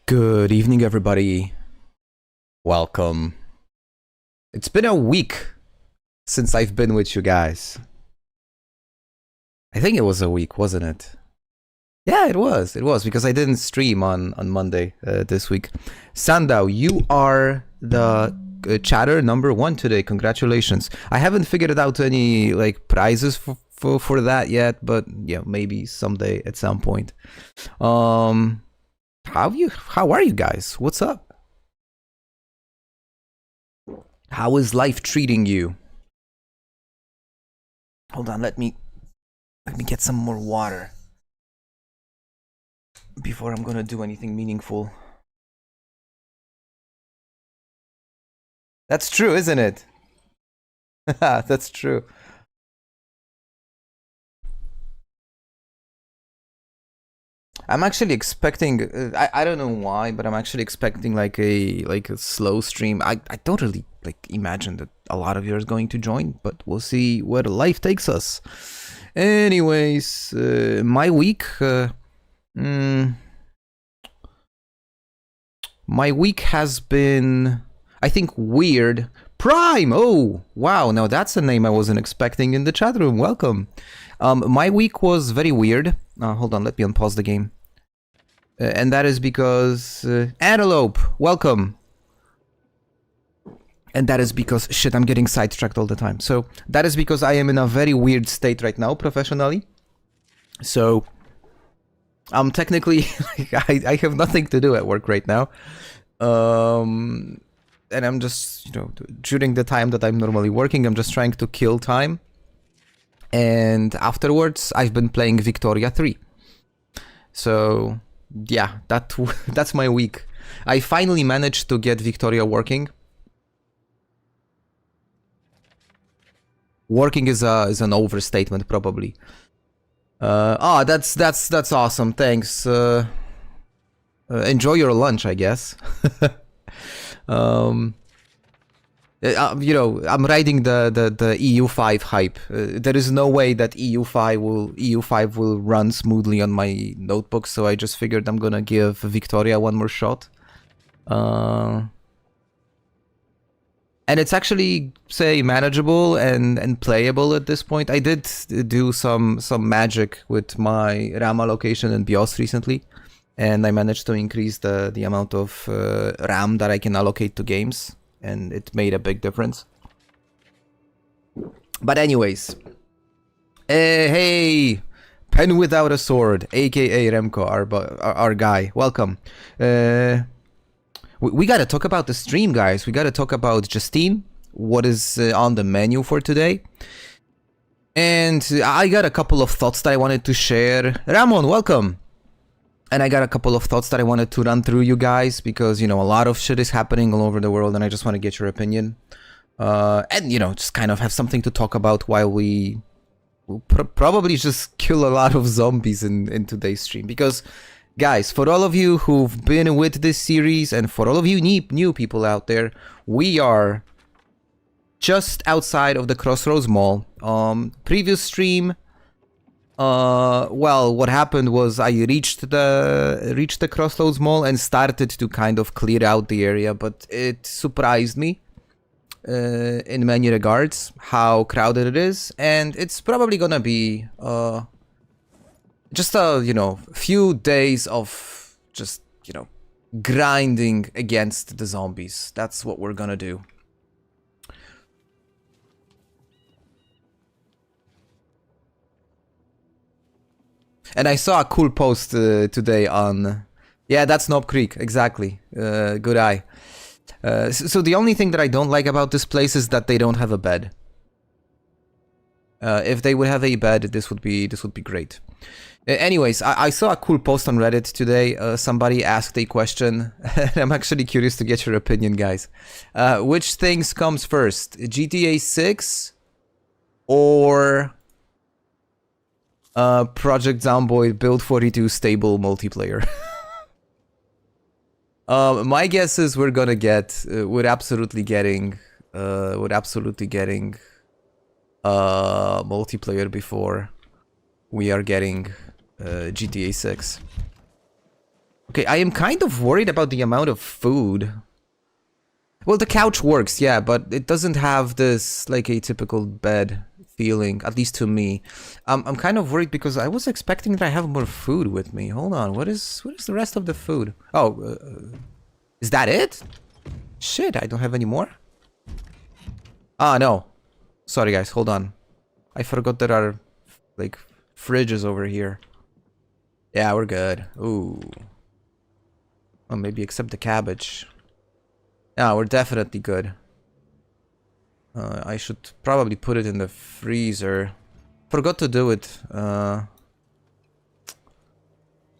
Good evening, everybody. Welcome. It's been a week since I've been with you guys. I think it was a week, wasn't it? Yeah, it was. It was because I didn't stream on Monday this week. Sandow, you are the chatter number 1 today. Congratulations. I haven't figured out any prizes for that yet, but yeah, maybe someday at some point. How are you guys? What's up? How is life treating you? Hold on, let me get some more water before I'm gonna do anything meaningful. That's true, isn't it? That's true. I'm actually expecting. I don't know why, but I'm actually expecting like a slow stream. I don't really imagine that a lot of you are going to join, but we'll see where life takes us. Anyways, my week. My week has been, I think, weird. Prime! Oh, wow, now that's a name I wasn't expecting in the chat room. Welcome. My week was very weird. Hold on, let me unpause the game. And that is because... Antelope, welcome. And that is because... Shit, I'm getting sidetracked all the time. So, that is because I am in a very weird state right now, professionally. So... I'm technically... I have nothing to do at work right now. And I'm just, during the time that I'm normally working, I'm just trying to kill time. And afterwards, I've been playing Victoria 3. So, yeah, that's my week. I finally managed to get Victoria working. Working is an overstatement, probably. That's awesome. Thanks. Enjoy your lunch, I guess. I'm riding the EU5 hype. There is no way that EU5 will run smoothly on my notebook, so I just figured I'm gonna give Victoria one more shot. And it's actually, say, manageable and playable at this point. I did do some magic with my RAM allocation in BIOS recently, and I managed to increase the amount of RAM that I can allocate to games, and it made a big difference. But anyways, hey, Pen Without a Sword, aka Remco, our guy, welcome. We gotta talk about the stream, guys. We gotta talk about Justine, what is on the menu for today. And I got a couple of thoughts that I wanted to share. Ramon, welcome. And I got a couple of thoughts that I wanted to run through you guys, because, a lot of shit is happening all over the world, and I just want to get your opinion. And, just kind of have something to talk about while we will probably just kill a lot of zombies in today's stream. Because... guys, for all of you who've been with this series, and for all of you new people out there, we are just outside of the Crossroads Mall. Previous stream, well, what happened was I reached the Crossroads Mall and started to kind of clear out the area, but it surprised me in many regards how crowded it is, and it's probably gonna be just a, few days of just, grinding against the zombies. That's what we're gonna do. And I saw a cool post today on... Yeah, that's Knob Creek, exactly. Good eye. So the only thing that I don't like about this place is that they don't have a bed. If they would have a bed, this would be great. Anyways, I saw a cool post on Reddit today. Somebody asked a question. I'm actually curious to get your opinion, guys. Which things comes first? GTA 6 or Project Zomboid Build 42 stable multiplayer? My guess is we're absolutely getting multiplayer before we are getting GTA 6. Okay, I am kind of worried about the amount of food. Well, the couch works, yeah, but it doesn't have this, like, a typical bed feeling, at least to me. I'm kind of worried because I was expecting that I have more food with me. Hold on, what is the rest of the food? Oh, is that it? Shit, I don't have any more? Ah, no. Sorry, guys, hold on. I forgot there are, like, fridges over here. Yeah, we're good. Ooh. Well, maybe except the cabbage. Yeah, we're definitely good. I should probably put it in the freezer. Forgot to do it.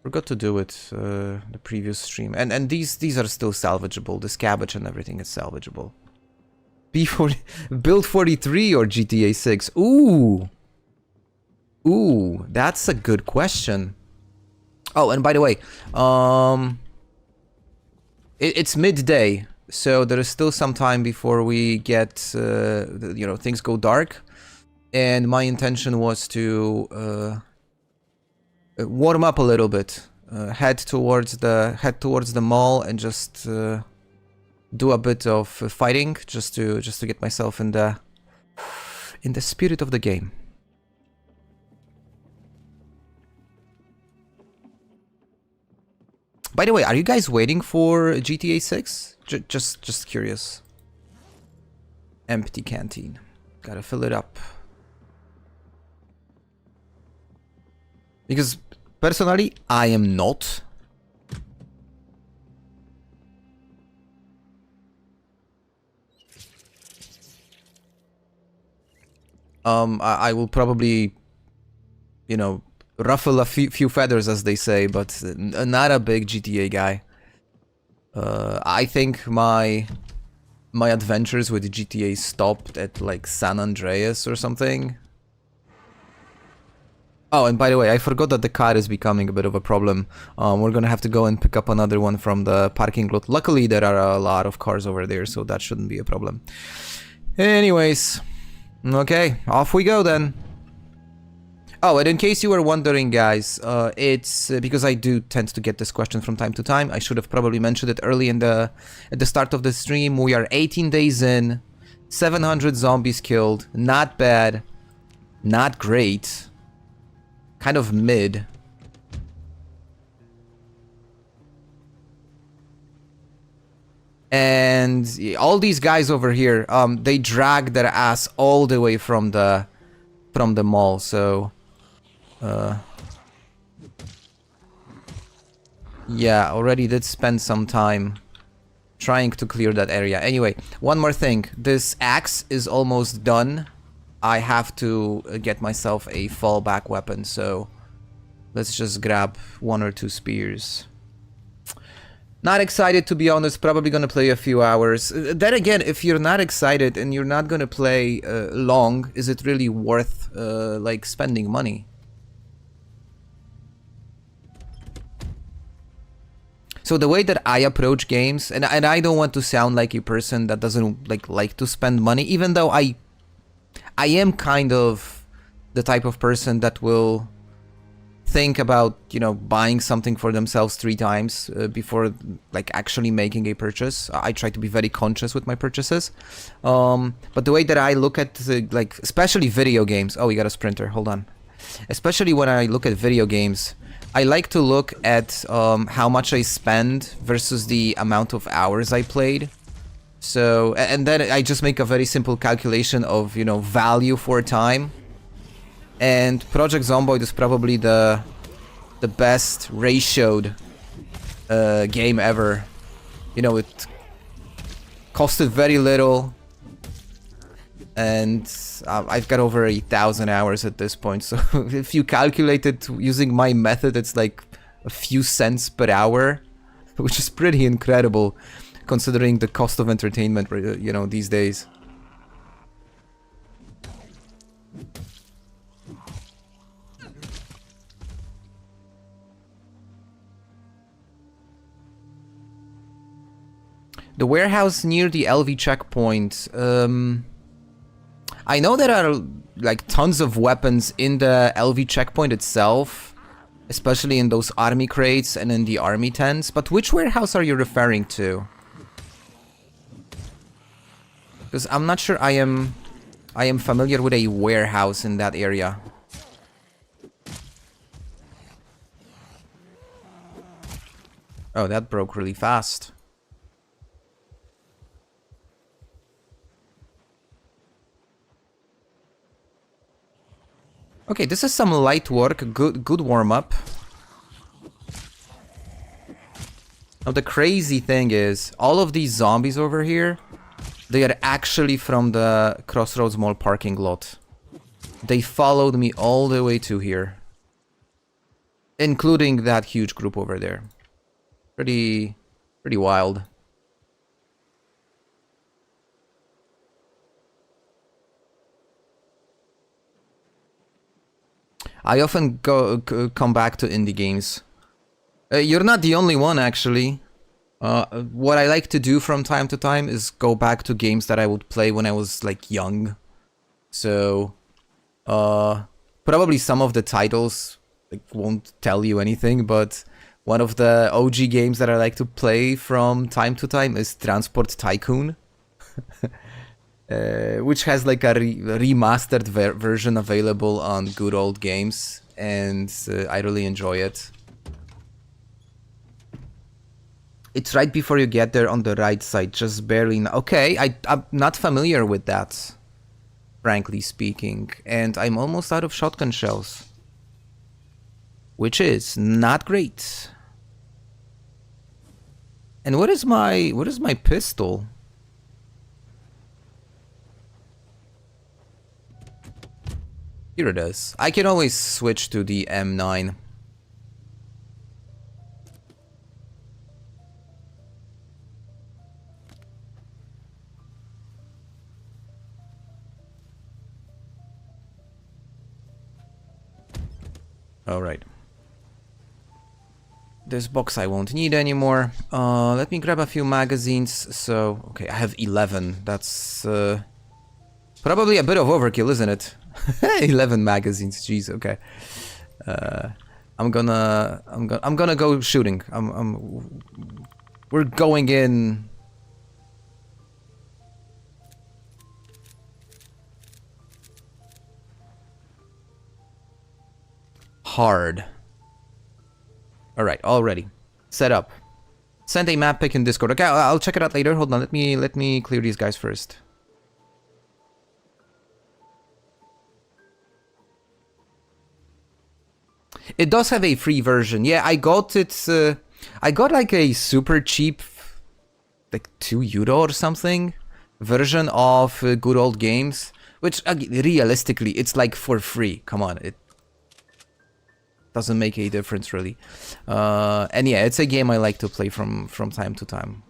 Forgot to do it the previous stream. And these are still salvageable. This cabbage and everything is salvageable. B40 Build 43 or GTA 6? Ooh. Ooh, that's a good question. Oh, and by the way, it's midday, so there is still some time before we get, you know, things go dark. And my intention was to warm up a little bit, head towards the mall and just do a bit of fighting, just to get myself in the spirit of the game. By the way, are you guys waiting for GTA 6? Just curious. Empty canteen. Gotta fill it up. Because, personally, I am not. I will probably, you know, ruffle a few feathers, as they say, but not a big GTA guy. I think my adventures with GTA stopped at like San Andreas or something. Oh, and by the way, I forgot that the car is becoming a bit of a problem. We're gonna have to go and pick up another one from the parking lot. Luckily, there are a lot of cars over there, so that shouldn't be a problem. Anyways, okay, off we go then. Oh, and in case you were wondering, guys, it's because I do tend to get this question from time to time. I should have probably mentioned it early at the start of the stream. We are 18 days in, 700 zombies killed. Not bad, not great, kind of mid. And all these guys over here, they drag their ass all the way from the mall, so yeah, already did spend some time trying to clear that area. Anyway, one more thing. This axe is almost done. I have to get myself a fallback weapon, so let's just grab 1 or 2 spears. Not excited, to be honest. Probably gonna play a few hours. Then again, if you're not excited and you're not gonna play long, is it really worth like spending money? So the way that I approach games, and I don't want to sound like a person that doesn't like to spend money, even though I am kind of the type of person that will think about, you know, buying something for themselves 3 times before like actually making a purchase. I try to be very conscious with my purchases. But the way that I look at like, especially video games. Oh, we got a sprinter. Hold on. Especially when I look at video games, I like to look at how much I spend versus the amount of hours I played. So, and then I just make a very simple calculation of, you know, value for time. And Project Zomboid is probably the best ratioed game ever. You know, it costed very little, and I've got over 1,000 hours at this point. So if you calculate it using my method, it's like a few cents per hour, which is pretty incredible considering the cost of entertainment, you know, these days. The warehouse near the LV checkpoint. I know there are like tons of weapons in the LV checkpoint itself. Especially in those army crates and in the army tents. But which warehouse are you referring to? Because I'm not sure I am familiar with a warehouse in that area. Oh, that broke really fast. Okay, this is some light work, good warm-up. Now the crazy thing is, all of these zombies over here, they are actually from the Crossroads Mall parking lot. They followed me all the way to here. Including that huge group over there. Pretty wild. I often come back to indie games. You're not the only one, actually. What I like to do from time to time is go back to games that I would play when I was, like, young. So, probably some of the titles like, won't tell you anything, but one of the OG games that I like to play from time to time is Transport Tycoon. Which has like a remastered version available on Good Old Games, and I really enjoy it. It's right before you get there on the right side, just barely. Okay, I'm not familiar with that, frankly speaking, and I'm almost out of shotgun shells, which is not great. And what is my pistol? Here it is. I can always switch to the M9. Alright. This box I won't need anymore. Let me grab a few magazines. So, okay, I have 11. That's probably a bit of overkill, isn't it? 11 magazines, jeez, okay. I'm gonna go shooting. We're going in. Hard. Alright, all ready. Set up. Send a map pic in Discord. Okay, I'll check it out later. Hold on, let me clear these guys first. It does have a free version. Yeah, I got it. I got like a super cheap, like €2 or something, version of Good Old Games. Which, realistically, it's like for free. Come on, it doesn't make a difference really. And yeah, it's a game I like to play from time to time.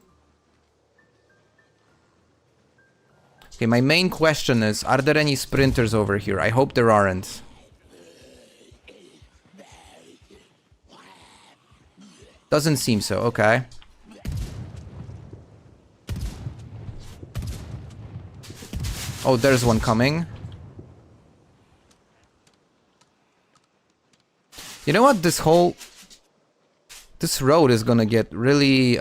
Okay, my main question is, are there any sprinters over here? I hope there aren't. Doesn't seem so, okay. Oh, there's one coming. You know what? This road is gonna get really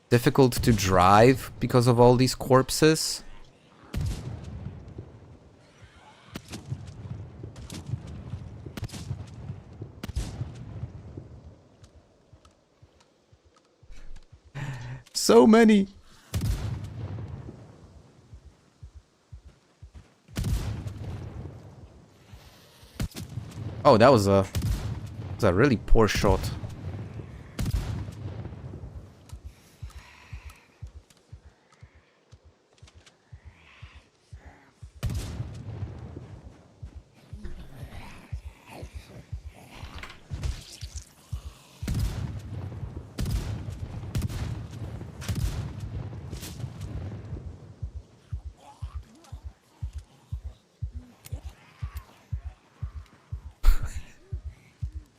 difficult to drive because of all these corpses. So many. Oh, that was a really poor shot.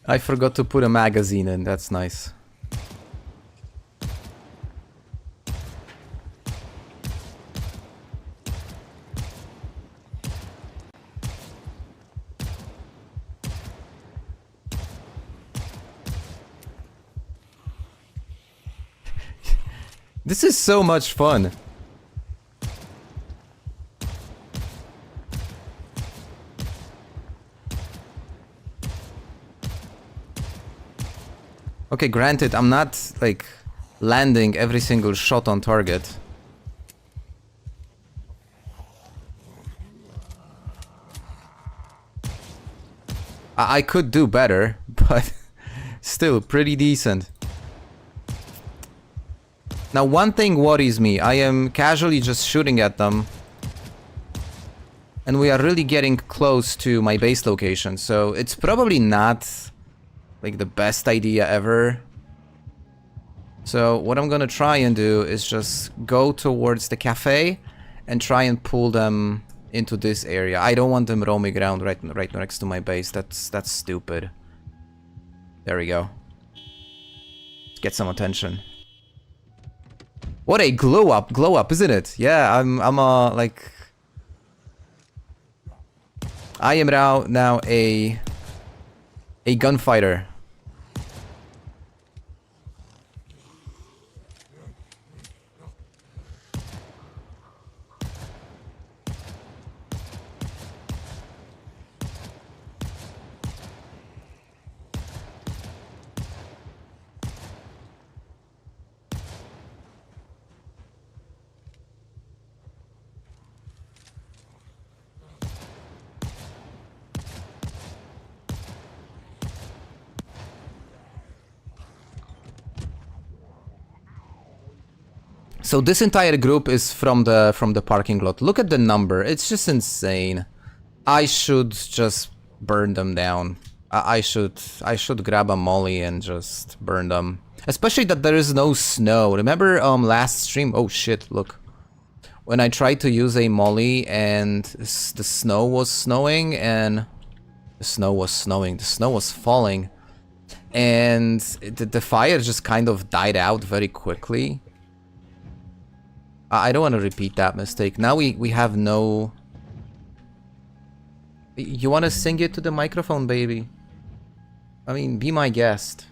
I forgot to put a magazine in, that's nice. This is so much fun. Okay, granted, I'm not, like, landing every single shot on target. I could do better, but still pretty decent. Now, one thing worries me. I am casually just shooting at them. And we are really getting close to my base location, so it's probably not like the best idea ever. So what I'm gonna try and do is just go towards the cafe and try and pull them into this area. I don't want them roaming around right next to my base. That's stupid. There we go. Let's get some attention. What a glow up, isn't it? Yeah, I'm like, I am now a gunfighter. So this entire group is from the parking lot. Look at the number. It's just insane. I should just burn them down. I should grab a molly and just burn them. Especially that there is no snow. Remember last stream? Oh shit, look. When I tried to use a molly and the snow was snowing and the snow was falling. And the fire just kind of died out very quickly. I don't want to repeat that mistake. Now we have no... You want to sing it to the microphone, baby? I mean, be my guest.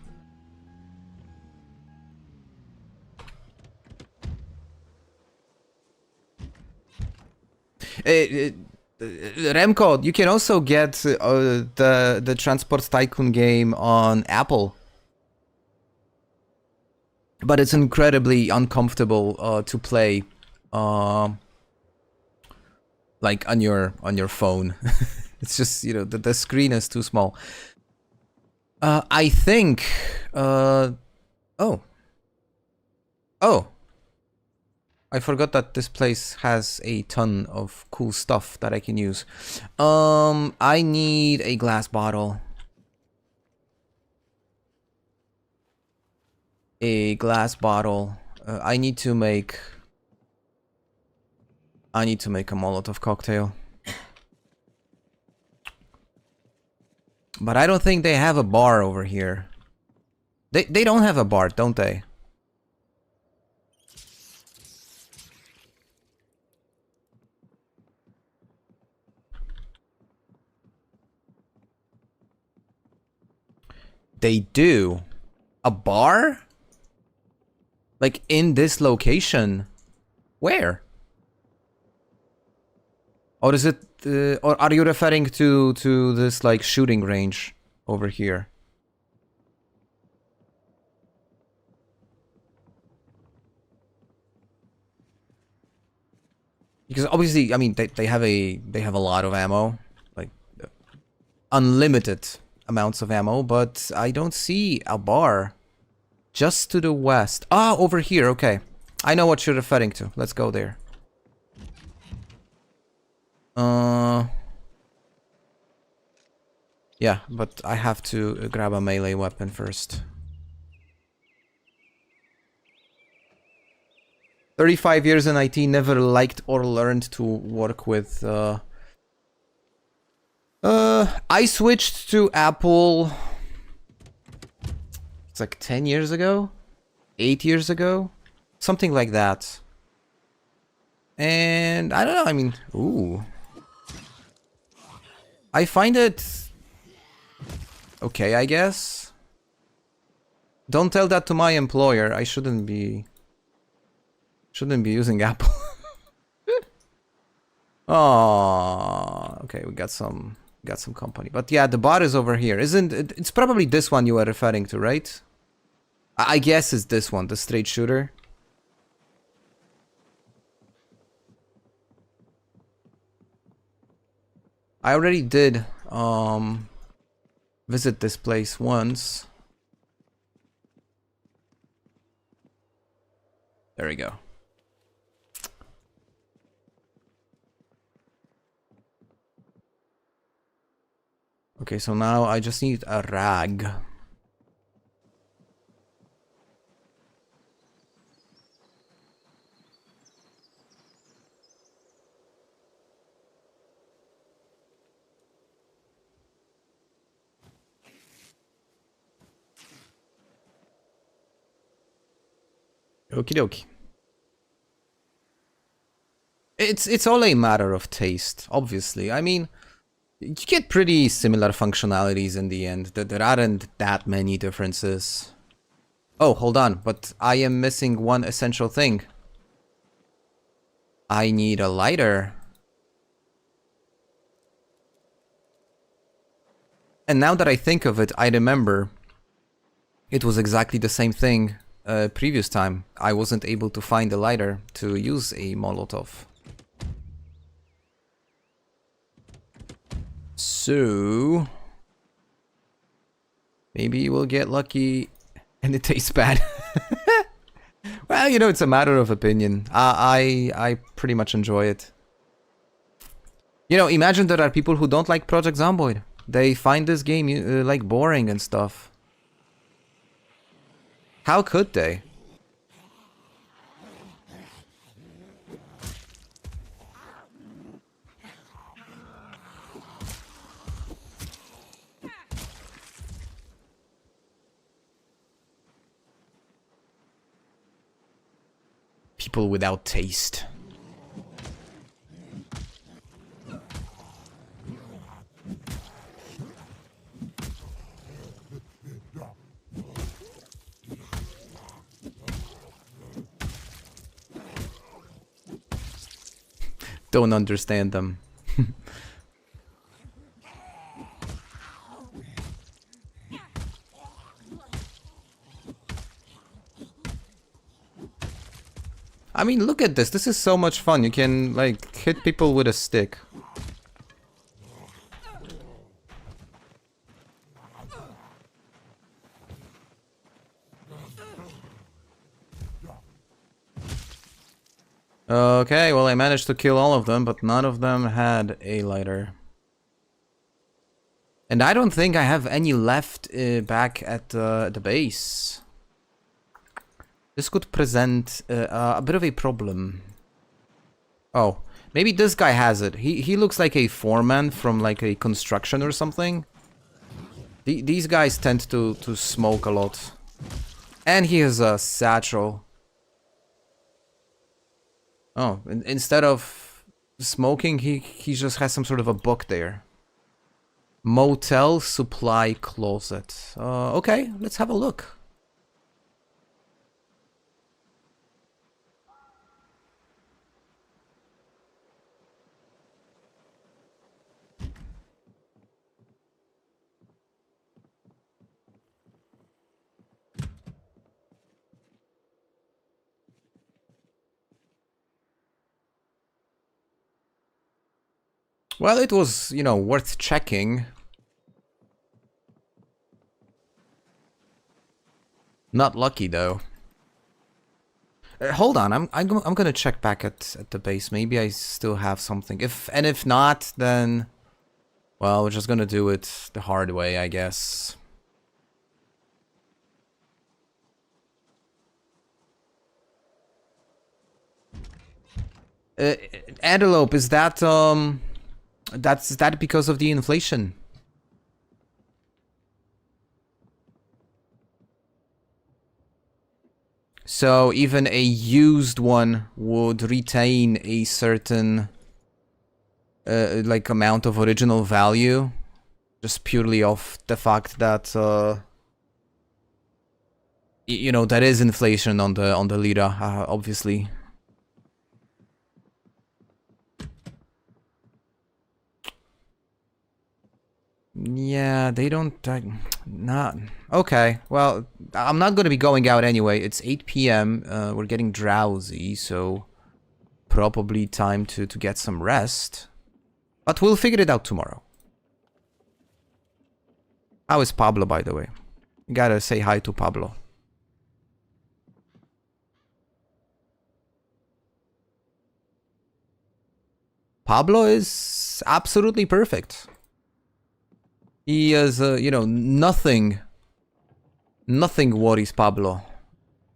Remco, you can also get the Transport Tycoon game on Apple. But it's incredibly uncomfortable to play, like on your phone. It's just, you know, the screen is too small. I think. Oh. I forgot that this place has a ton of cool stuff that I can use. I need a glass bottle. A glass bottle. I need to make a Molotov cocktail. But I don't think they have a bar over here. They don't have a bar, don't they? They do. A bar? Like in this location? Where? Or is it, or are you referring to this like shooting range over here? Because obviously, I mean, they have a lot of ammo, like unlimited amounts of ammo, but I don't see a bar. Just to the west. Ah, over here, okay. I know what you're referring to. Let's go there. Yeah, but I have to grab a melee weapon first. 35 years in IT, never liked or learned to work with... I switched to Apple... It's like 10 years ago? 8 years ago? Something like that. And I don't know, I mean, ooh. I find it okay, I guess. Don't tell that to my employer. I shouldn't be Shouldn't be using apple. Oh, okay, we got some company. But yeah, the bot is over here. Isn't it? It's probably this one you were referring to, right? I guess it's this one, the straight shooter. I already did visit this place once. There we go. Okay, so now I just need a rag. Okie dokie. It's all a matter of taste, obviously. I mean, you get pretty similar functionalities in the end. There aren't that many differences. Oh, hold on, but I am missing one essential thing. I need a lighter. And now that I think of it, I remember it was exactly the same thing previous time. I wasn't able to find a lighter to use a Molotov. So maybe we'll get lucky and it tastes bad. Well, you know, it's a matter of opinion. I pretty much enjoy it. You know, imagine there are people who don't like Project Zomboid. They find this game like boring and stuff. How could they? People without taste. Don't understand them. I mean, look at this. This is so much fun. You can, like, hit people with a stick. Okay, well, I managed to kill all of them, but none of them had a lighter. And I don't think I have any left back at the base. This could present a bit of a problem. Oh, maybe this guy has it. He looks like a foreman from like a construction or something. These guys tend to smoke a lot. And he has a satchel. Oh, instead of smoking, he just has some sort of a book there. Motel supply closet. Okay, let's have a look. Well, it was, you know, worth checking. Not lucky though. Hold on, I'm gonna check back at the base. Maybe I still have something. If not, then well, we're just gonna do it the hard way, I guess. Antelope, is that is that because of the inflation? So even a used one would retain a certain like amount of original value, just purely off the fact that you know, there is inflation on the lira, obviously. Yeah, they don't... not... Okay, well, I'm not gonna be going out anyway. It's 8 p.m. We're getting drowsy, so... Probably time to get some rest. But we'll figure it out tomorrow. How is Pablo, by the way? You gotta say hi to Pablo. Pablo is absolutely perfect. He has, you know, nothing worries Pablo.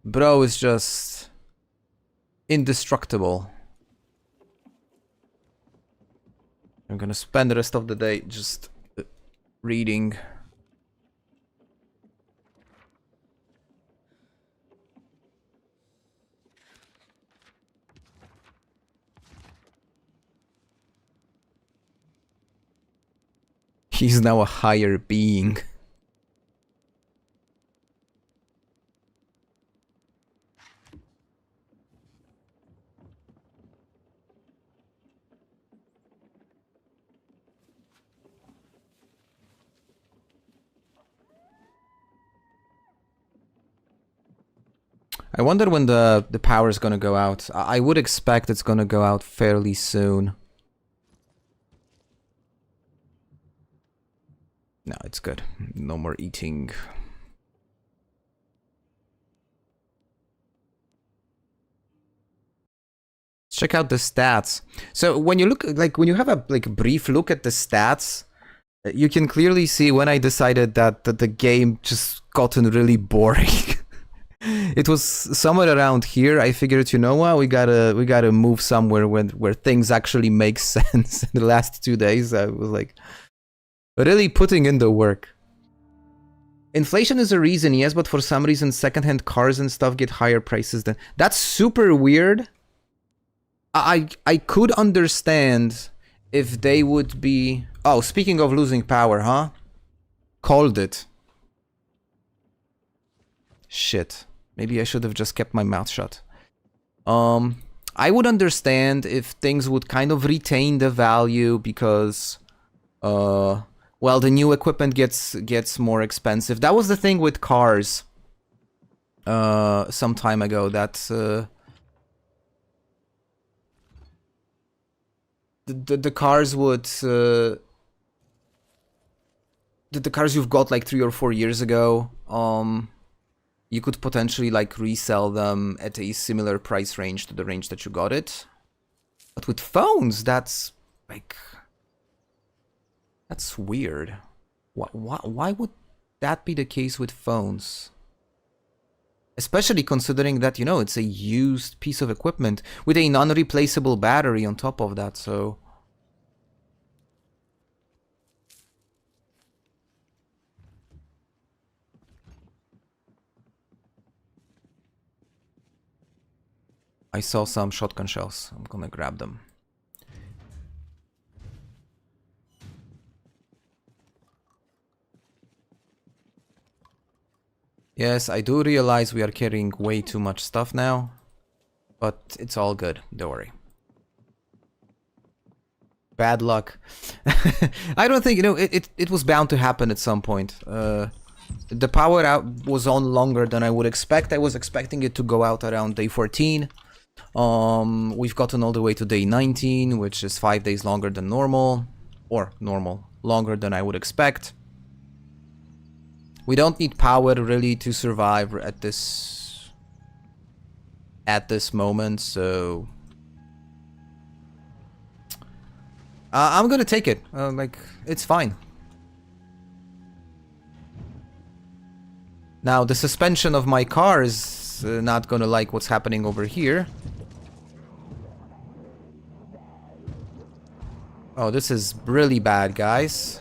Bro is just indestructible. I'm gonna spend the rest of the day just reading. He's now a higher being. I wonder when the power is gonna go out. I would expect it's gonna go out fairly soon. No, it's good. No more eating. Check out the stats. So when you look, like when you have a brief look at the stats, you can clearly see when I decided that the game just gotten really boring. It was somewhere around here. I figured, you know what, we gotta move somewhere where things actually make sense. In the last 2 days, I was like, really putting in the work. Inflation is a reason, yes, but for some reason, secondhand cars and stuff get higher prices than. That's super weird. I could understand if they would be. Oh, speaking of losing power, huh? Called it. Shit. Maybe I should have just kept my mouth shut. I would understand if things would kind of retain the value because, well, the new equipment gets more expensive. That was the thing with cars. Some time ago, that the cars would the cars you've got like 3 or 4 years ago, you could potentially like resell them at a similar price range to the range that you got it. But with phones, that's like, that's weird. Why would that be the case with phones? Especially considering that, you know, it's a used piece of equipment with a non-replaceable battery on top of that, so... I saw some shotgun shells. I'm gonna grab them. Yes, I do realize we are carrying way too much stuff now, but it's all good, don't worry. Bad luck. I don't think, you know, it was bound to happen at some point. The power out was on longer than I would expect. I was expecting it to go out around day 14. We've gotten all the way to day 19, which is 5 days longer than normal. Or normal, longer than I would expect. We don't need power really to survive at this moment, so I'm gonna take it. Like, it's fine. Now the suspension of my car is not gonna like what's happening over here. Oh, this is really bad, guys.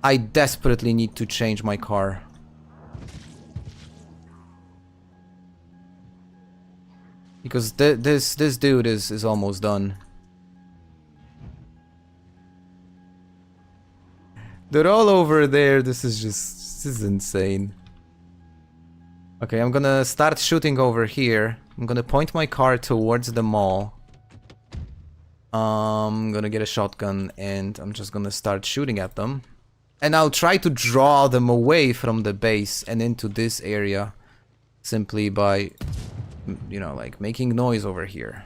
I desperately need to change my car. Because this dude is almost done. They're all over there. This is insane. Okay, I'm gonna start shooting over here. I'm gonna point my car towards the mall. I'm gonna get a shotgun and I'm just gonna start shooting at them. And I'll try to draw them away from the base and into this area simply by, you know, like making noise over here.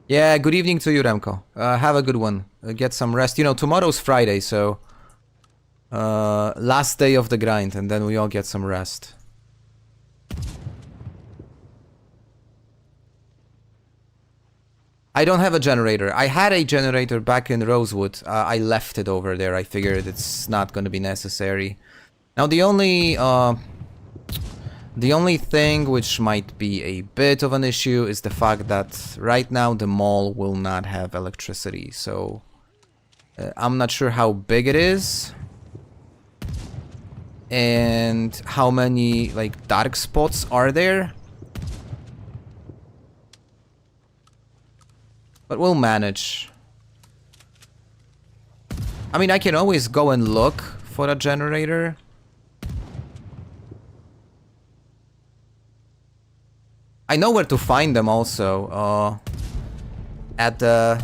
Yeah, good evening to you, Remco. Have a good one. Get some rest. You know, tomorrow's Friday, so... last day of the grind, and then we all get some rest. I don't have a generator. I had a generator back in Rosewood. I left it over there. I figured it's not going to be necessary. Now, the only thing which might be a bit of an issue is the fact that right now the mall will not have electricity, so I'm not sure how big it is and how many like dark spots are there, but we'll manage. I mean, I can always go and look for a generator. I know where to find them also, at the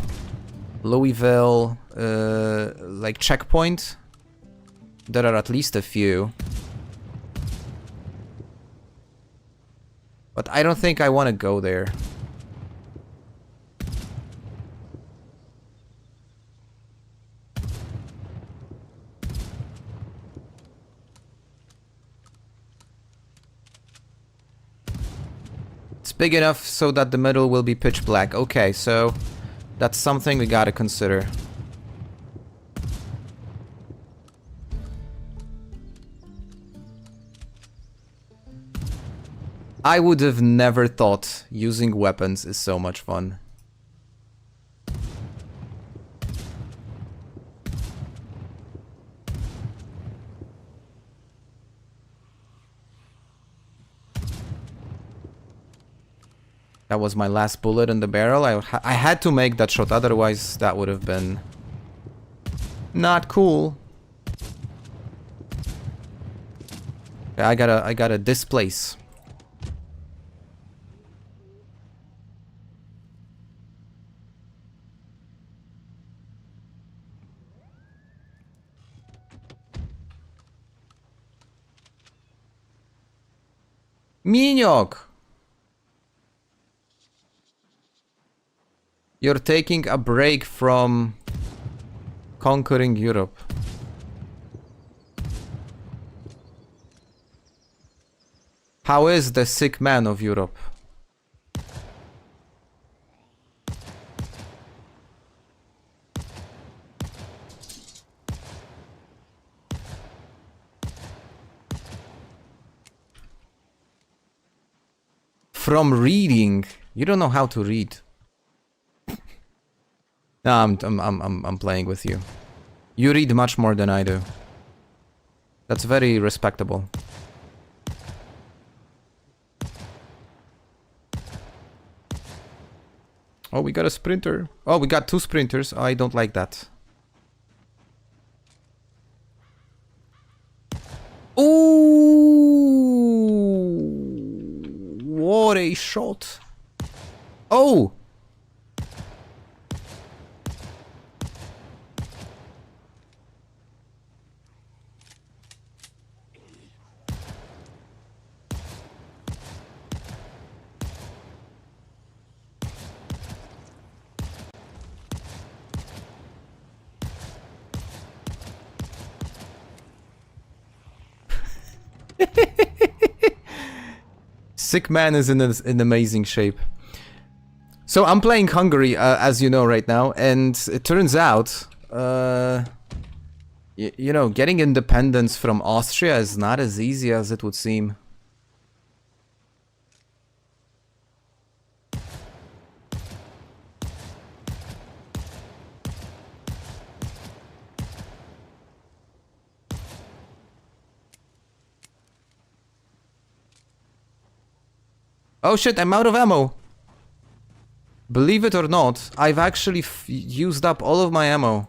Louisville, like, checkpoint. There are at least a few. But I don't think I want to go there. It's big enough so that the middle will be pitch black. Okay, so that's something we gotta consider. I would have never thought using weapons is so much fun. That was my last bullet in the barrel. I had to make that shot, otherwise that would have been not cool. Okay, I gotta displace. Miniok! You're taking a break from conquering Europe. How is the sick man of Europe? From reading? You don't know how to read. No, I'm playing with you. You read much more than I do. That's very respectable. Oh, we got a sprinter. Oh, we got two sprinters. I don't like that. Ooh! What a shot. Oh! Sick man is in amazing shape. So I'm playing Hungary, as you know right now, and it turns out, you know, getting independence from Austria is not as easy as it would seem. Oh shit, I'm out of ammo. Believe it or not, I've actually used up all of my ammo.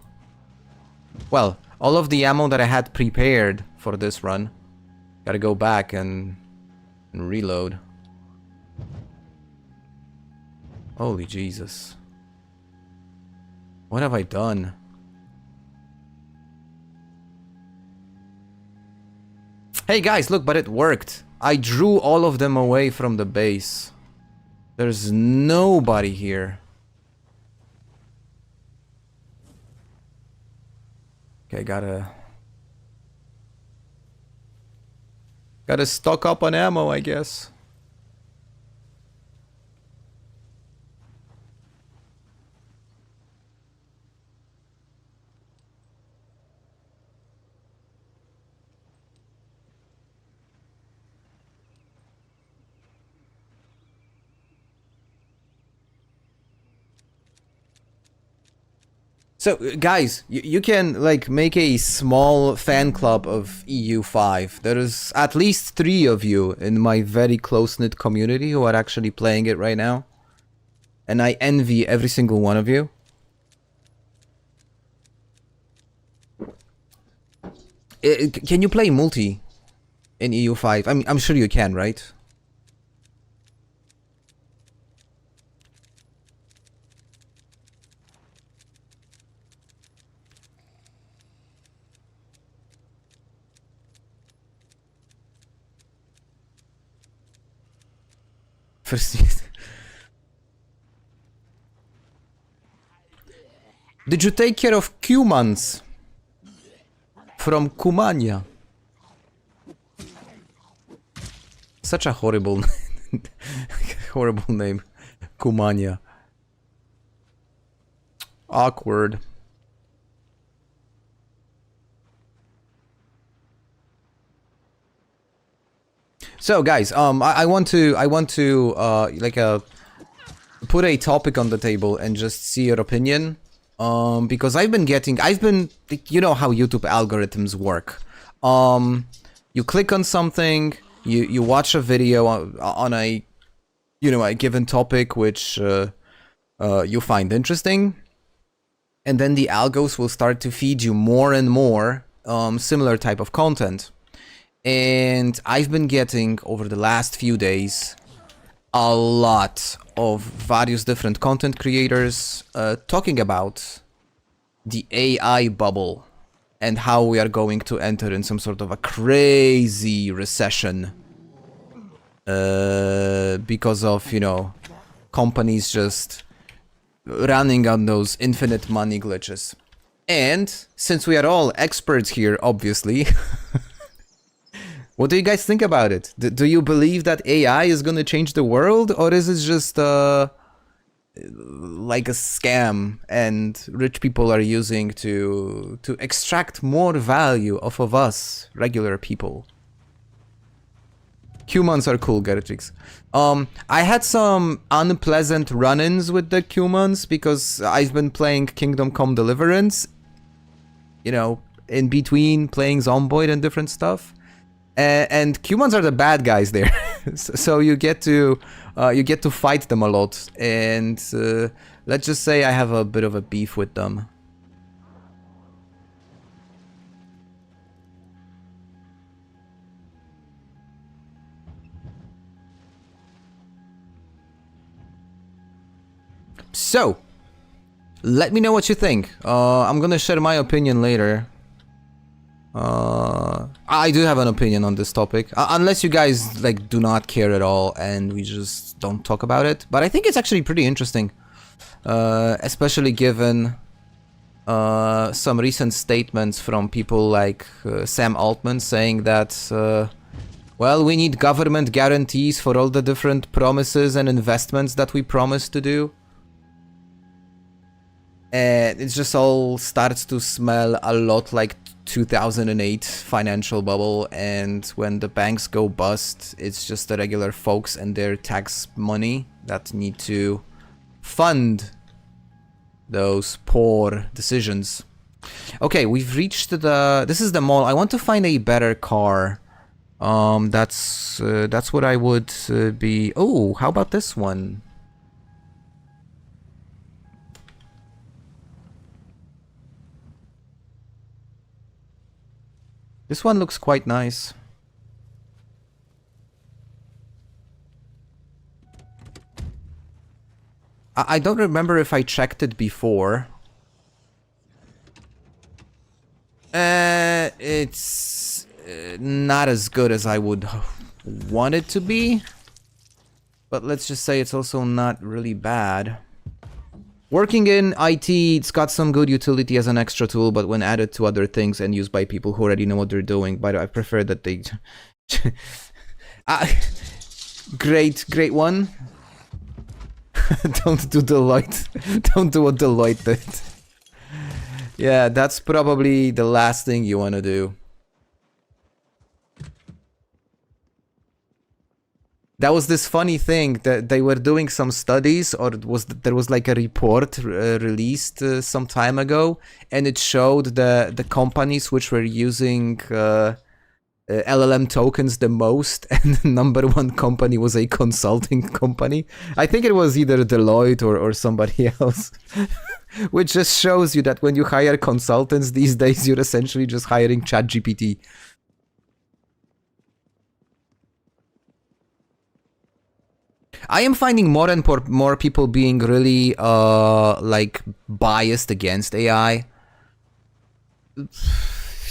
Well, all of the ammo that I had prepared for this run. Gotta go back and reload. Holy Jesus. What have I done? Hey guys, look, but it worked. I drew all of them away from the base. There's nobody here. Okay, gotta stock up on ammo, I guess. So, guys, you can, like, make a small fan club of EU5. There is at least 3 of you in my very close-knit community who are actually playing it right now. And I envy every single one of you. Can you play multi in EU5? I'm sure you can, right? Did you take care of Cumans from Cumania? Such a horrible horrible name. Cumania. Awkward. So guys, I want to like put a topic on the table and just see your opinion. Because I've been, you know how YouTube algorithms work. You click on something, you watch a video on a, you know, a given topic which you find interesting, and then the algos will start to feed you more and more similar type of content. And I've been getting, over the last few days, a lot of various different content creators talking about the AI bubble and how we are going to enter in some sort of a crazy recession because of, you know, companies just running on those infinite money glitches. And since we are all experts here, obviously, what do you guys think about it? Do you believe that AI is going to change the world, or is it just like a scam and rich people are using to extract more value off of us, regular people? Humans are cool, Gertrix. I had some unpleasant run-ins with the humans because I've been playing Kingdom Come Deliverance, you know, in between playing Zomboid and different stuff. And humans are the bad guys there, so you get to fight them a lot, and let's just say I have a bit of a beef with them. So, let me know what you think. I'm gonna share my opinion later. I do have an opinion on this topic, unless you guys like do not care at all and we just don't talk about it. But I think it's actually pretty interesting, especially given some recent statements from people like Sam Altman saying that, well, we need government guarantees for all the different promises and investments that we promised to do. And it just all starts to smell a lot like 2008 financial bubble, and when the banks go bust, it's just the regular folks and their tax money that need to fund those poor decisions. Okay, we've reached this is the mall. I want to find a better car. That's what I would be. Oh, how about this one? This one looks quite nice. I don't remember if I checked it before. It's not as good as I would want it to be. But let's just say it's also not really bad. Working in IT, it's got some good utility as an extra tool, but when added to other things and used by people who already know what they're doing, but I prefer that they... Great one. Don't do Deloitte. Don't do what Deloitte did. Yeah, that's probably the last thing you want to do. That was this funny thing that they were doing some studies, or there was like a report released some time ago, and it showed the companies which were using LLM tokens the most, and the number one company was a consulting company. I think it was either Deloitte or somebody else. Which just shows you that when you hire consultants these days, you're essentially just hiring ChatGPT. I am finding more and more people being really like biased against AI.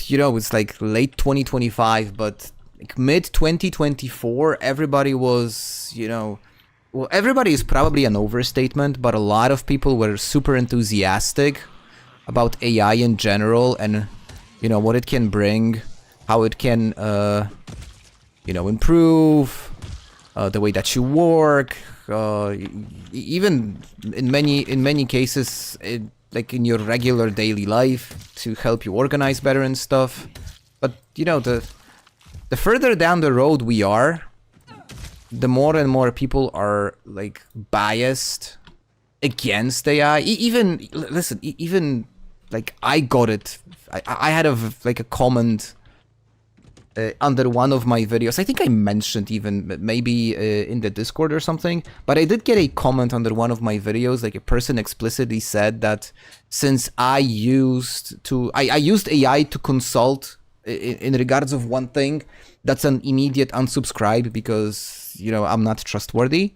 You know, it's like late 2025, but like mid 2024, everybody was, you know, well, everybody is probably an overstatement, but a lot of people were super enthusiastic about AI in general and, you know, what it can bring, how it can, you know, improve the way that you work, even in many cases, like in your regular daily life, to help you organize better and stuff. But, you know, the further down the road we are, the more and more people are like biased against AI. Even listen, even like I got it. I had like a comment under one of my videos. I think I mentioned even maybe in the Discord or something. But I did get a comment under one of my videos. Like a person explicitly said that since I used AI to consult in regards of one thing, that's an immediate unsubscribe because, you know, I'm not trustworthy.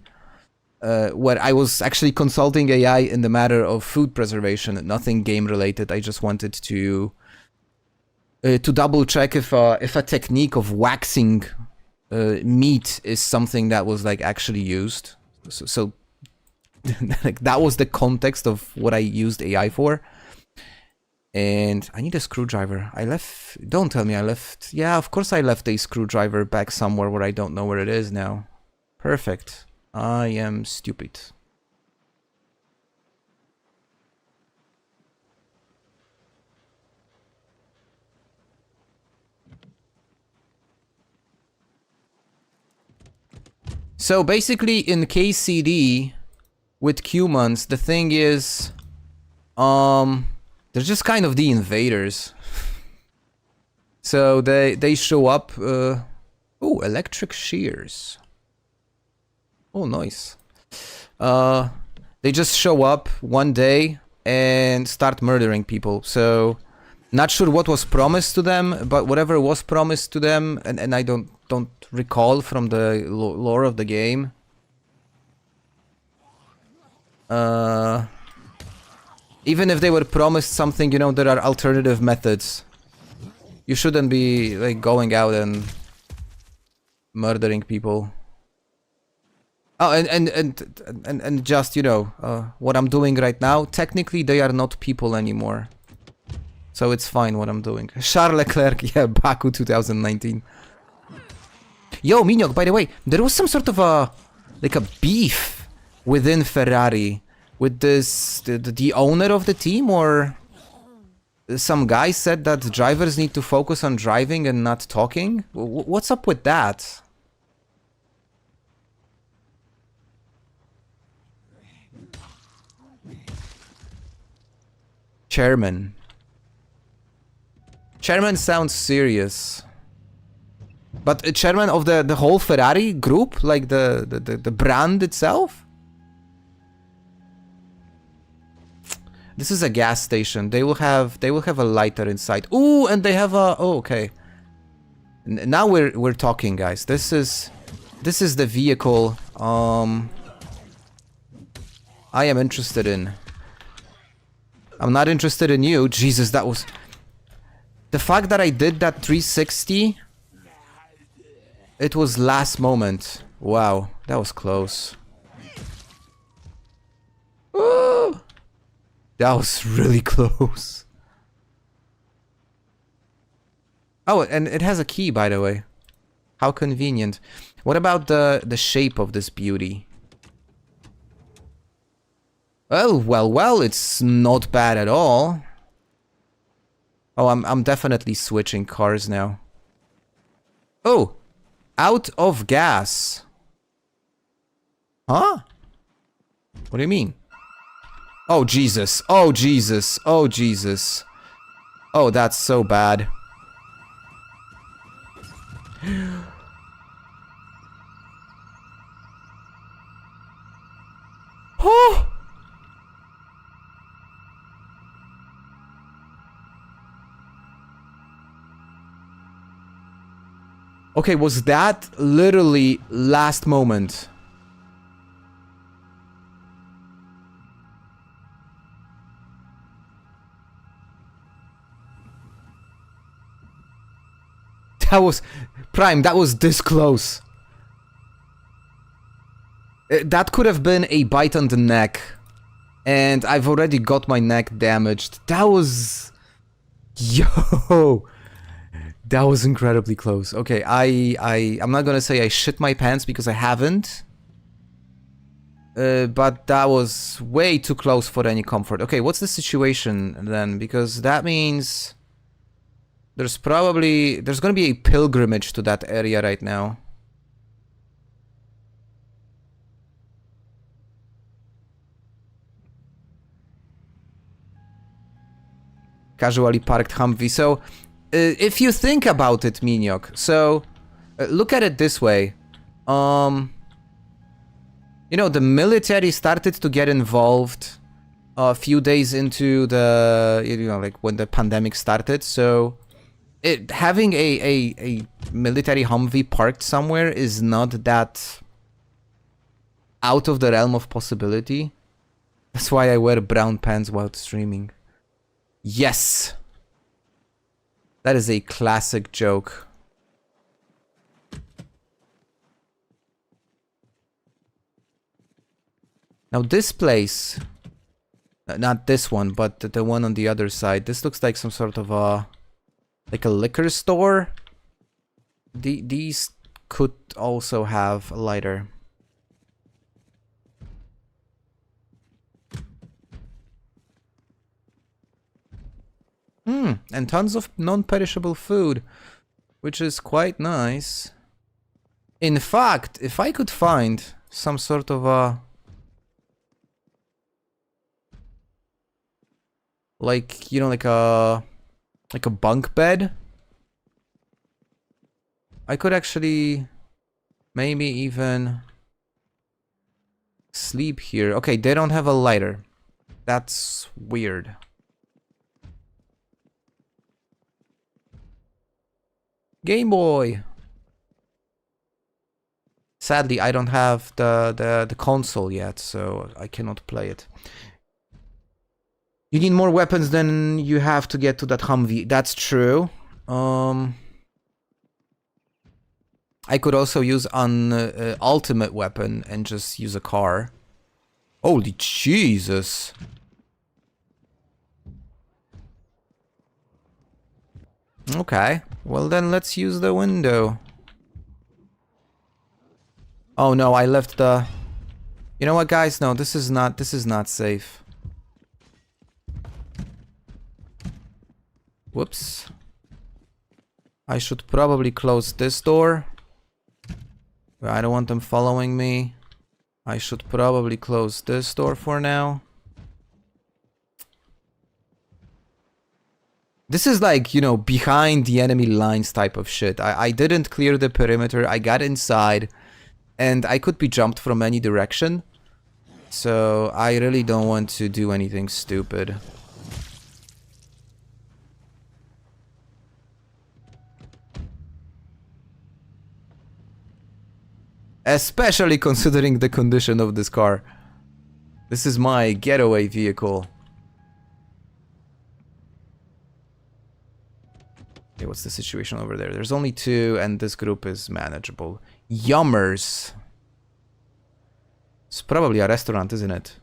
Where I was actually consulting AI in the matter of food preservation, nothing game related. I just wanted to double check if a technique of waxing meat is something that was like actually used. So like that was the context of what I used AI for. And I need a screwdriver. Don't tell me I left. Yeah, of course I left a screwdriver back somewhere where I don't know where it is now. Perfect. I am stupid. So basically in KCD with humans, the thing is, they're just kind of the invaders. So they show up. Oh, electric shears. Oh, nice. They just show up one day and start murdering people. So not sure what was promised to them, but whatever was promised to them, and I don't recall from the lore of the game. Even if they were promised something, you know, there are alternative methods. You shouldn't be like going out and murdering people. Oh, and just, you know, what I'm doing right now, technically they are not people anymore. So it's fine what I'm doing. Charles Leclerc, yeah, Baku 2019. Yo, Miniok, by the way, there was some sort of like a beef within Ferrari with this, the owner of the team, or some guy said that drivers need to focus on driving and not talking. What's up with that? Chairman. Chairman sounds serious. But a chairman of the whole Ferrari group, like the brand itself? This is a gas station. They will have a lighter inside. Ooh, and they have a... Oh, okay. Now we're talking, guys. This is the vehicle I am interested in. I'm not interested in you. Jesus, that was... The fact that I did that 360... It was last moment. Wow, that was close. Ooh, that was really close. Oh, and it has a key, by the way. How convenient. What about the shape of this beauty? Well, it's not bad at all. Oh, I'm definitely switching cars now. Oh, out of gas. Huh? What do you mean? Oh, Jesus. Oh, Jesus. Oh, Jesus. Oh, that's so bad. Oh! Okay, was that literally last moment? That was... Prime, that was this close. That could have been a bite on the neck. And I've already got my neck damaged. That was... Yo! That was incredibly close. Okay, I'm not gonna say I shit my pants because I haven't. But that was way too close for any comfort. Okay, what's the situation then? Because that means... There's gonna be a pilgrimage to that area right now. Casually parked Humvee. So, if you think about it, Miniok, so look at it this way. You know, the military started to get involved a few days into the, you know, like when the pandemic started. So, having a military Humvee parked somewhere is not that out of the realm of possibility. That's why I wear brown pants while streaming. Yes! That is a classic joke. Now this place... Not this one, but the one on the other side. This looks like some sort of a... Like a liquor store? These could also have a lighter. And tons of non-perishable food, which is quite nice. In fact, if I could find some sort of a... Like, you know, like a bunk bed, I could actually maybe even sleep here. Okay, they don't have a lighter. That's weird. Game Boy. Sadly, I don't have the console yet, so I cannot play it. You need more weapons than you have to get to that Humvee. That's true. I could also use an ultimate weapon and just use a car. Holy Jesus. Okay, well then let's use the window. Oh no, I left the... You know what, guys? No, this is not safe. Whoops. I should probably close this door. I don't want them following me. I should probably close this door for now. This is like, you know, behind the enemy lines type of shit. I didn't clear the perimeter. I got inside. And I could be jumped from any direction. So I really don't want to do anything stupid. Especially considering the condition of this car. This is my getaway vehicle. Okay, what's the situation over there? There's only 2 and this group is manageable. Yummers. It's probably a restaurant, isn't it?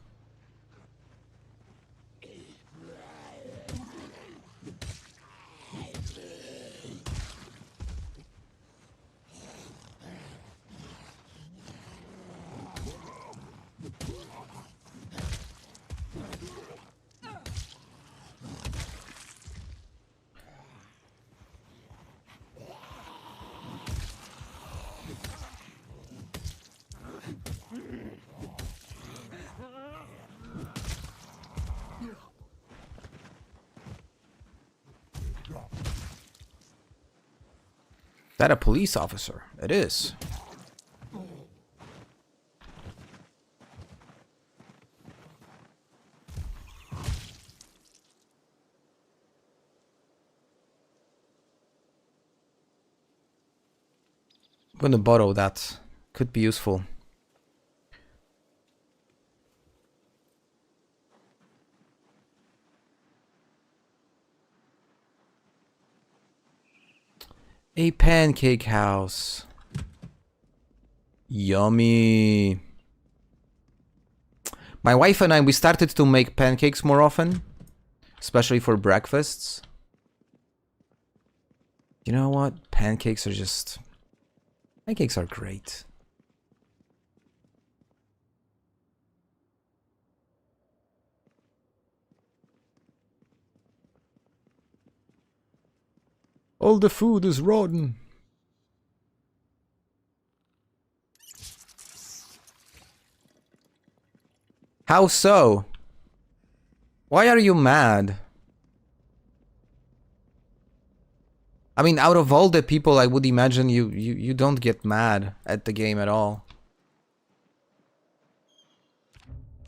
That a police officer? It is. I'm gonna borrow that. Could be useful. A pancake house. Yummy. My wife and I, we started to make pancakes more often. Especially for breakfasts. You know what? Pancakes are great. All the food is rotten. How so? Why are you mad? I mean, out of all the people, I would imagine you don't get mad at the game at all.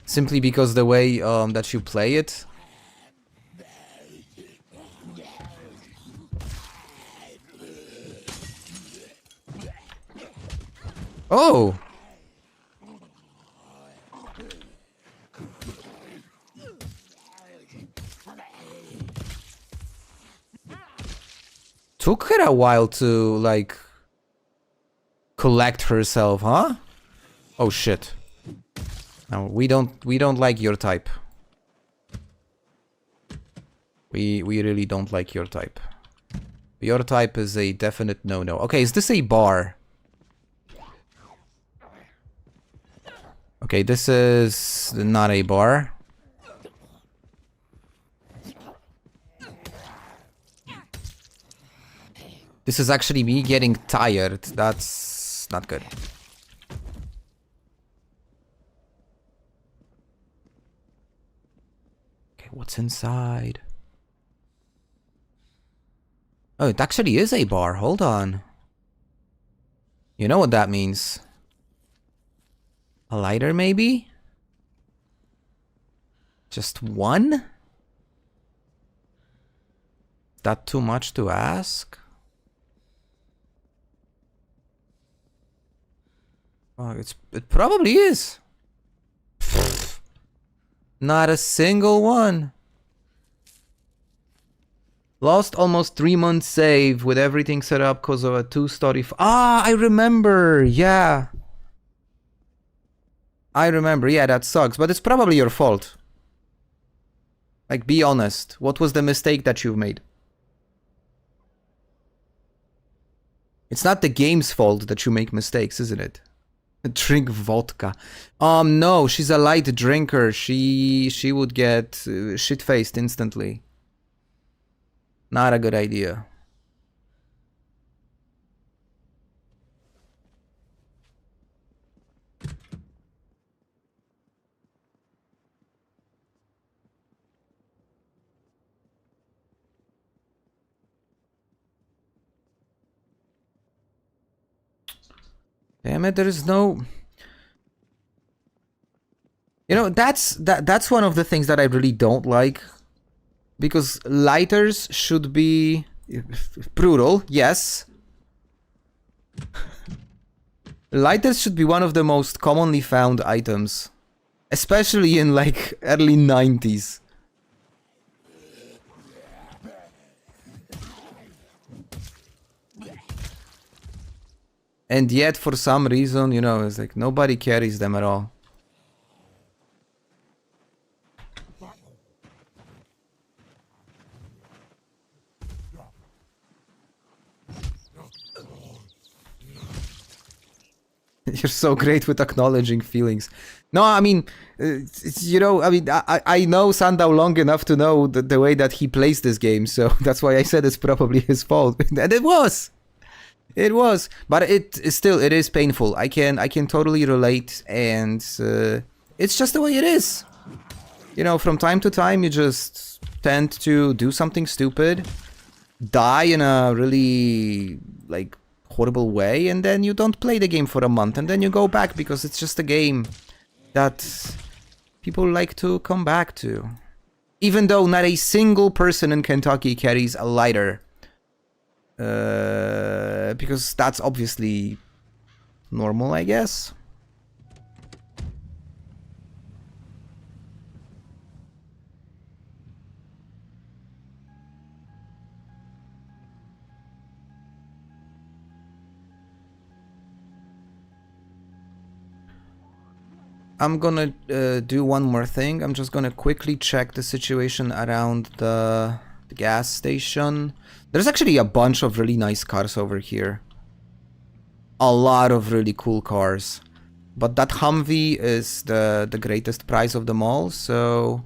Simply because the way that you play it. Oh! Took her a while to, like, collect herself, huh? Oh shit. No, we don't like your type. We really don't like your type. Your type is a definite no-no. Okay, is this a bar? Okay, this is not a bar. This is actually me getting tired. That's not good. Okay, what's inside? Oh, it actually is a bar. Hold on. You know what that means? A lighter, maybe? Just one? That too much to ask? Oh, it probably is. Not a single one. Lost almost 3 months save with everything set up because of a 2-story. Ah, I remember. Yeah. I remember. Yeah, that sucks. But it's probably your fault. Like, be honest. What was the mistake that you've made? It's not the game's fault that you make mistakes, isn't it? Drink vodka. No, she's a light drinker. She would get shit-faced instantly. Not a good idea. Damn it, there is no... You know, that's one of the things that I really don't like. Because lighters should be brutal, yes. Lighters should be one of the most commonly found items. Especially in like early 90s. And yet for some reason, you know, it's like nobody carries them at all. You're so great with acknowledging feelings. No, I mean, you know, I mean, I know Sandow long enough to know the way that he plays this game, so that's why I said it's probably his fault. And it was! It was! But it is painful. I can totally relate, and it's just the way it is. You know, from time to time, you just tend to do something stupid, die in a really, like, horrible way, and then you don't play the game for a month, and then you go back because it's just a game that people like to come back to. Even though not a single person in Kentucky carries a lighter. Because that's obviously normal, I guess. I'm gonna do one more thing. I'm just gonna quickly check the situation around the gas station. There's actually a bunch of really nice cars over here. A lot of really cool cars. But that Humvee is the greatest prize of them all, so...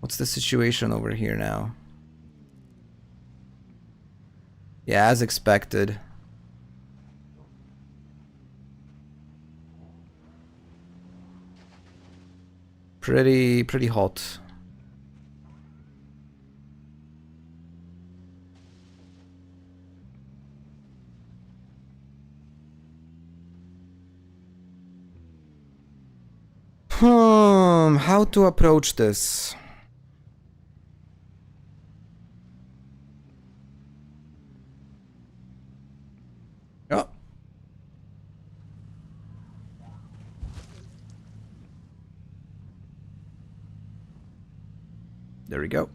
What's the situation over here now? Yeah, as expected. Pretty hot. How to approach this? Oh. There we go.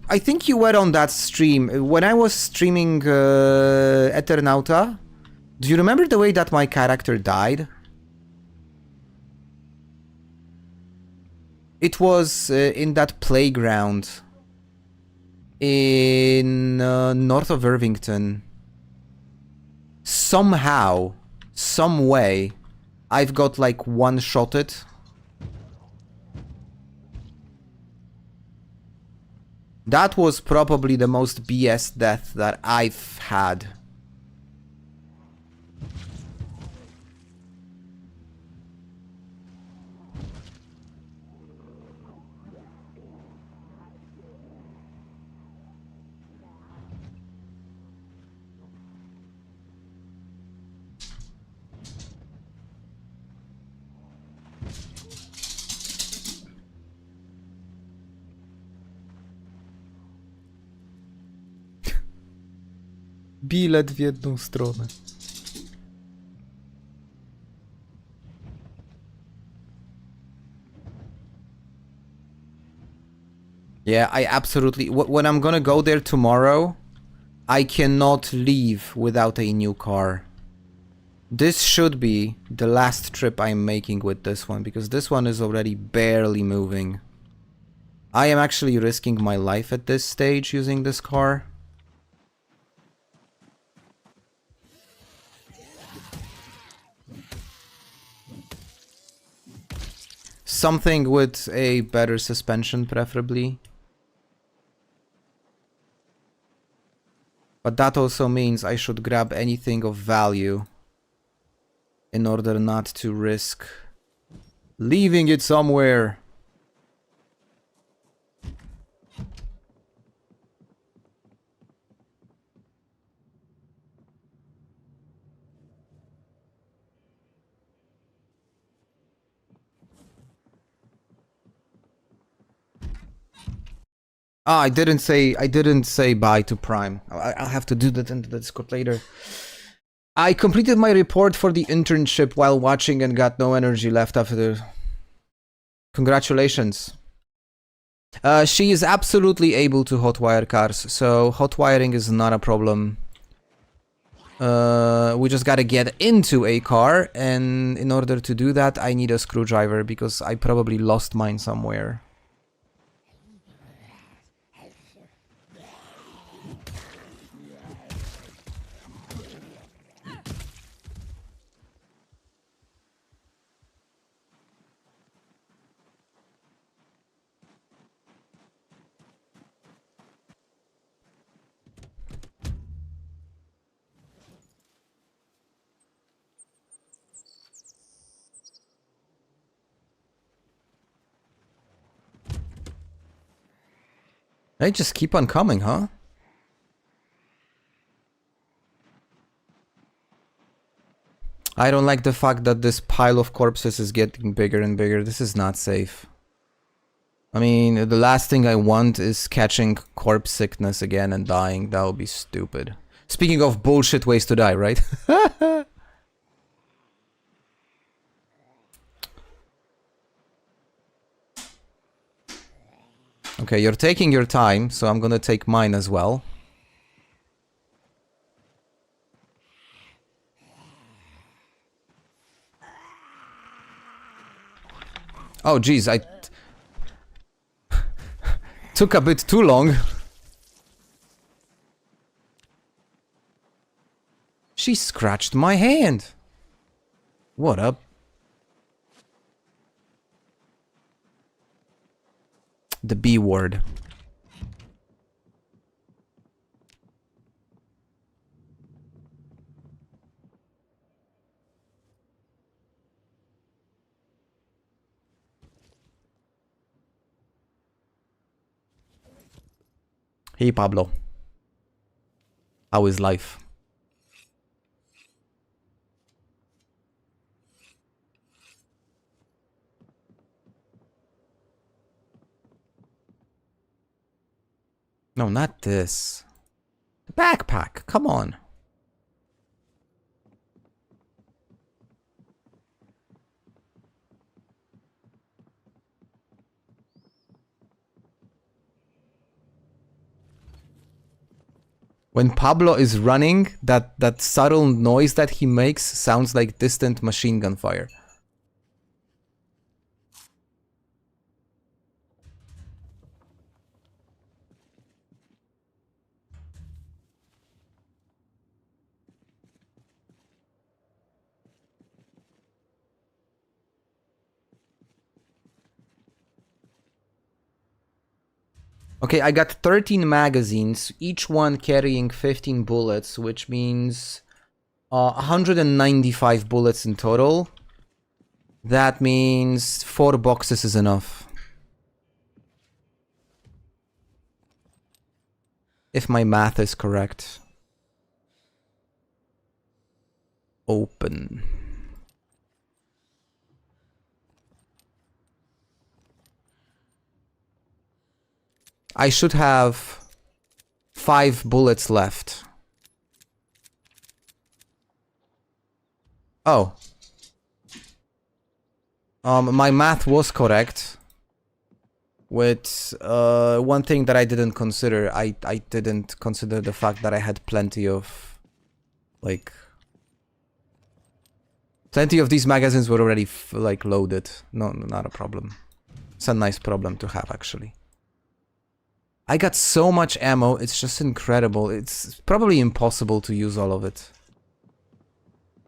I think you were on that stream. When I was streaming Eternauta, do you remember the way that my character died? It was in that playground in north of Irvington. Somehow, some way, I've got like one-shotted. That was probably the most BS death that I've had. Bilet w jedną stronę. Yeah, I absolutely... When I'm gonna go there tomorrow, I cannot leave without a new car. This should be the last trip I'm making with this one, because this one is already barely moving. I am actually risking my life at this stage using this car. Something with a better suspension, preferably. But that also means I should grab anything of value in order not to risk leaving it somewhere. Ah, I didn't say bye to Prime. I'll have to do that in the Discord later. I completed my report for the internship while watching and got no energy left after the... Congratulations. She is absolutely able to hotwire cars, so hot wiring is not a problem. We just gotta get into a car, and in order to do that, I need a screwdriver because I probably lost mine somewhere. They just keep on coming, huh? I don't like the fact that this pile of corpses is getting bigger and bigger. This is not safe. I mean, the last thing I want is catching corpse sickness again and dying. That would be stupid. Speaking of bullshit ways to die, right? Okay, you're taking your time, so I'm gonna take mine as well. Oh, geez, I took a bit too long. She scratched my hand. What up? The B word. Hey, Pablo. How is life? No, not this. The backpack, come on. When Pablo is running, that subtle noise that he makes sounds like distant machine gun fire. Okay, I got 13 magazines, each one carrying 15 bullets, which means 195 bullets in total. That means 4 boxes is enough. If my math is correct. Open. I should have 5 bullets left. Oh. My math was correct. With one thing that I didn't consider. I didn't consider the fact that I had plenty of... Like... Plenty of these magazines were already, like, loaded. No, not a problem. It's a nice problem to have, actually. I got so much ammo, it's just incredible. It's probably impossible to use all of it.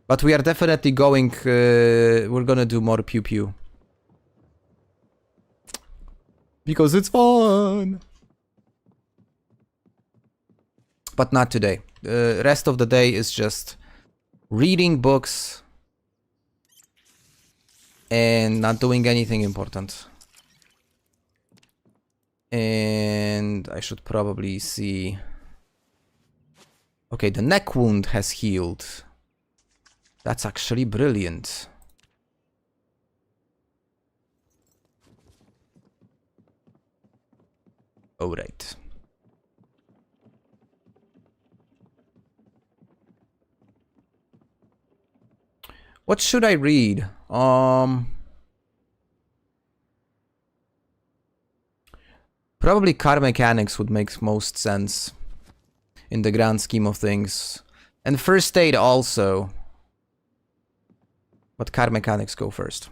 But we are definitely going... we're gonna do more pew-pew. Because it's fun! But not today. The rest of the day is just reading books and not doing anything important. And I should probably see... Okay, the neck wound has healed. That's actually brilliant. Alright. What should I read? Probably car mechanics would make most sense in the grand scheme of things. And first aid also. But car mechanics go first.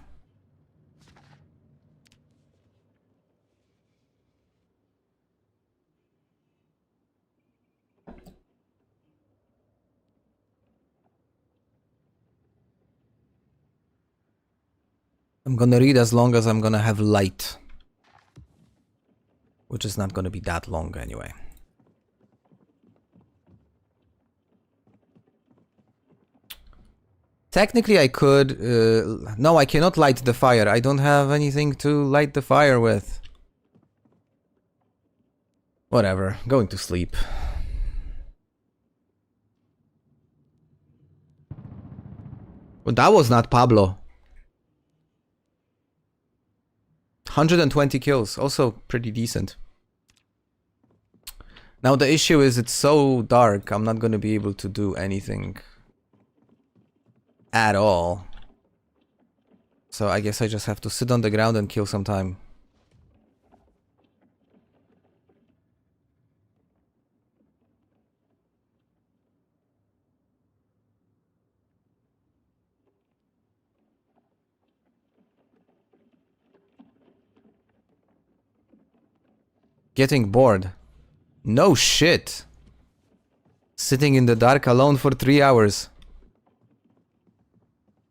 I'm gonna read as long as I'm gonna have light. Which is not gonna be that long anyway. Technically I could... no, I cannot light the fire. I don't have anything to light the fire with. Whatever. Going to sleep. Well, that was not Pablo. 120 kills. Also pretty decent. Now the issue is it's so dark. I'm not gonna be able to do anything at all. So I guess I just have to sit on the ground and kill some time. Getting bored. No shit. Sitting in the dark alone for 3 hours.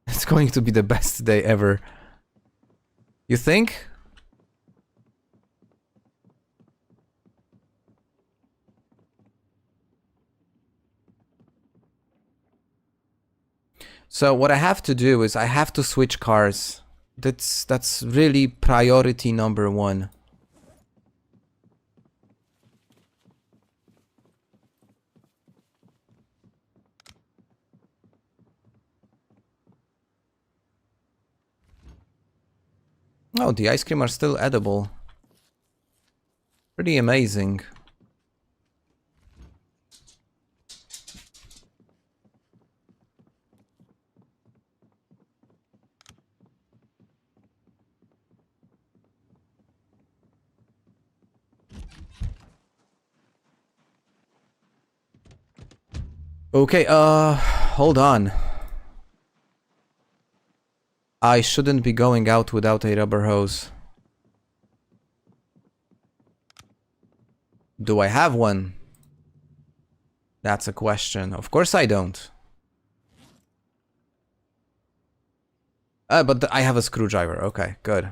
It's going to be the best day ever. You think? So what I have to do is I have to switch cars. That's really priority number 1. Oh, the ice cream are still edible. Pretty amazing. Okay, hold on. I shouldn't be going out without a rubber hose. Do I have one? That's a question. Of course I don't. But I have a screwdriver. Okay, good.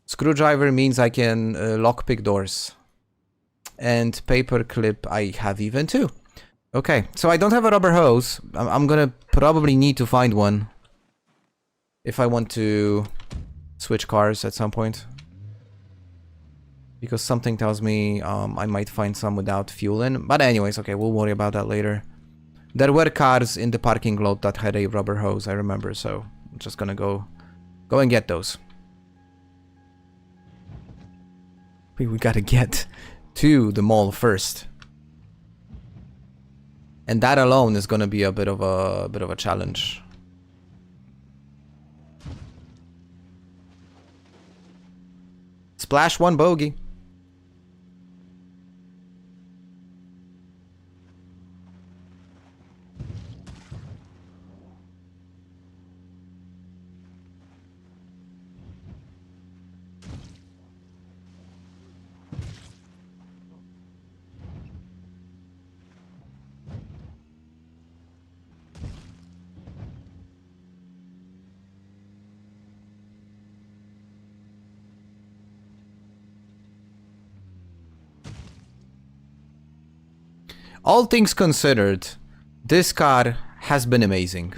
Screwdriver means I can lockpick doors. And paper clip I have even too. Okay, so I don't have a rubber hose. I'm gonna probably need to find one. If I want to switch cars at some point. Because something tells me I might find some without fuel in. But anyways, okay, we'll worry about that later. There were cars in the parking lot that had a rubber hose, I remember, so I'm just gonna go and get those. We gotta get to the mall first. And that alone is gonna be a bit of a challenge. Splash 1 bogey. All things considered, this car has been amazing.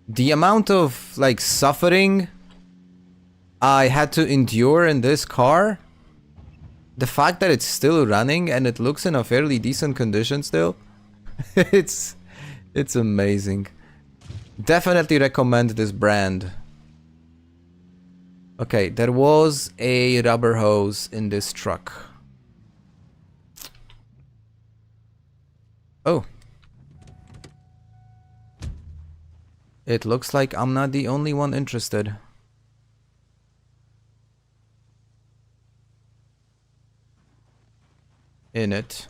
The amount of, like, suffering I had to endure in this car, the fact that it's still running and it looks in a fairly decent condition still, it's amazing. Definitely recommend this brand. Okay, there was a rubber hose in this truck. Oh. It looks like I'm not the only one interested in it.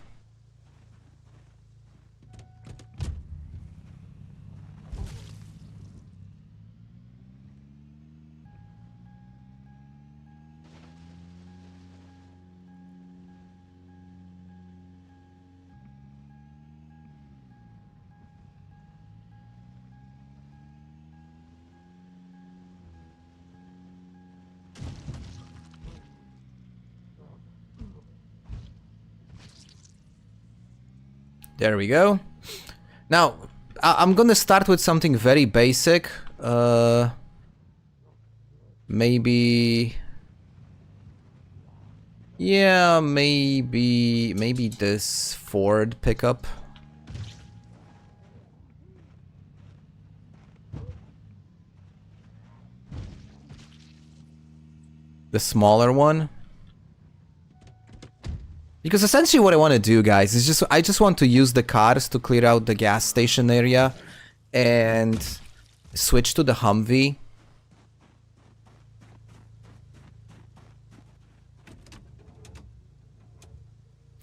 There we go. Now, I'm gonna start with something very basic. Maybe... Yeah, maybe this Ford pickup. The smaller one. Because essentially what I want to do, guys, is I just want to use the cars to clear out the gas station area and switch to the Humvee.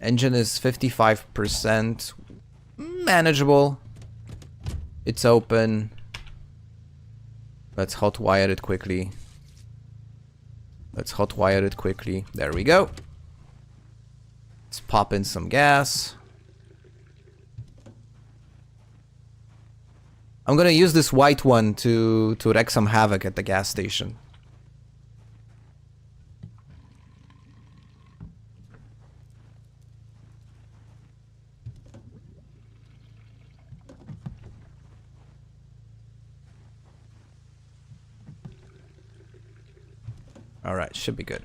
Engine is 55%. Manageable. It's open. Let's hotwire it quickly. Let's hotwire it quickly. There we go. Let's pop in some gas. I'm gonna use this white one to wreak some havoc at the gas station. Alright, should be good.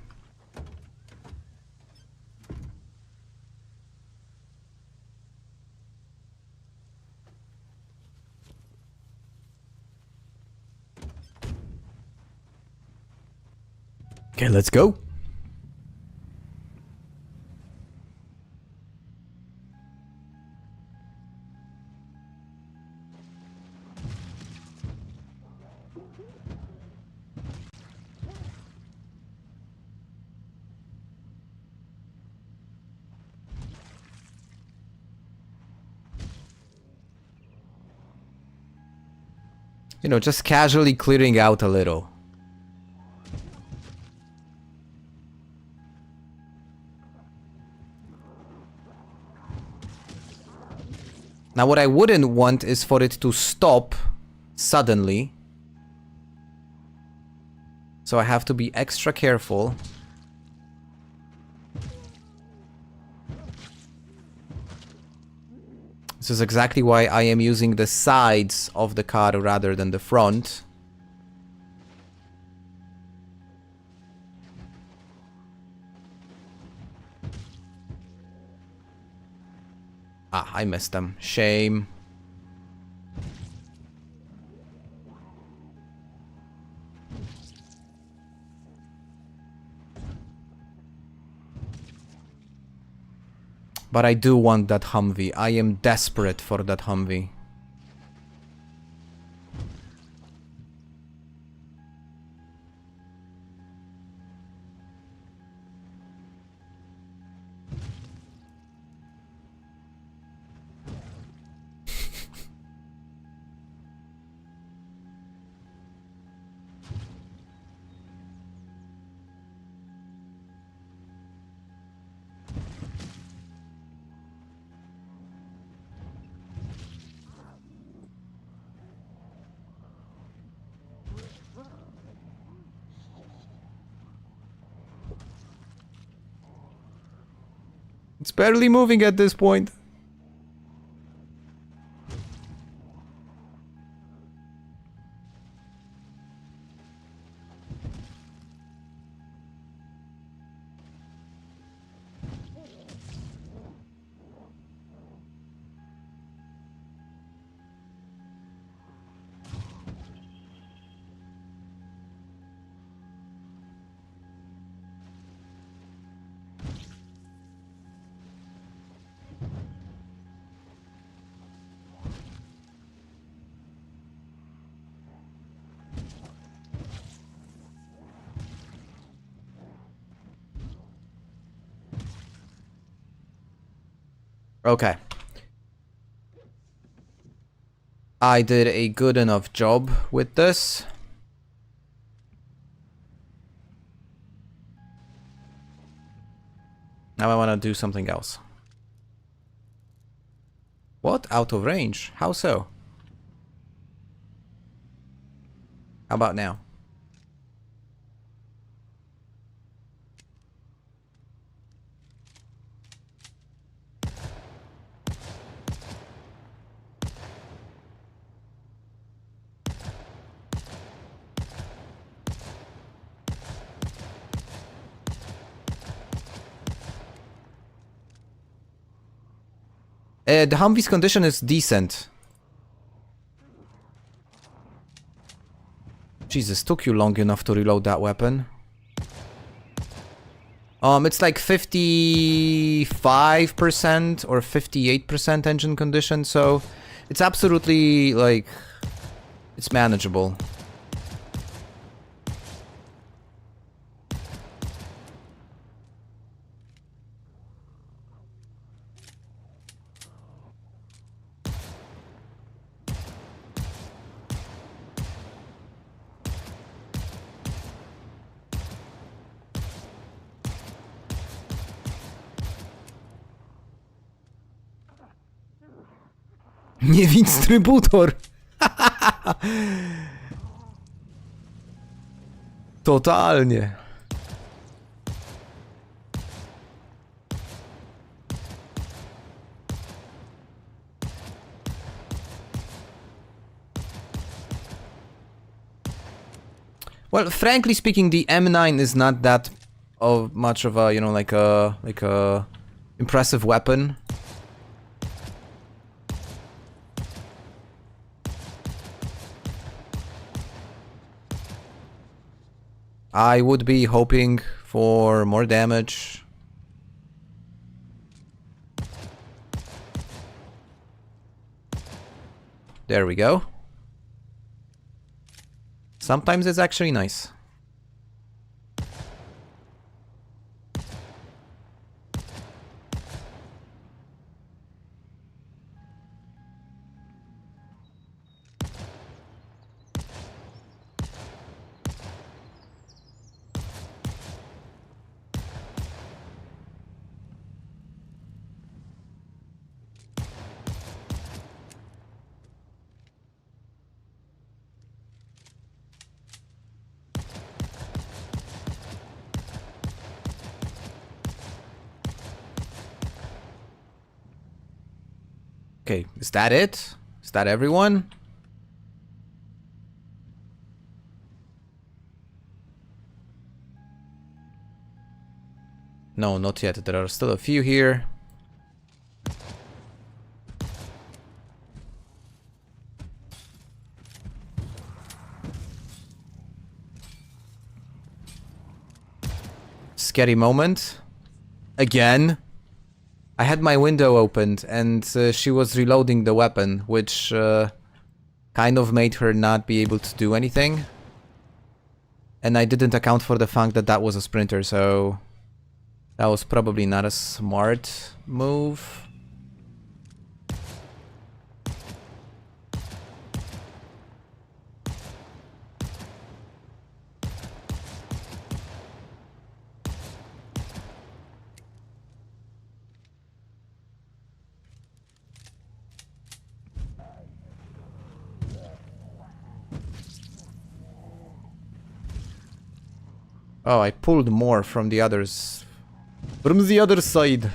Okay, let's go. You know, just casually clearing out a little. Now what I wouldn't want is for it to stop suddenly. So I have to be extra careful. This is exactly why I am using the sides of the car rather than the front. Ah, I missed them. Shame. But I do want that Humvee. I am desperate for that Humvee. It's barely moving at this point. Okay. I did a good enough job with this. Now I want to do something else. What? Out of range? How so? How about now? The Humvee's condition is decent. Jesus, took you long enough to reload that weapon. It's like 55% or 58% engine condition, so it's absolutely, like, it's manageable. Nie dystrybutor! Totalnie. Well, frankly speaking, the M9 is not that much of a, you know, like a impressive weapon. I would be hoping for more damage. There we go. Sometimes it's actually nice. Okay, is that it? Is that everyone? No, not yet. There are still a few here. Scary moment. Again. I had my window opened and she was reloading the weapon, which kind of made her not be able to do anything. And I didn't account for the fact that that was a sprinter, so that was probably not a smart move. Oh, I pulled more from the others. From the other side.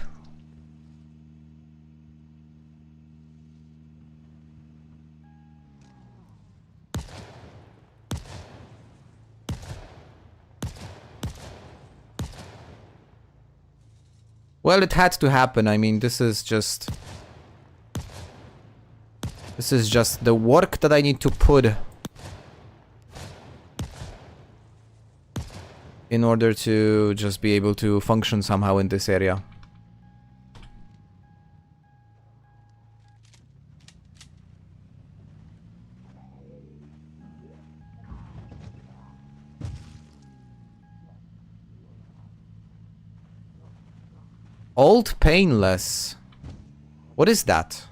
Well, it had to happen. I mean, this is just the work that I need to put in order to just be able to function somehow in this area. Old Painless. What is that?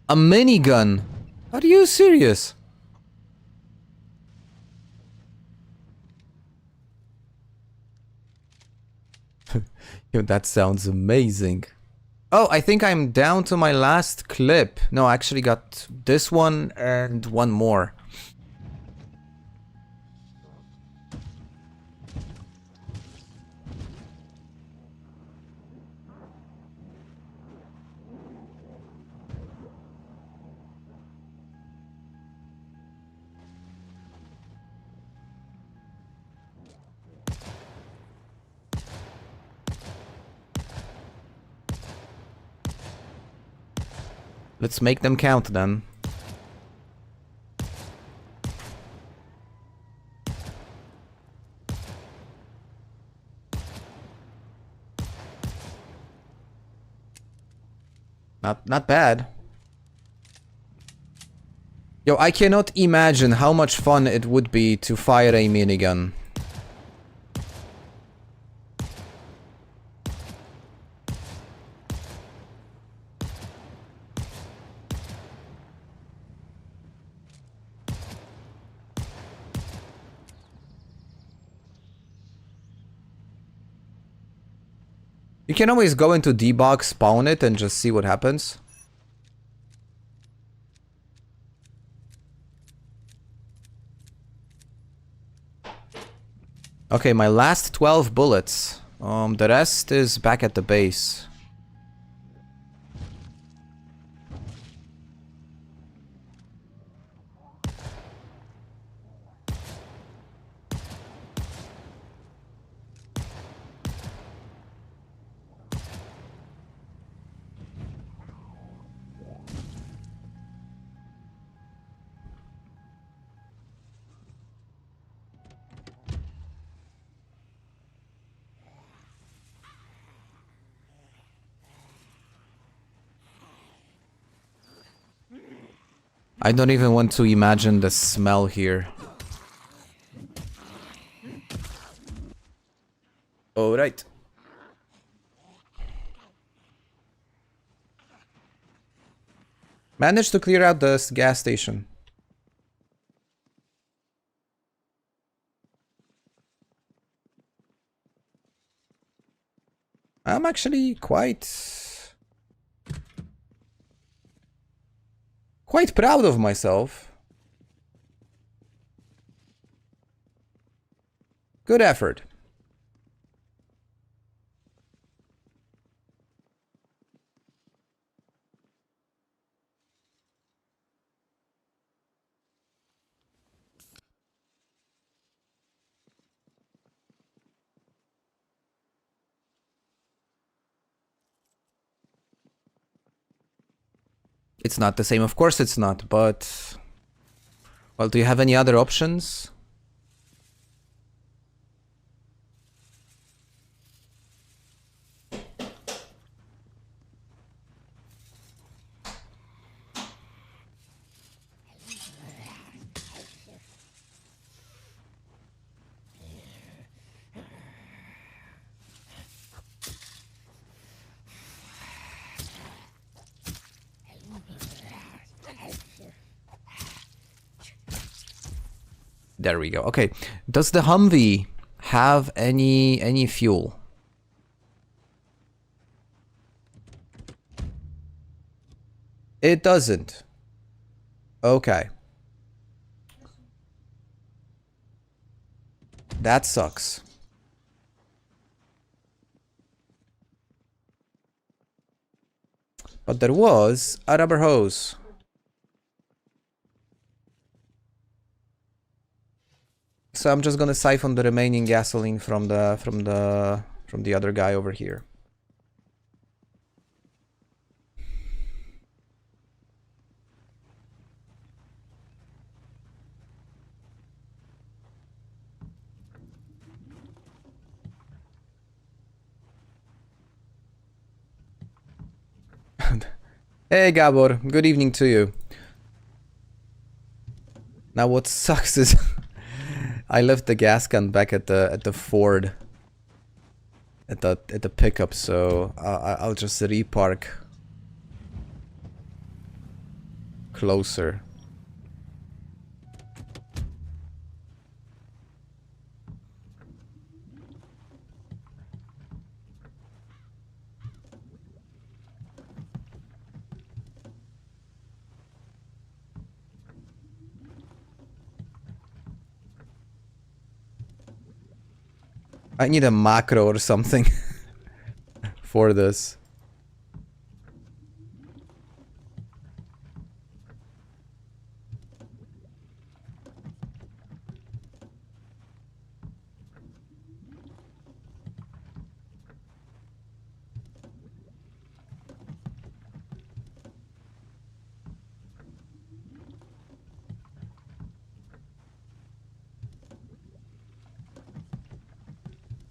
A minigun? Are you serious? Yo, that sounds amazing. Oh, I think I'm down to my last clip. No, I actually got this one and one more. Let's make them count then. Not bad. Yo, I cannot imagine how much fun it would be to fire a minigun. You can always go into debug, spawn it, and just see what happens. Okay, my last 12 bullets. The rest is back at the base. I don't even want to imagine the smell here. Alright. Managed to clear out the gas station. I'm actually quite proud of myself. Good effort. It's not the same, of course it's not, but... Well, do you have any other options? There we go. Okay. Does the Humvee have any fuel? It doesn't. Okay. That sucks. But there was a rubber hose. So I'm just gonna siphon the remaining gasoline from the other guy over here. Hey Gabor, good evening to you. Now what sucks is I left the gas can back at the Ford at the pickup, so I'll just repark closer. I need a macro or something for this.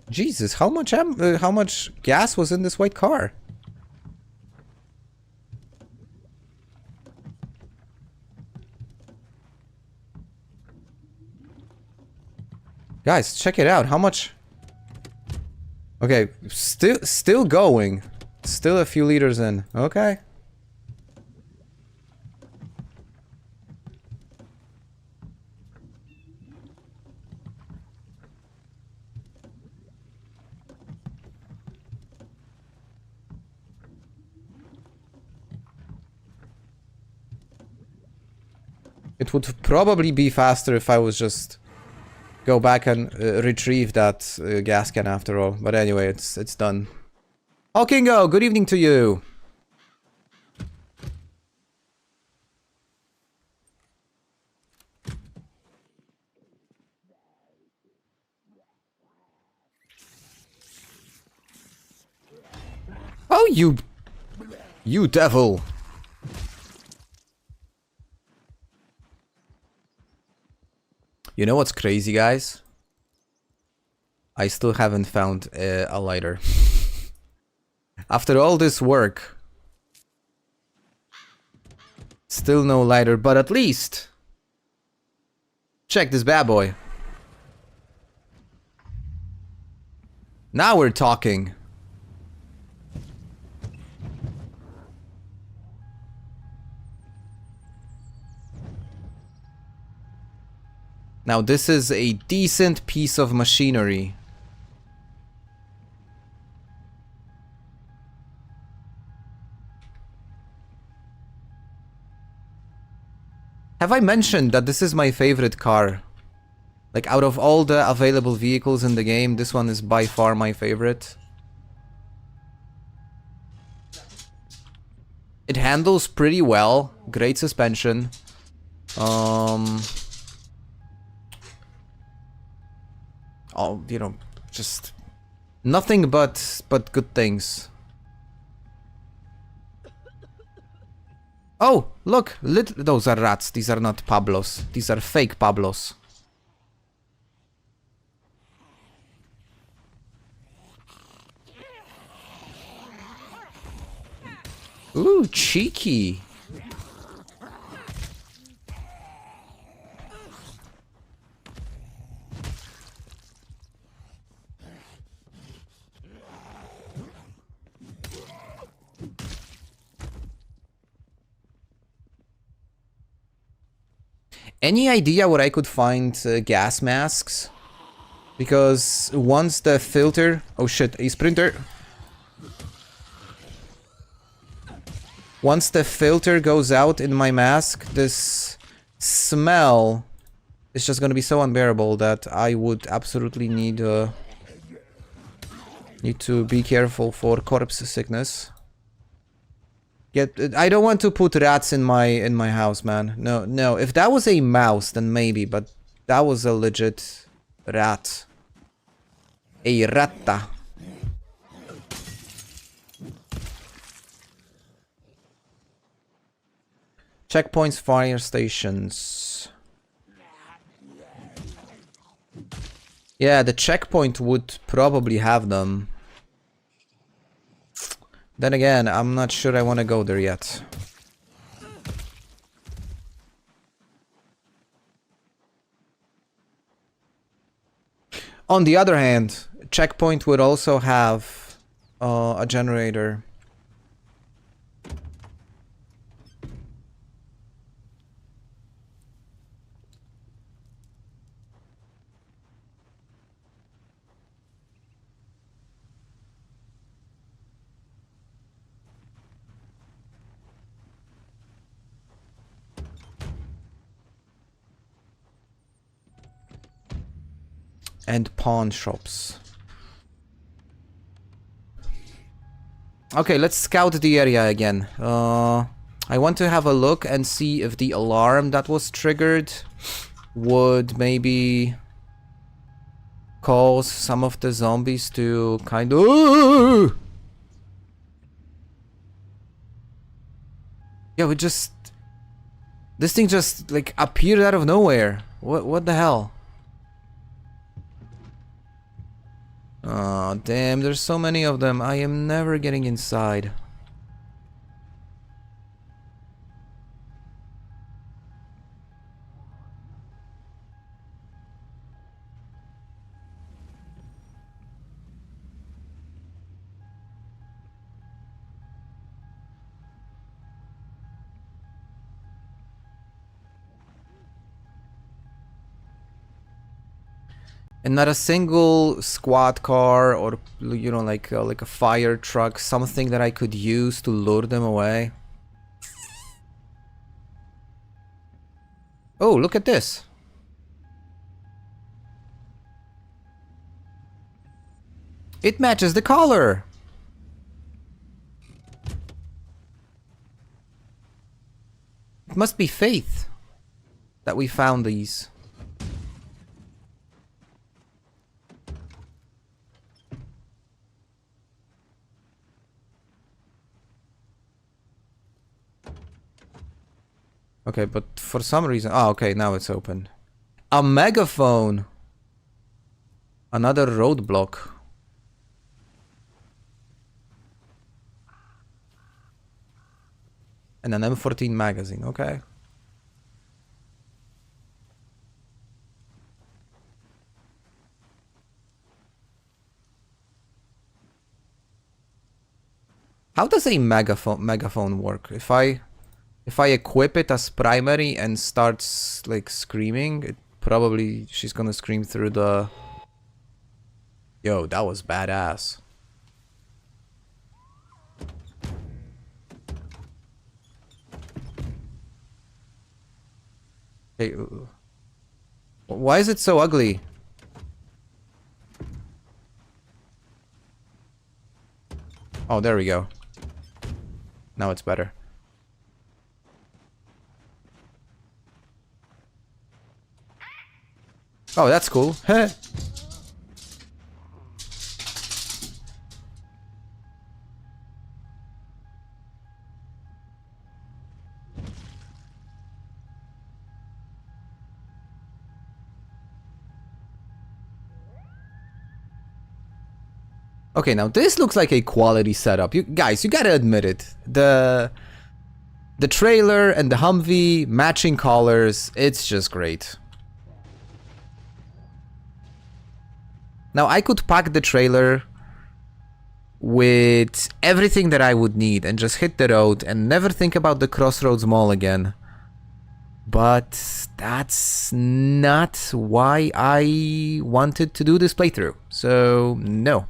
Jesus, how much gas was in this white car? Guys, check it out. How much? Okay, still going. Still a few liters in. Okay. It would probably be faster if I was just go back and retrieve that gas can after all. But anyway, it's done. Hawkingo, good evening to you. Oh, you devil. You know what's crazy, guys? I still haven't found a lighter. After all this work. Still no lighter, but at least... check this bad boy. Now we're talking. Now this is a decent piece of machinery. Have I mentioned that this is my favorite car? Like, out of all the available vehicles in the game, this one is by far my favorite. It handles pretty well. Great suspension. Oh, you know, just nothing but good things. Oh, look, those are rats. These are not Pablos. These are fake Pablos. Ooh, cheeky. Any idea where I could find gas masks? Because once the filter... oh shit, a sprinter. Once the filter goes out in my mask, this smell is just gonna be so unbearable that I would absolutely need to be careful for corpse sickness. I don't want to put rats in my house, man. No. If that was a mouse, then maybe, but that was a legit Rat. A ratta. Checkpoints, fire stations. Yeah, the checkpoint would probably have them. Then again, I'm not sure I want to go there yet. On the other hand, checkpoint would also have a generator. And pawn shops. Okay, let's scout the area again. I want to have a look and see if the alarm that was triggered would maybe cause some of the zombies to kind of... Yeah, we just... This thing just, like, appeared out of nowhere. What the hell? Oh, damn, there's so many of them. I am never getting inside. And not a single squad car or, you know, like a fire truck, something that I could use to lure them away. Oh, look at this. It matches the collar. It must be faith that we found these. Okay, but for some reason... Oh, okay, now it's open. A megaphone! Another roadblock. And an M14 magazine, okay. How does a megaphone work? If I equip it as primary and starts like screaming, it probably she's gonna scream through the... Yo, that was badass. Hey, why is it so ugly? Oh, there we go. Now it's better. Oh, that's cool. Heh. Okay, now this looks like a quality setup. You guys, you gotta admit it. The trailer and the Humvee matching colors, it's just great. Now I could pack the trailer with everything that I would need and just hit the road and never think about the Crossroads Mall again. But that's not why I wanted to do this playthrough. So, no.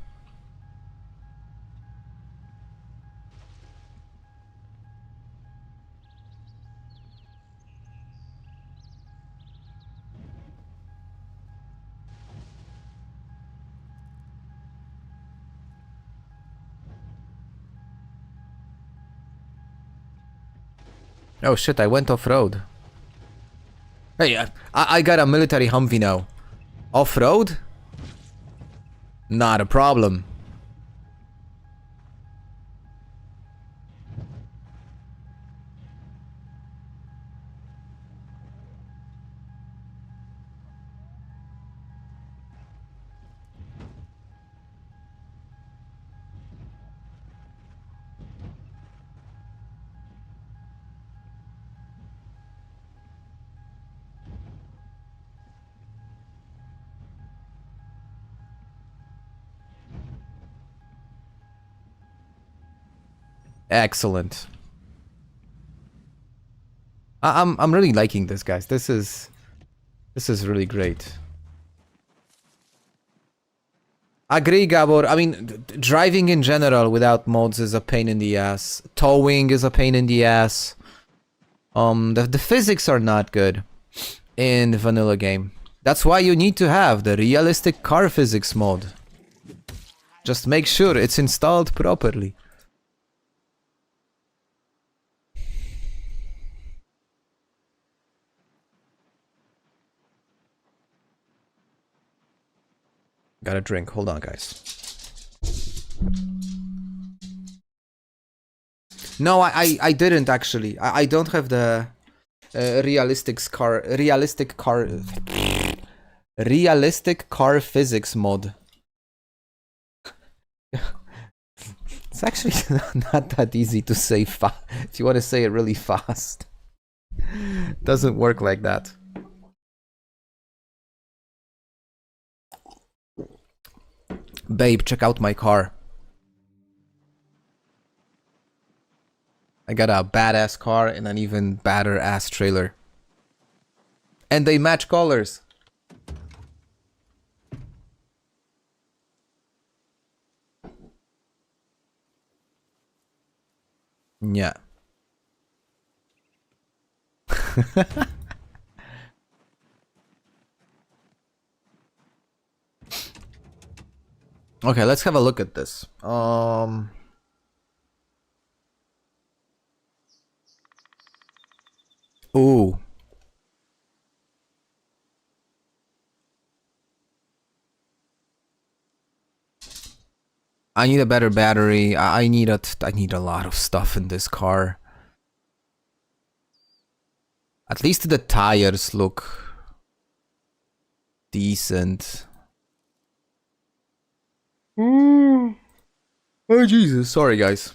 Oh shit, I went off-road. Hey, I got a military Humvee now. Off-road? Not a problem. Excellent. I'm really liking this, guys. This is really great. Agree, Gabor. I mean, driving in general without mods is a pain in the ass. Towing is a pain in the ass. The physics are not good in the vanilla game. That's why you need to have the realistic car physics mod. Just make sure it's installed properly. Got a drink. Hold on, guys. No, I didn't actually. I don't have the realistic car physics mod. It's actually not that easy to say if you want to say it really fast. Doesn't work like that. Babe, check out my car. I got a badass car and an even badder ass trailer. And they match colors. Yeah. Okay, let's have a look at this. Ooh. I need a better battery. I need a lot of stuff in this car. At least the tires look decent. Oh Jesus, sorry guys.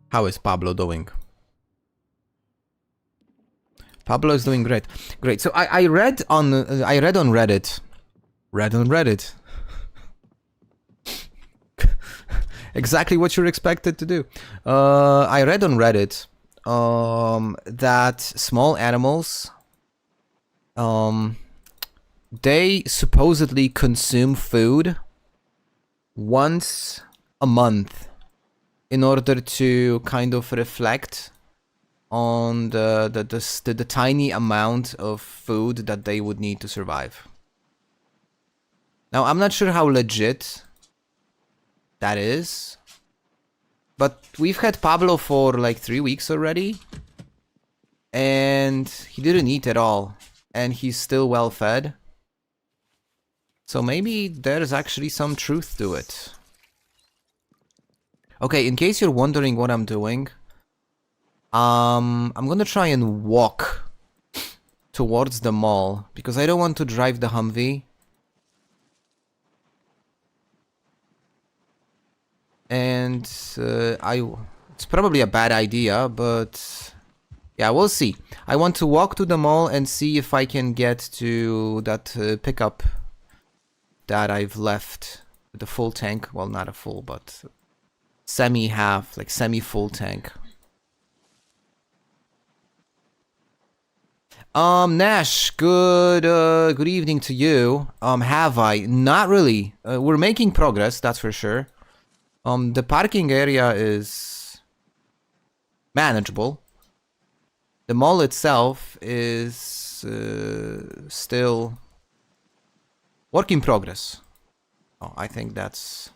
How is Pablo doing? Pablo is doing great. Great. So I read on Reddit. Exactly what you're expected to do. I read on Reddit that small animals they supposedly consume food once a month in order to kind of reflect on the tiny amount of food that they would need to survive. Now, I'm not sure how legit that is, but we've had Pablo for like 3 weeks already, and he didn't eat at all, and he's still well fed. So maybe there's actually some truth to it. Okay, in case you're wondering what I'm doing, I'm gonna try and walk towards the mall because I don't want to drive the Humvee. And it's probably a bad idea, but yeah, we'll see. I want to walk to the mall and see if I can get to that pickup that I've left with the full tank. Well, not a full, but semi-half, like semi-full tank. Nash, good evening to you. Have I? Not really. We're making progress, that's for sure. The parking area is manageable. The mall itself is still Work in progress. Oh, I think that's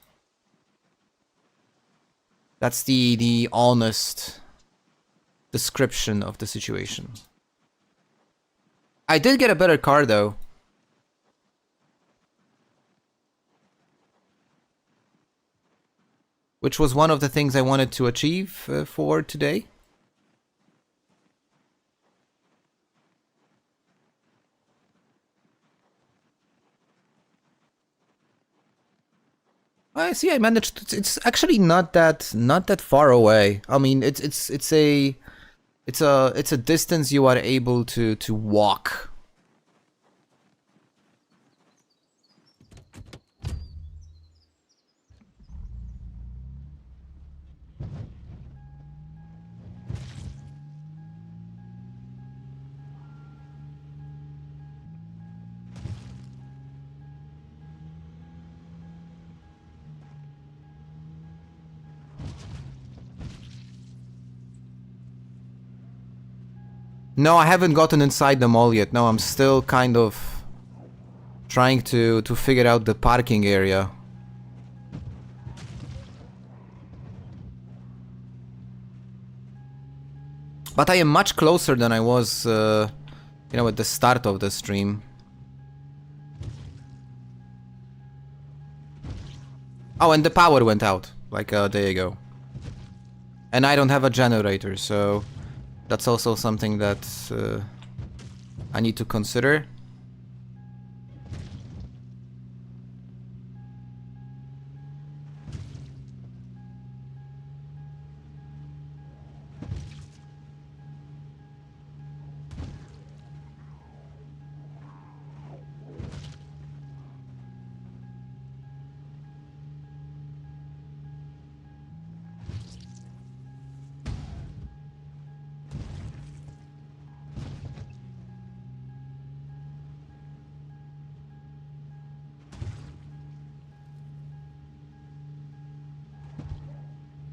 the honest description of the situation. I did get a better car though. Which was one of the things I wanted to achieve for today. I see. I managed. It's actually not that far away. I mean, it's a distance you are able to walk. No, I haven't gotten inside the mall yet. No, I'm still kind of trying to figure out the parking area. But I am much closer than I was, you know, at the start of the stream. Oh, and the power went out, like a day ago. And I don't have a generator, so that's also something that I need to consider.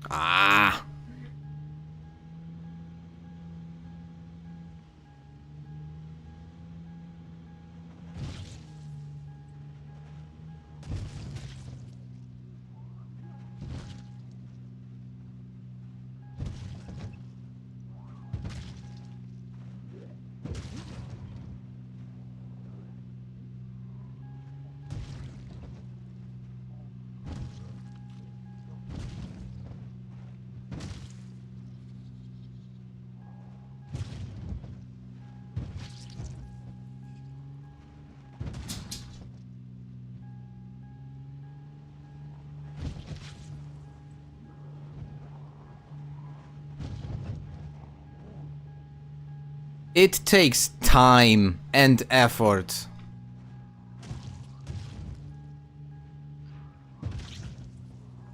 Ah! It takes time and effort.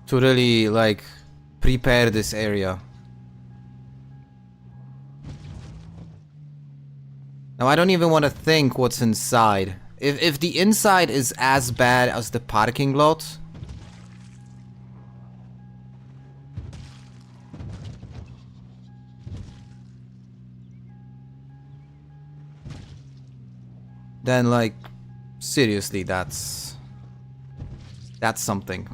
To really, like, prepare this area. Now, I don't even want to think what's inside. If the inside is as bad as the parking lot... then, like, seriously, that's something.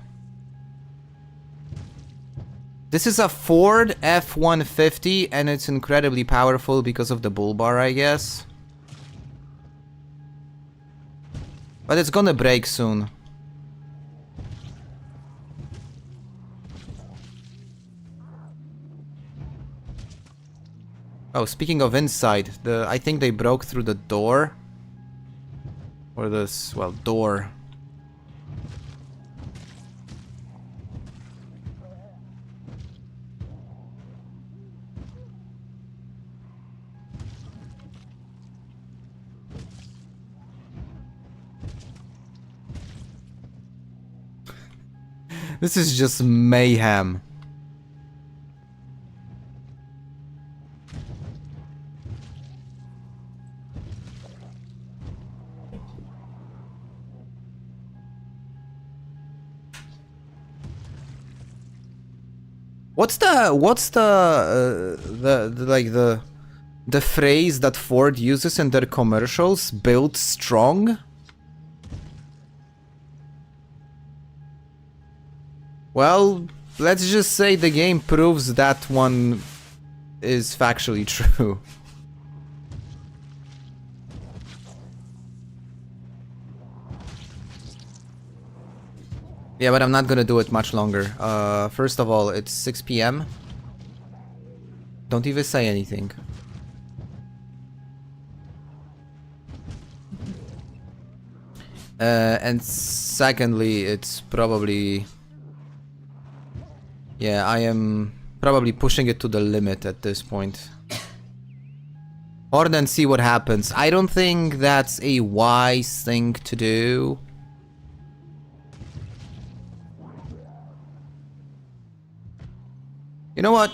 This is a Ford F-150, and it's incredibly powerful because of the bull bar, I guess. But it's gonna break soon. Oh, speaking of inside, I think they broke through the door. Or this, well, door. This is just mayhem. What's the phrase that Ford uses in their commercials? Build strong? Well, let's just say the game proves that one is factually true. Yeah, but I'm not gonna do it much longer. First of all, it's 6 p.m. Don't even say anything. And secondly, it's probably... Yeah, I am probably pushing it to the limit at this point. Or then see what happens. I don't think that's a wise thing to do. You know what?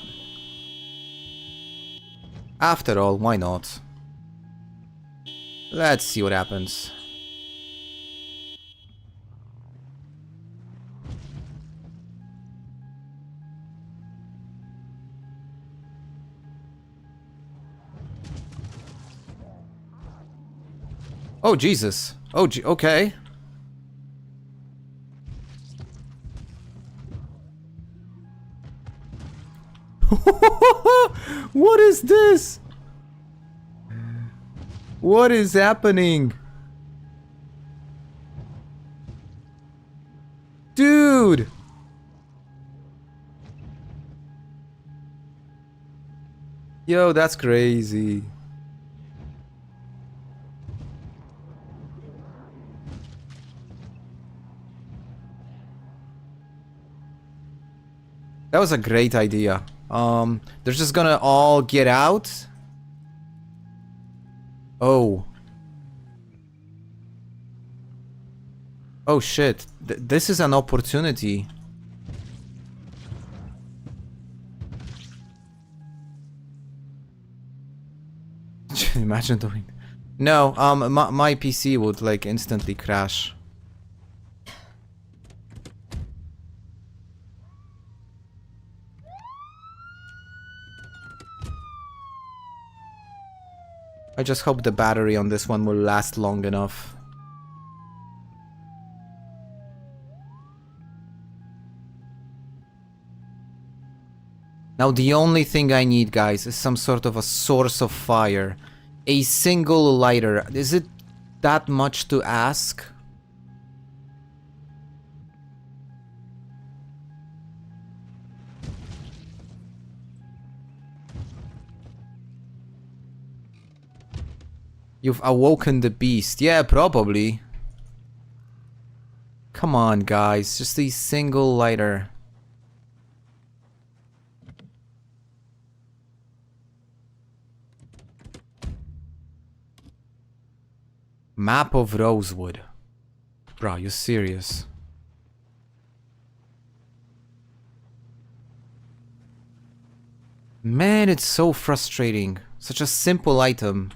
After all, why not? Let's see what happens. Oh, Jesus. Oh, okay. What is this? What is happening? Dude! Yo, that's crazy. That was a great idea. They're just gonna all get out. Oh. Oh shit. This is an opportunity. Imagine doing... No, my PC would like instantly crash. I just hope the battery on this one will last long enough. Now the only thing I need, guys, is some sort of a source of fire. A single lighter. Is it that much to ask? You've awoken the beast. Yeah, probably. Come on, guys. Just a single lighter. Map of Rosewood. Bro, you serious? Man, it's so frustrating. Such a simple item.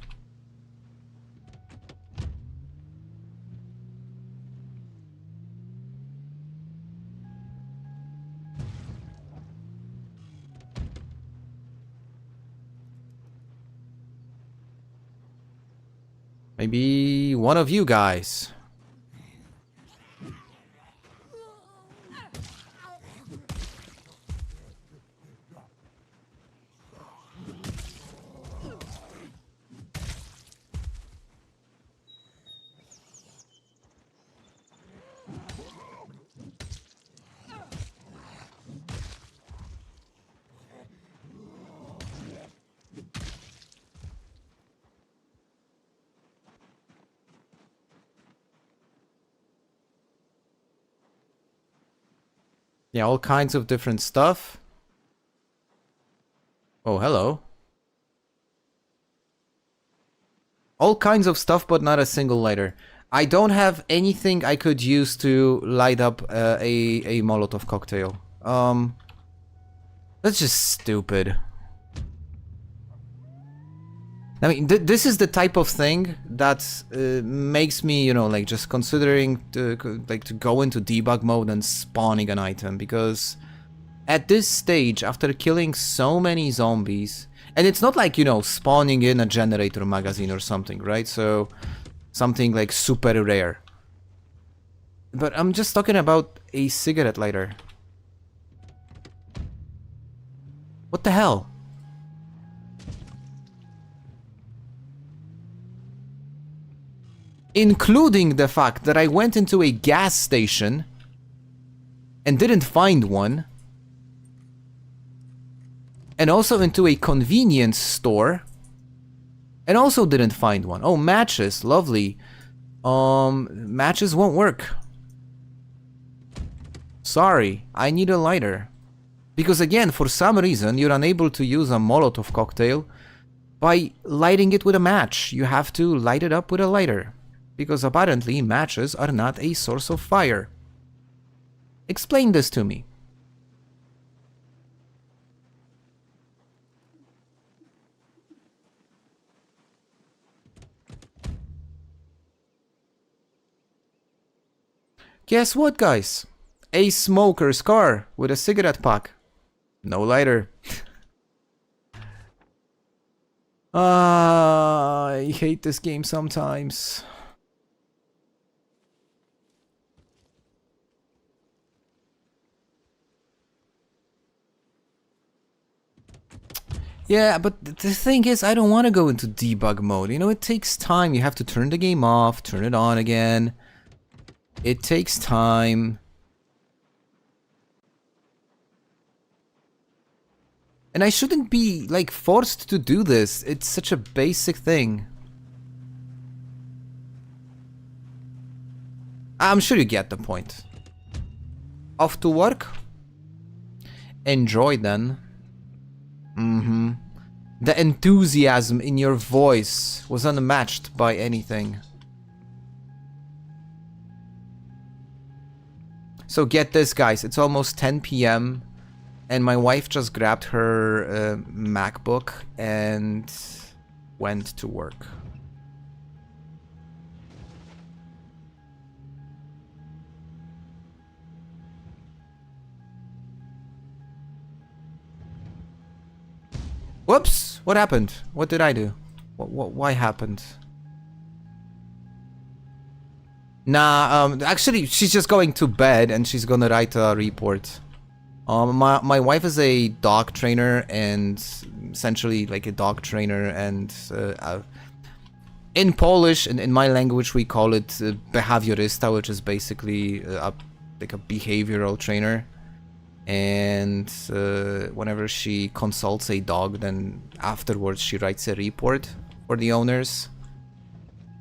Maybe one of you guys. Yeah, all kinds of different stuff. Oh, hello. All kinds of stuff, but not a single lighter. I don't have anything I could use to light up a Molotov cocktail. That's just stupid. I mean, this is the type of thing that makes me, you know, like just considering to go into debug mode and spawning an item, because at this stage, after killing so many zombies, and it's not like, you know, spawning in a generator magazine or something, right? So something like super rare. But I'm just talking about a cigarette lighter. What the hell? Including the fact that I went into a gas station and didn't find one. And also into a convenience store and also didn't find one. Oh, matches, lovely. Matches won't work. Sorry, I need a lighter. Because again, for some reason, you're unable to use a Molotov cocktail by lighting it with a match. You have to light it up with a lighter. Because apparently matches are not a source of fire. Explain this to me. Guess what, guys? A smoker's car with a cigarette pack. No lighter. I hate this game sometimes. Yeah, but the thing is, I don't want to go into debug mode. You know, it takes time. You have to turn the game off, turn it on again. It takes time. And I shouldn't be, like, forced to do this. It's such a basic thing. I'm sure you get the point. Off to work? Enjoy then. Mm-hmm. The enthusiasm in your voice was unmatched by anything. So get this, guys. It's almost 10 p.m. and my wife just grabbed her MacBook and went to work. Whoops! What happened? What did I do? Why happened? Nah, actually, she's just going to bed and she's gonna write a report. My wife is a dog trainer and essentially like a dog trainer and in Polish, in my language, we call it behawiorista, which is basically like a behavioral trainer. And whenever she consults a dog, then afterwards she writes a report for the owners.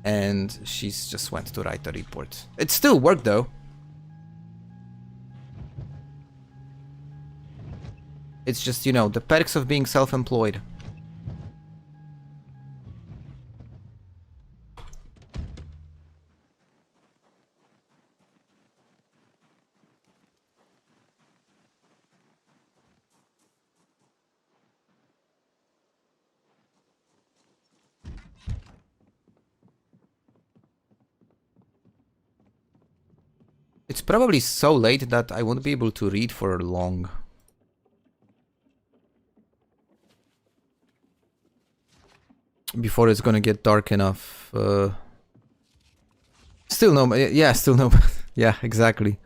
And she's just went to write a report. It still worked though. It's just, you know, the perks of being self-employed. It's probably so late that I won't be able to read for long. Before it's gonna get dark enough. Still no, yeah, still no, yeah, exactly.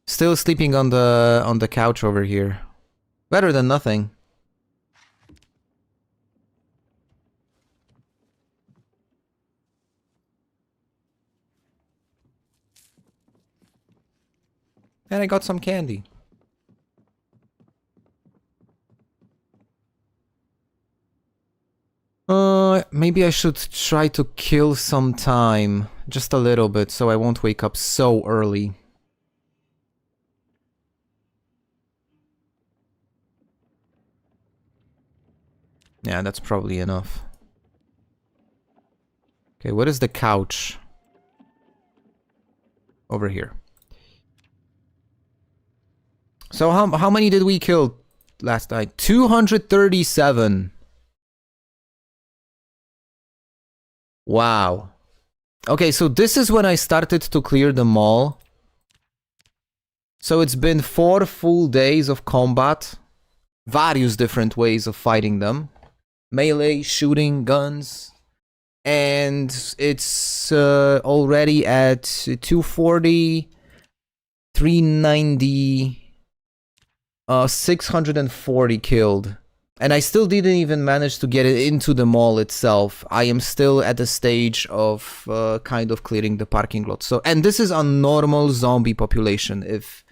Still sleeping on the couch over here. Better than nothing. And I got some candy. Maybe I should try to kill some time. Just a little bit, so I won't wake up so early. Yeah, that's probably enough. Okay, what is the couch? Over here. So how many did we kill last night? 237. Wow. Okay, so this is when I started to clear the mall. So it's been 4 full days of combat. Various different ways of fighting them. Melee, shooting, guns. And it's already at 240, 390, 640 killed. And I still didn't even manage to get it into the mall itself. I am still at the stage of kind of clearing the parking lot. So, and this is a normal zombie population, if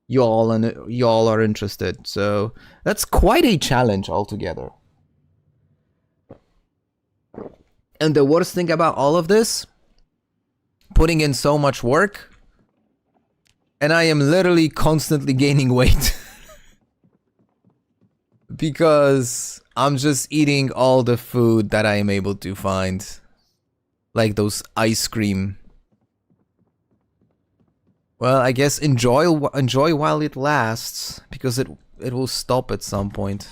y'all are interested. So that's quite a challenge altogether. And the worst thing about all of this, putting in so much work, and I am literally constantly gaining weight. Because I'm just eating all the food that I am able to find. Like those ice cream. Well, I guess enjoy while it lasts, because it will stop at some point.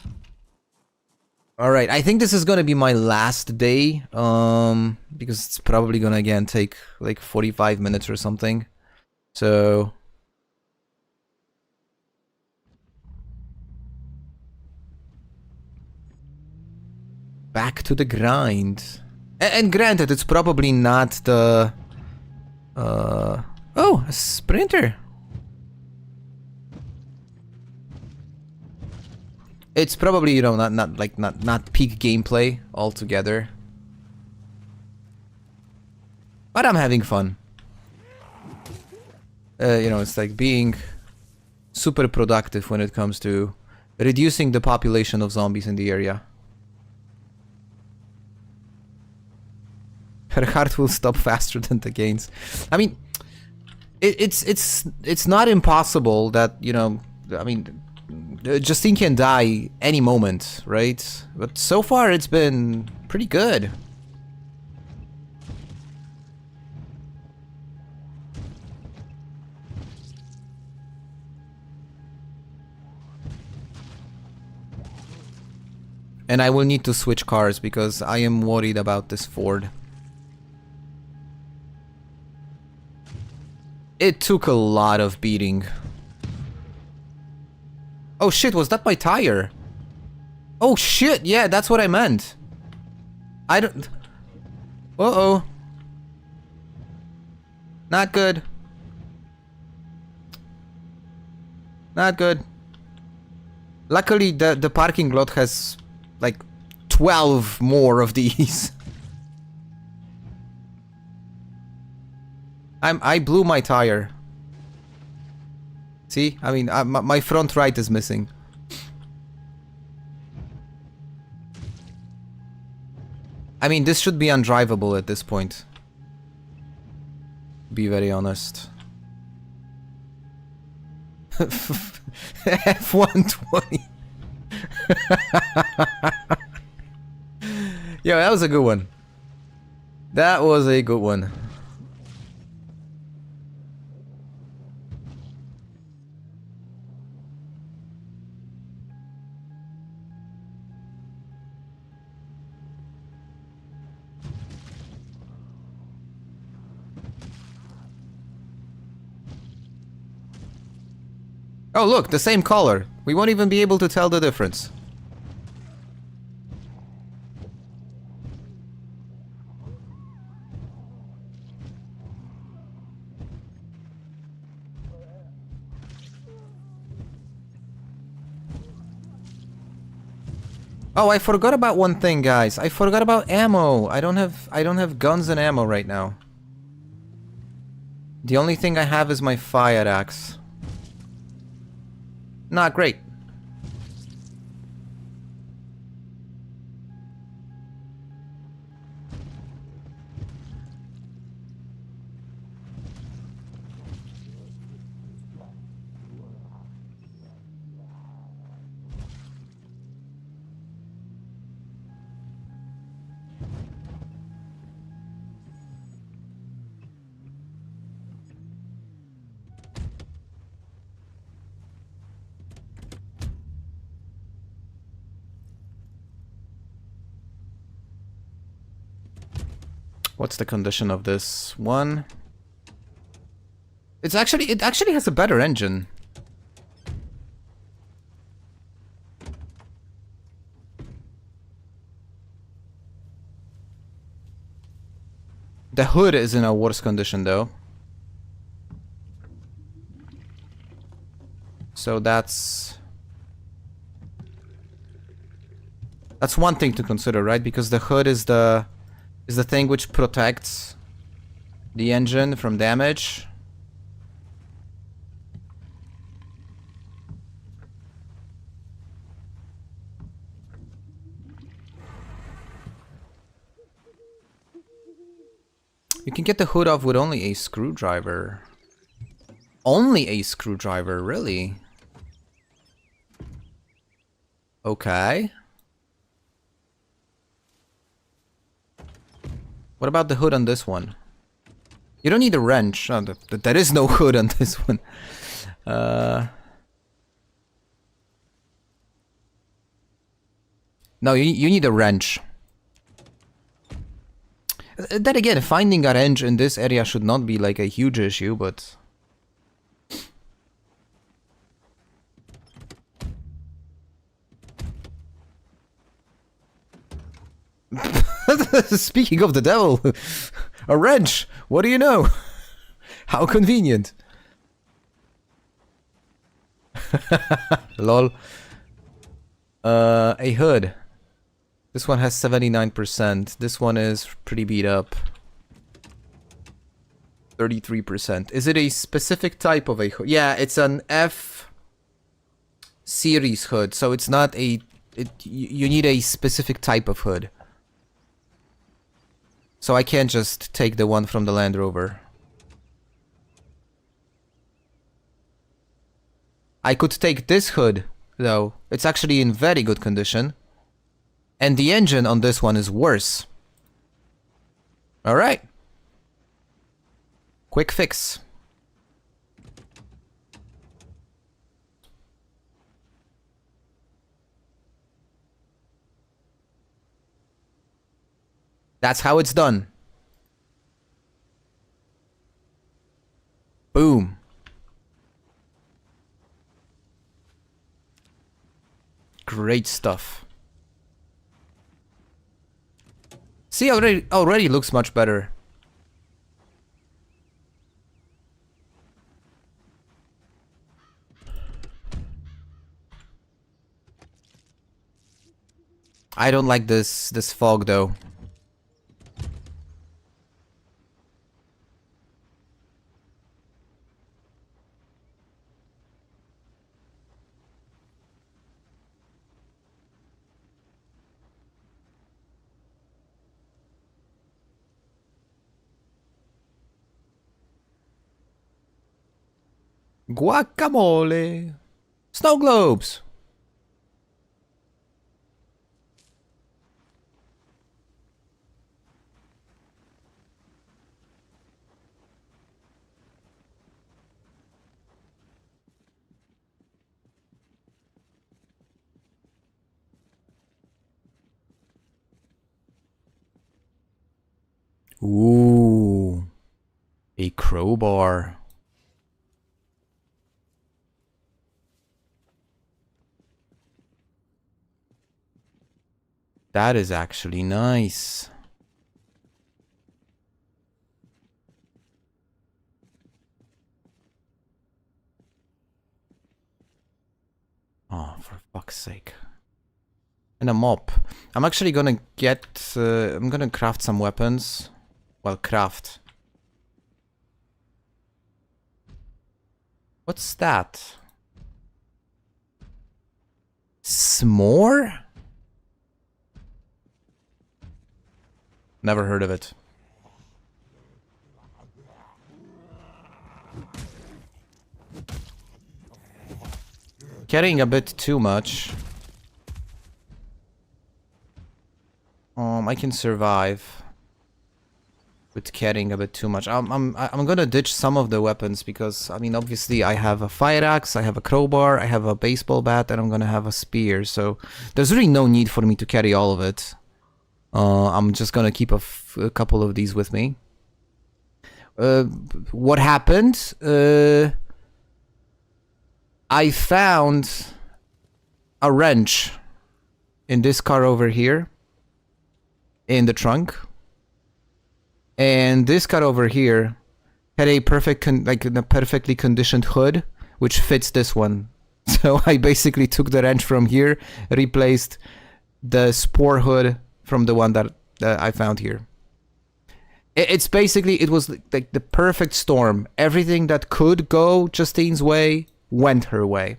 Alright, I think this is gonna be my last day, because it's probably gonna again take like 45 minutes or something. So... back to the grind. And granted, it's probably not the... oh, a sprinter. It's probably, you know, not peak gameplay altogether. But I'm having fun. You know, it's like being super productive when it comes to reducing the population of zombies in the area. Her heart will stop faster than the gains. I mean, it's not impossible that, you know, I mean, Justine can die any moment, right? But so far it's been pretty good. And I will need to switch cars because I am worried about this Ford. It took a lot of beating. Oh shit, was that my tire? Oh shit, yeah, that's what I meant. I don't... Uh-oh. Not good. Not good. Luckily, the parking lot has, like, 12 more of these. I blew my tire. See? I mean, my front right is missing. I mean, this should be undrivable at this point. Be very honest. F-120. Yo, that was a good one. That was a good one. Oh look, the same color. We won't even be able to tell the difference. Oh, I forgot about one thing, guys. I forgot about ammo. I don't have guns and ammo right now. The only thing I have is my fire axe. Not great. What's the condition of this one? It actually has a better engine. The hood is in a worse condition though. So that's... That's one thing to consider, right? Because the hood is the thing which protects the engine from damage. You can get the hood off with only a screwdriver. Only a screwdriver, really? Okay. What about the hood on this one? You don't need a wrench. Oh, there is no hood on this one. No, you need a wrench. Then again, finding a wrench in this area should not be like a huge issue, but... Speaking of the devil, a wrench, what do you know? How convenient. Lol. A hood. This one has 79%. This one is pretty beat up. 33%. Is it a specific type of a hood? Yeah, it's an F series hood, so it's not a... you need a specific type of hood. So I can't just take the one from the Land Rover. I could take this hood, though. It's actually in very good condition. And the engine on this one is worse. Alright. Quick fix. That's how it's done. Boom. Great stuff. See, already looks much better. I don't like this fog though. Guacamole. Snow globes. Ooh. A crowbar. That is actually nice. Oh, for fuck's sake. And a mop. I'm actually gonna get... I'm gonna craft some weapons. Well, craft. What's that? S'more? Never heard of it. Carrying a bit too much. I can survive with carrying a bit too much. I'm gonna ditch some of the weapons because I mean obviously I have a fire axe, I have a crowbar, I have a baseball bat, and I'm gonna have a spear. So there's really no need for me to carry all of it. I'm just gonna keep a couple of these with me. What happened? I found a wrench in this car over here, in the trunk, and this car over here had a perfectly conditioned hood, which fits this one. So I basically took the wrench from here, replaced the spore hood from the one that I found here. It's basically, it was like the perfect storm. Everything that could go Justine's way went her way.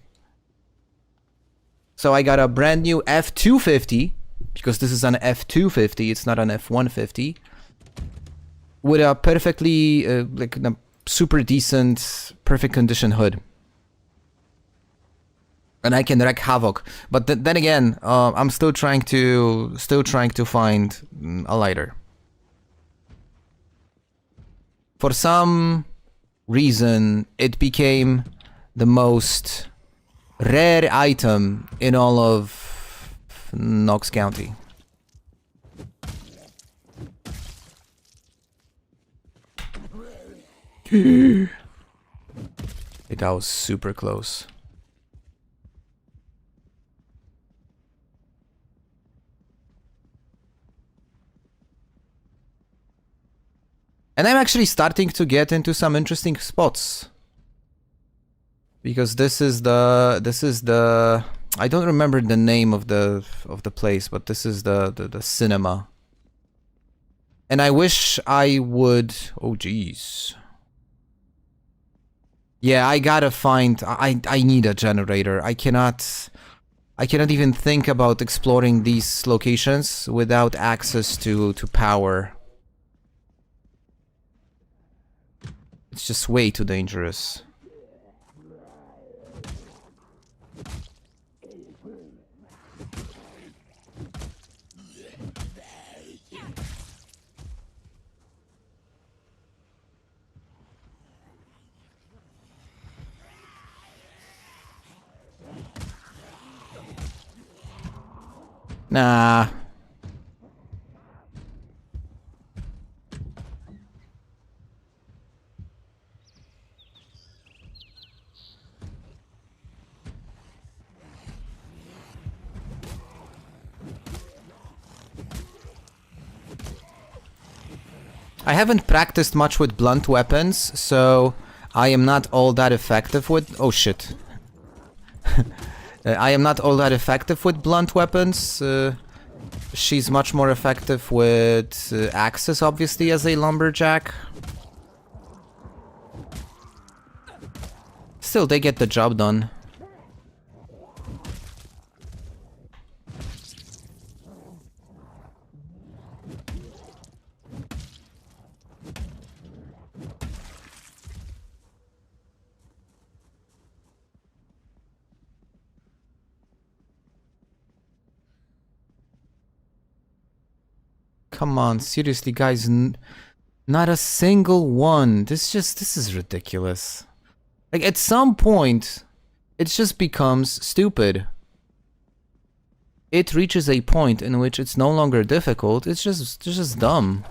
So I got a brand new F250, because this is an F250, it's not an F150, with a perfectly, like a super decent, perfect condition hood. And I can wreak havoc. But then again, I'm still trying to find a lighter. For some reason, it became the most rare item in all of Knox County. That was super close. And I'm actually starting to get into some interesting spots. Because this is the I don't remember the name of the place, but this is the cinema. And I wish I would, oh geez. Yeah, I gotta find, I need a generator. I cannot even think about exploring these locations without access to power. It's just way too dangerous. Nah. I haven't practiced much with blunt weapons, so I am not all that effective with... Oh shit. I am not all that effective with blunt weapons. She's much more effective with axes, obviously, as a lumberjack. Still, they get the job done. Come on, seriously, guys, not a single one. This is ridiculous. Like, at some point, it just becomes stupid. It reaches a point in which it's no longer difficult, it's just dumb.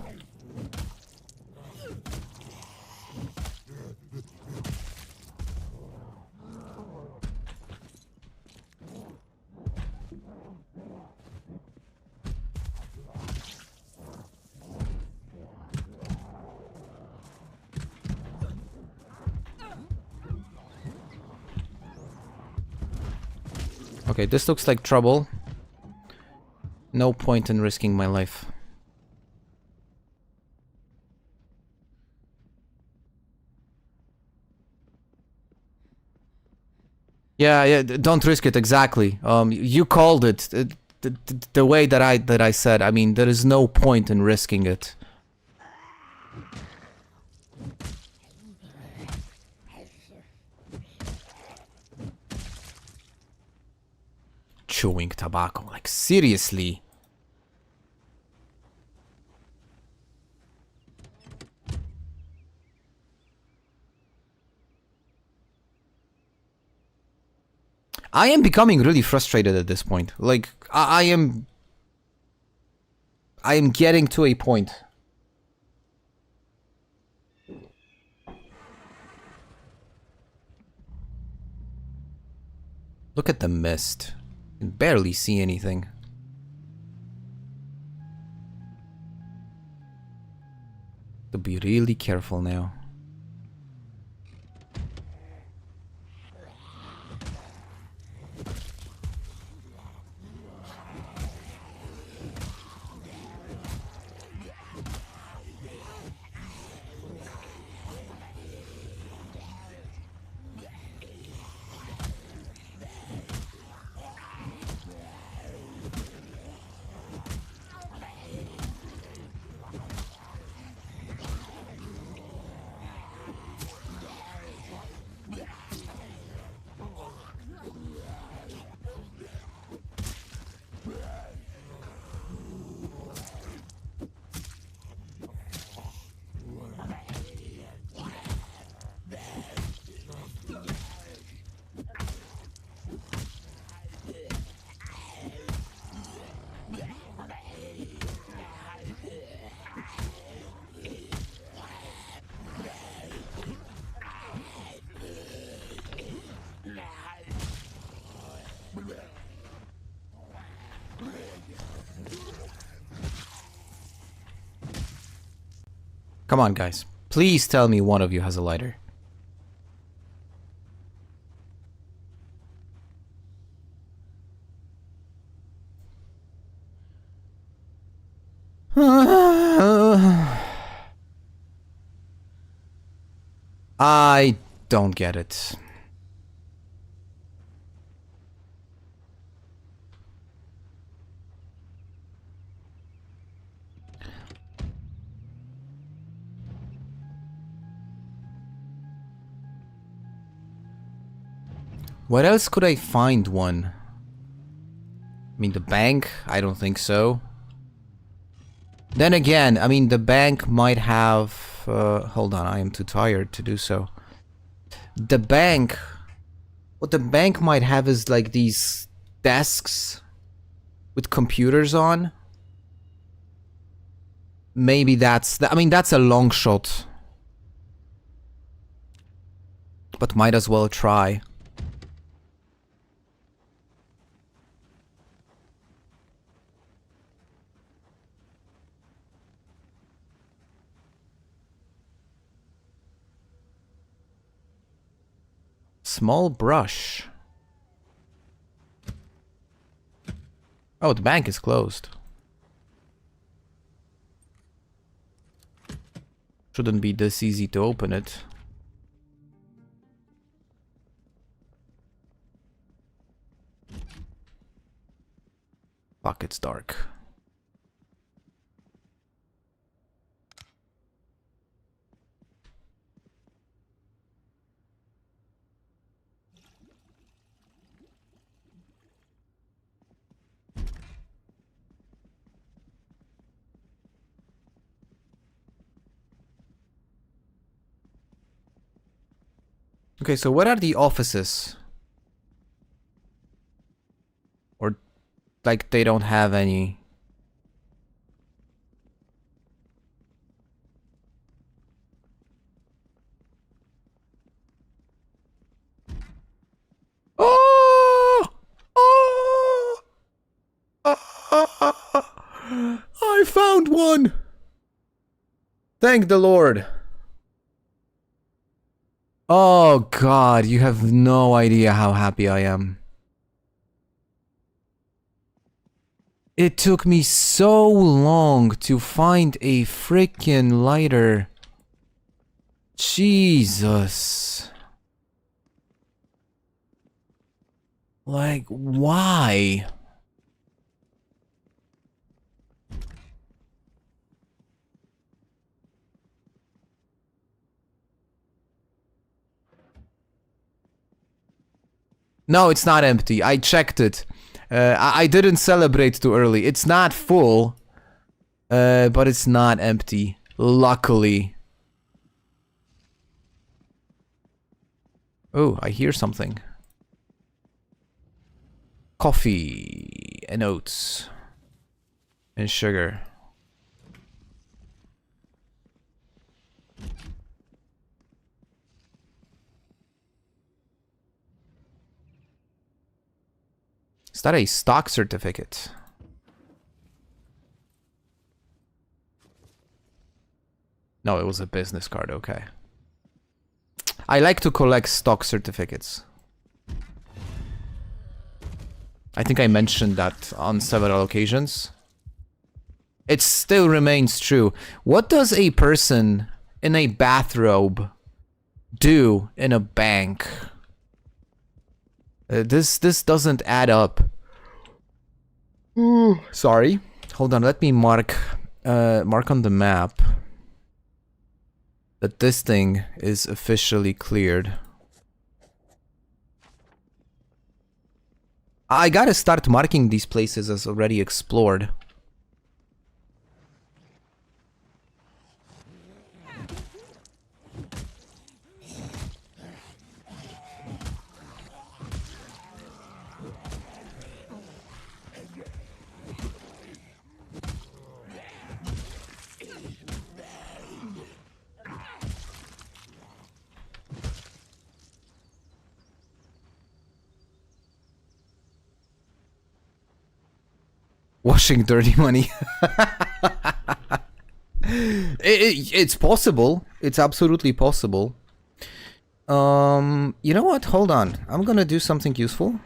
Okay, this looks like trouble. No point in risking my life. Yeah, don't risk it, exactly. You called it. The way that I said, I mean, there is no point in risking it. Chewing tobacco, like, seriously. I am becoming really frustrated at this point. Like, I am getting to a point. Look at the mist. You can barely see anything. To be really careful now. Come on, guys. Please tell me one of you has a lighter. I don't get it. What else could I find one? I mean, the bank? I don't think so. Then again, I mean, the bank might have... hold on, I am too tired to do so. The bank... What the bank might have is like these desks with computers on. Maybe that's... I mean, that's a long shot. But might as well try. Small brush. Oh, the bank is closed. Shouldn't be this easy to open it. Fuck, it's dark. Okay, so what are the offices? Or, like, they don't have any. Oh! Oh! I found one! Thank the Lord. Oh God, you have no idea how happy I am. It took me so long to find a freaking lighter. Jesus. Like, why? No, it's not empty. I checked it. I didn't celebrate too early. It's not full, but it's not empty. Luckily. Oh, I hear something. Coffee and oats and sugar. Is that a stock certificate? No, it was a business card, okay. I like to collect stock certificates. I think I mentioned that on several occasions. It still remains true. What does a person in a bathrobe do in a bank? This doesn't add up. Ooh, sorry. Hold on, let me mark on the map that this thing is officially cleared. I gotta start marking these places as already explored. Washing dirty money. It's possible. It's absolutely possible. You know what? Hold on. I'm gonna do something useful.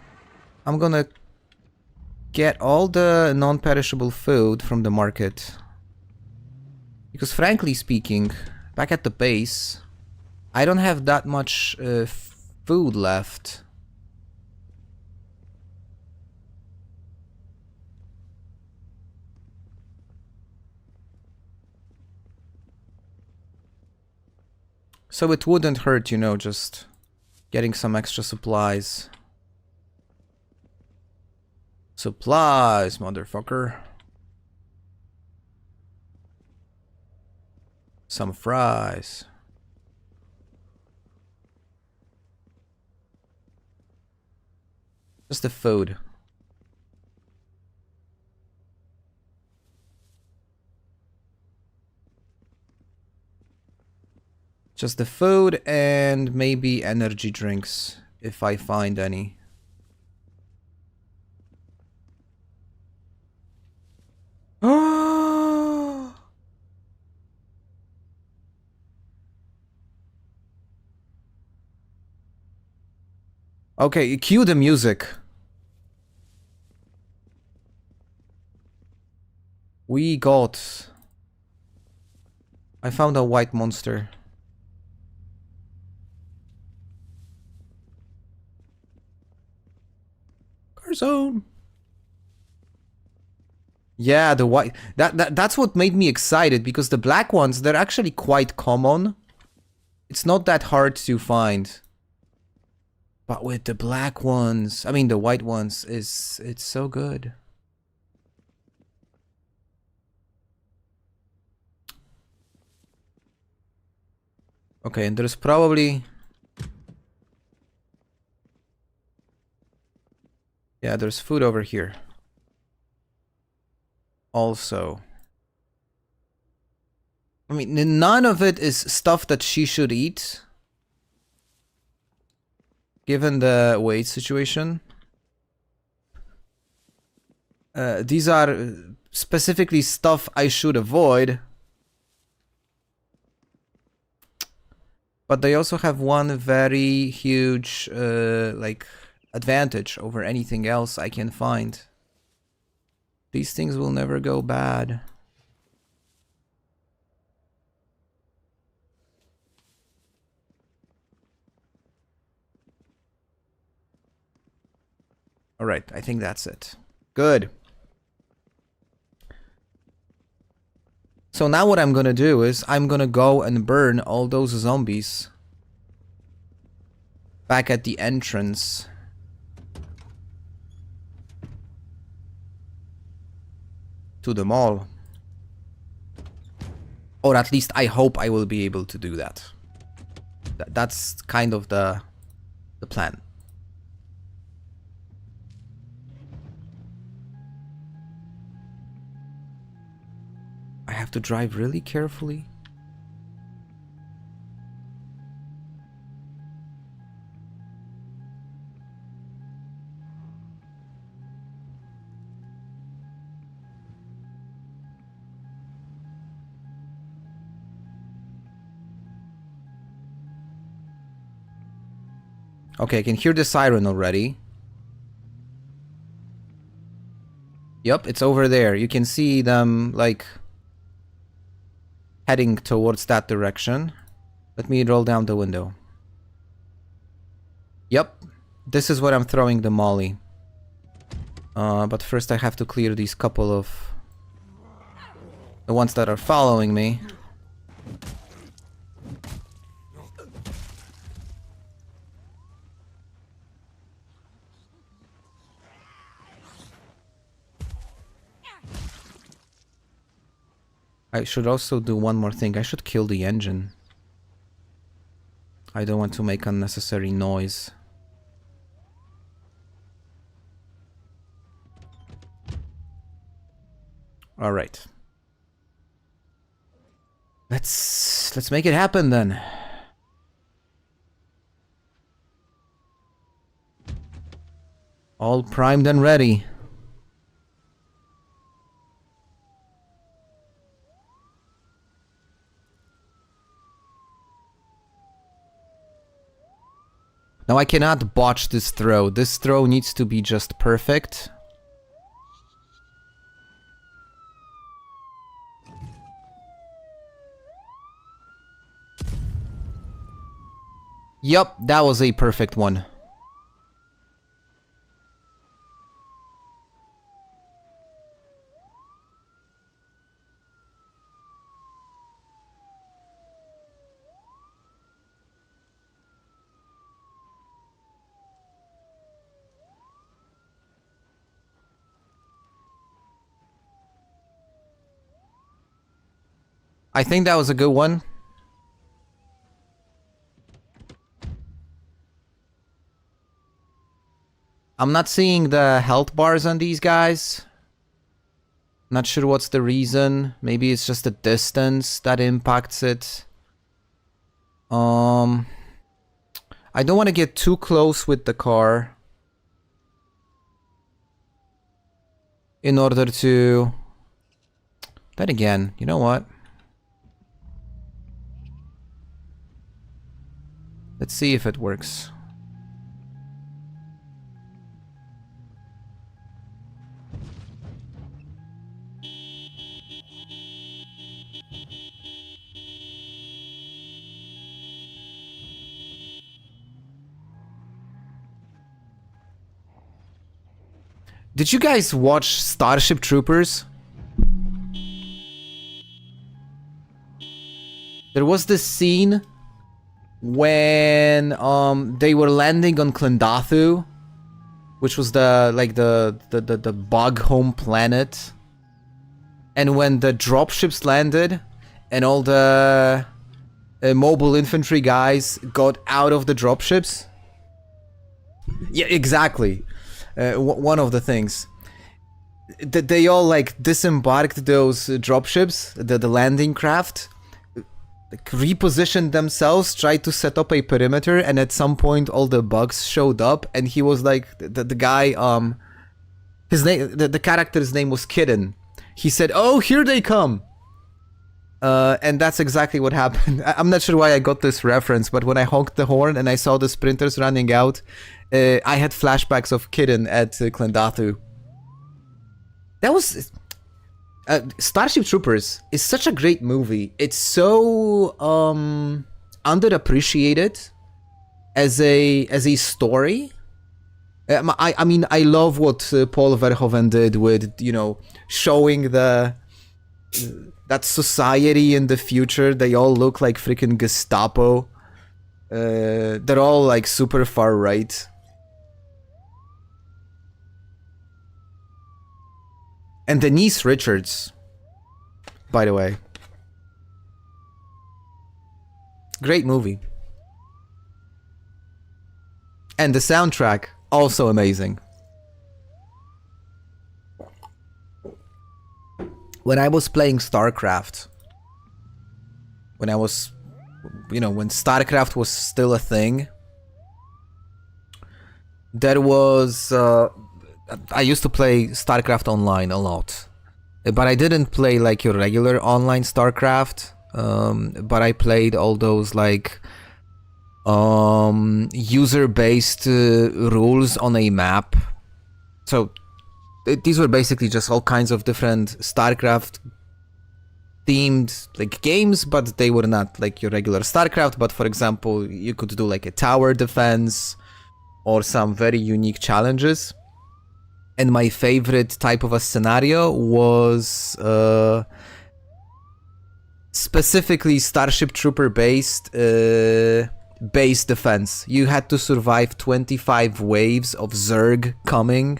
I'm gonna get all the non-perishable food from the market. Because frankly speaking, back at the base, I don't have that much food left. So it wouldn't hurt, you know, just getting some extra supplies. Supplies, motherfucker. Some fries. Just the food. Just the food and maybe energy drinks, if I find any. Okay, cue the music. We got... I found a white monster. Zone. Yeah, the white that's what made me excited, because the black ones, they're actually quite common. It's not that hard to find. But with the black ones, I mean the white ones, it's so good. Okay, and there's probably... Yeah, there's food over here. Also. I mean, none of it is stuff that she should eat, given the weight situation. These are specifically stuff I should avoid. But they also have one very huge, like, advantage over anything else I can find. These things will never go bad. Alright, I think that's it. Good. So now what I'm gonna do is I'm gonna go and burn all those zombies back at the entrance. To the mall. Or at least I hope I will be able to do that. That's kind of the plan. I have to drive really carefully. Okay, I can hear the siren already. Yup, it's over there. You can see them, like, heading towards that direction. Let me roll down the window. Yup, this is where I'm throwing the molly. But first I have to clear these couple of... the ones that are following me. I should also do one more thing. I should kill the engine. I don't want to make unnecessary noise. All right. Let's make it happen then. All primed and ready. Now I cannot botch this throw. This throw needs to be just perfect. Yup, that was a perfect one. I think that was a good one. I'm not seeing the health bars on these guys. Not sure what's the reason. Maybe it's just the distance that impacts it. I don't want to get too close with the car in order to... Then again, you know what? Let's see if it works. Did you guys watch Starship Troopers? There was this scene when they were landing on Klendathu, which was the bug home planet, and when the dropships landed and all the mobile infantry guys got out of the dropships. Yeah, exactly. One of the things. They all like disembarked those dropships, the landing craft, like, repositioned themselves, tried to set up a perimeter, and at some point all the bugs showed up, and he was like, the guy, his name, the character's name was Kidden. He said, "Oh, here they come!" And that's exactly what happened. I'm not sure why I got this reference, but when I honked the horn and I saw the sprinters running out, I had flashbacks of Kidden at Klendathu. That was... Starship Troopers is such a great movie. It's so underappreciated as a story. I mean, I love what Paul Verhoeven did with, you know, showing that society in the future. They all look like freaking Gestapo. They're all like super far right. And Denise Richards, by the way. Great movie. And the soundtrack, also amazing. When I was playing StarCraft, when I was, you know, when StarCraft was still a thing, there was... I used to play StarCraft Online a lot, but I didn't play like your regular online StarCraft, but I played all those like user-based rules on a map. So these were basically just all kinds of different StarCraft themed like games, but they were not like your regular StarCraft. But for example, you could do like a tower defense or some very unique challenges. And my favorite type of a scenario was specifically Starship Trooper based base defense. You had to survive 25 waves of Zerg coming,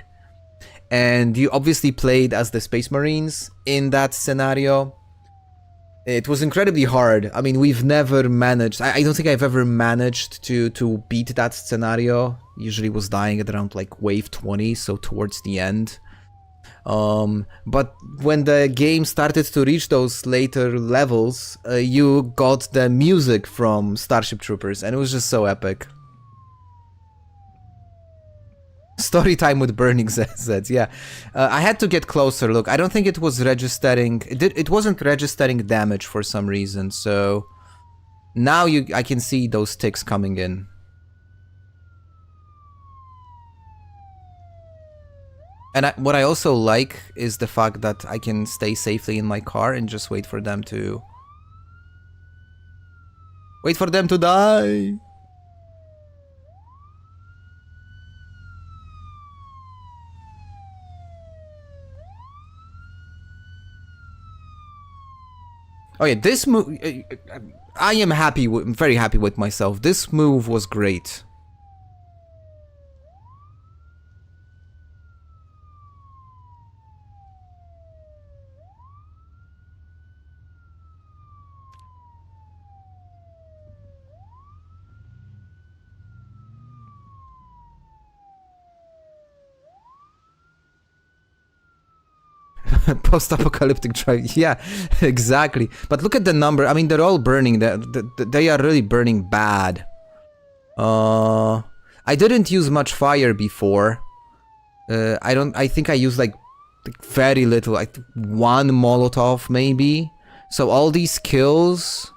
and you obviously played as the Space Marines in that scenario. It was incredibly hard. I mean, we've never managed... I don't think I've ever managed to beat that scenario. Usually was dying at around like wave 20, so towards the end. But when the game started to reach those later levels, you got the music from Starship Troopers, and it was just so epic. Story time with Burning Zeds, yeah. I had to get closer. Look, I don't think it was registering... It wasn't registering damage for some reason, so... Now I can see those ticks coming in. And what I also like is the fact that I can stay safely in my car and just wait for them to... Wait for them to die! Oh yeah, this move... I am happy, very happy with myself. This move was great. Post-apocalyptic drive. Yeah, exactly. But look at the number. I mean, they're all burning. They are really burning bad. I didn't use much fire before. I think I used like very little, like one Molotov maybe. So all these kills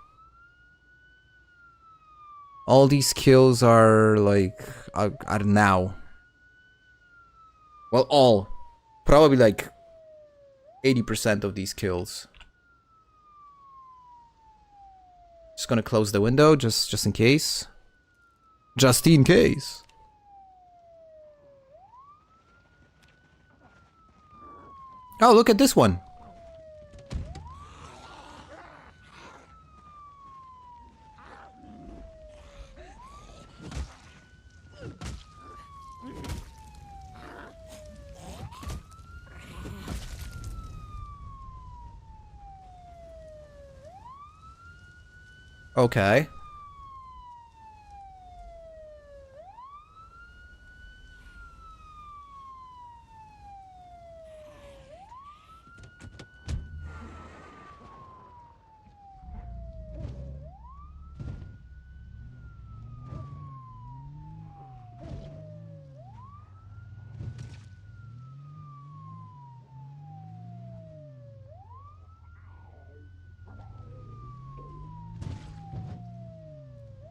are like are now. Well, probably like 80% of these kills. Just gonna close the window just in case. Just in case. Oh, look at this one. Okay.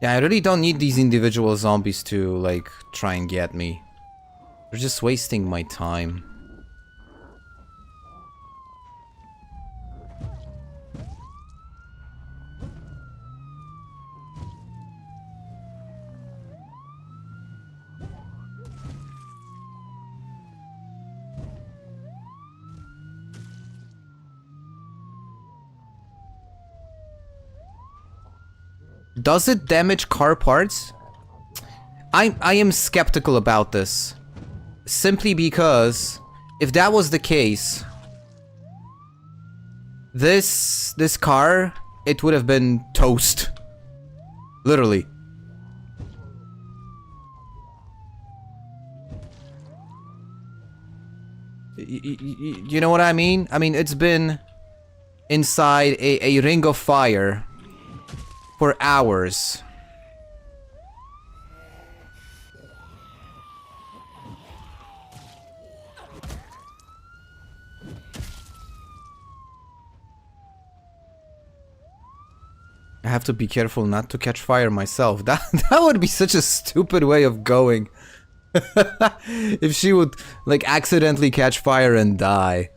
Yeah, I really don't need these individual zombies to, like, try and get me. They're just wasting my time. Does it damage car parts? I am skeptical about this. Simply because if that was the case, this car, it would have been toast. Literally. You know what I mean? I mean, it's been inside a ring of fire for hours. I have to be careful not to catch fire myself. That would be such a stupid way of going. If she would, like, accidentally catch fire and die.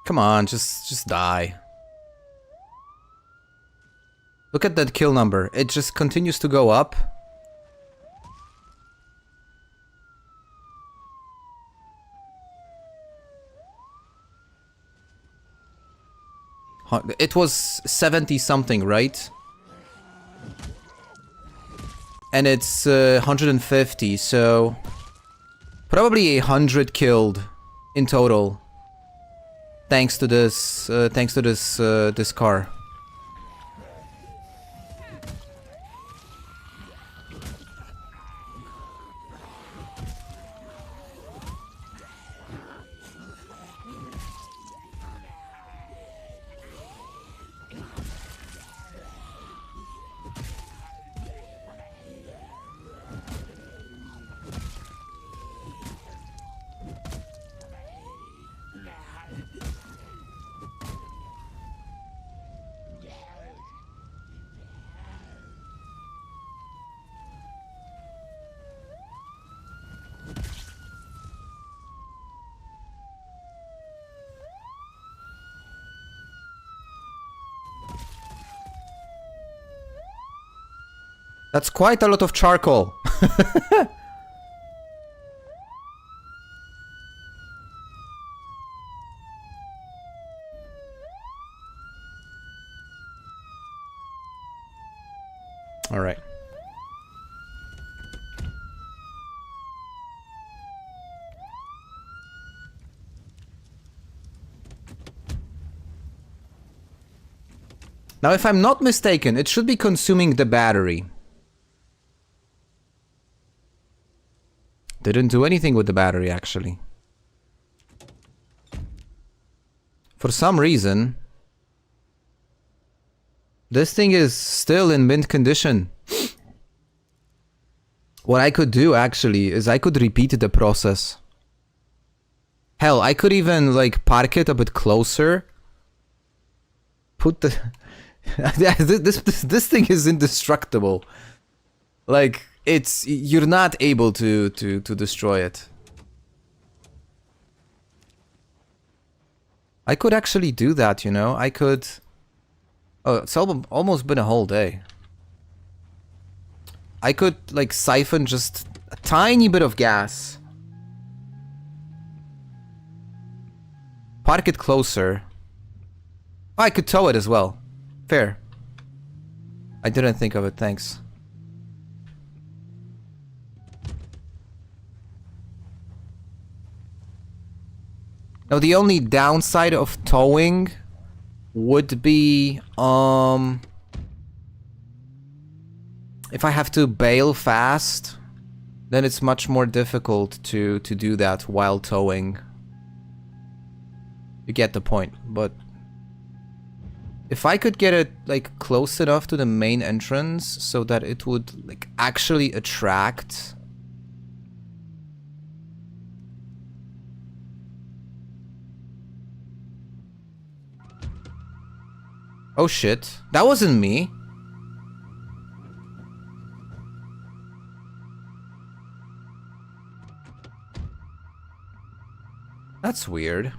Come on, just die. Look at that kill number. It just continues to go up. It was 70 something, right? And it's 150, so probably 100 killed in total. Thanks to this this car. That's quite a lot of charcoal. All right. Now, if I'm not mistaken, it should be consuming the battery. Didn't do anything with the battery, actually. For some reason, this thing is still in mint condition. What I could do, actually, is I could repeat the process. Hell, I could even, like, park it a bit closer. Put the... this thing is indestructible. Like, it's... You're not able to destroy it. I could actually do that, you know? I could... Oh, it's almost been a whole day. I could, like, siphon just a tiny bit of gas. Park it closer. Oh, I could tow it as well. Fair. I didn't think of it, thanks. Now, the only downside of towing would be, if I have to bail fast, then it's much more difficult to do that while towing. You get the point, but if I could get it, like, close enough to the main entrance so that it would, like, actually attract... Oh shit, that wasn't me. That's weird.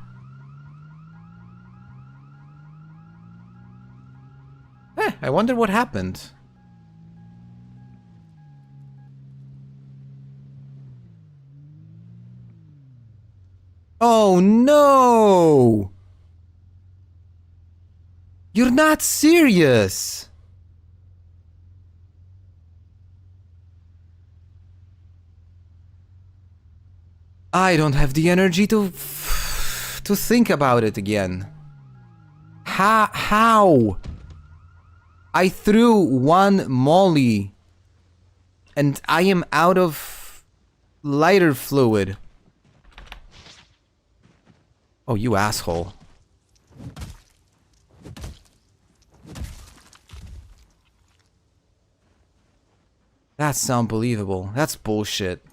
I wonder what happened. Oh no! You're not serious! I don't have the energy to think about it again. How? I threw one molly and I am out of lighter fluid. Oh, you asshole. That's unbelievable. That's bullshit.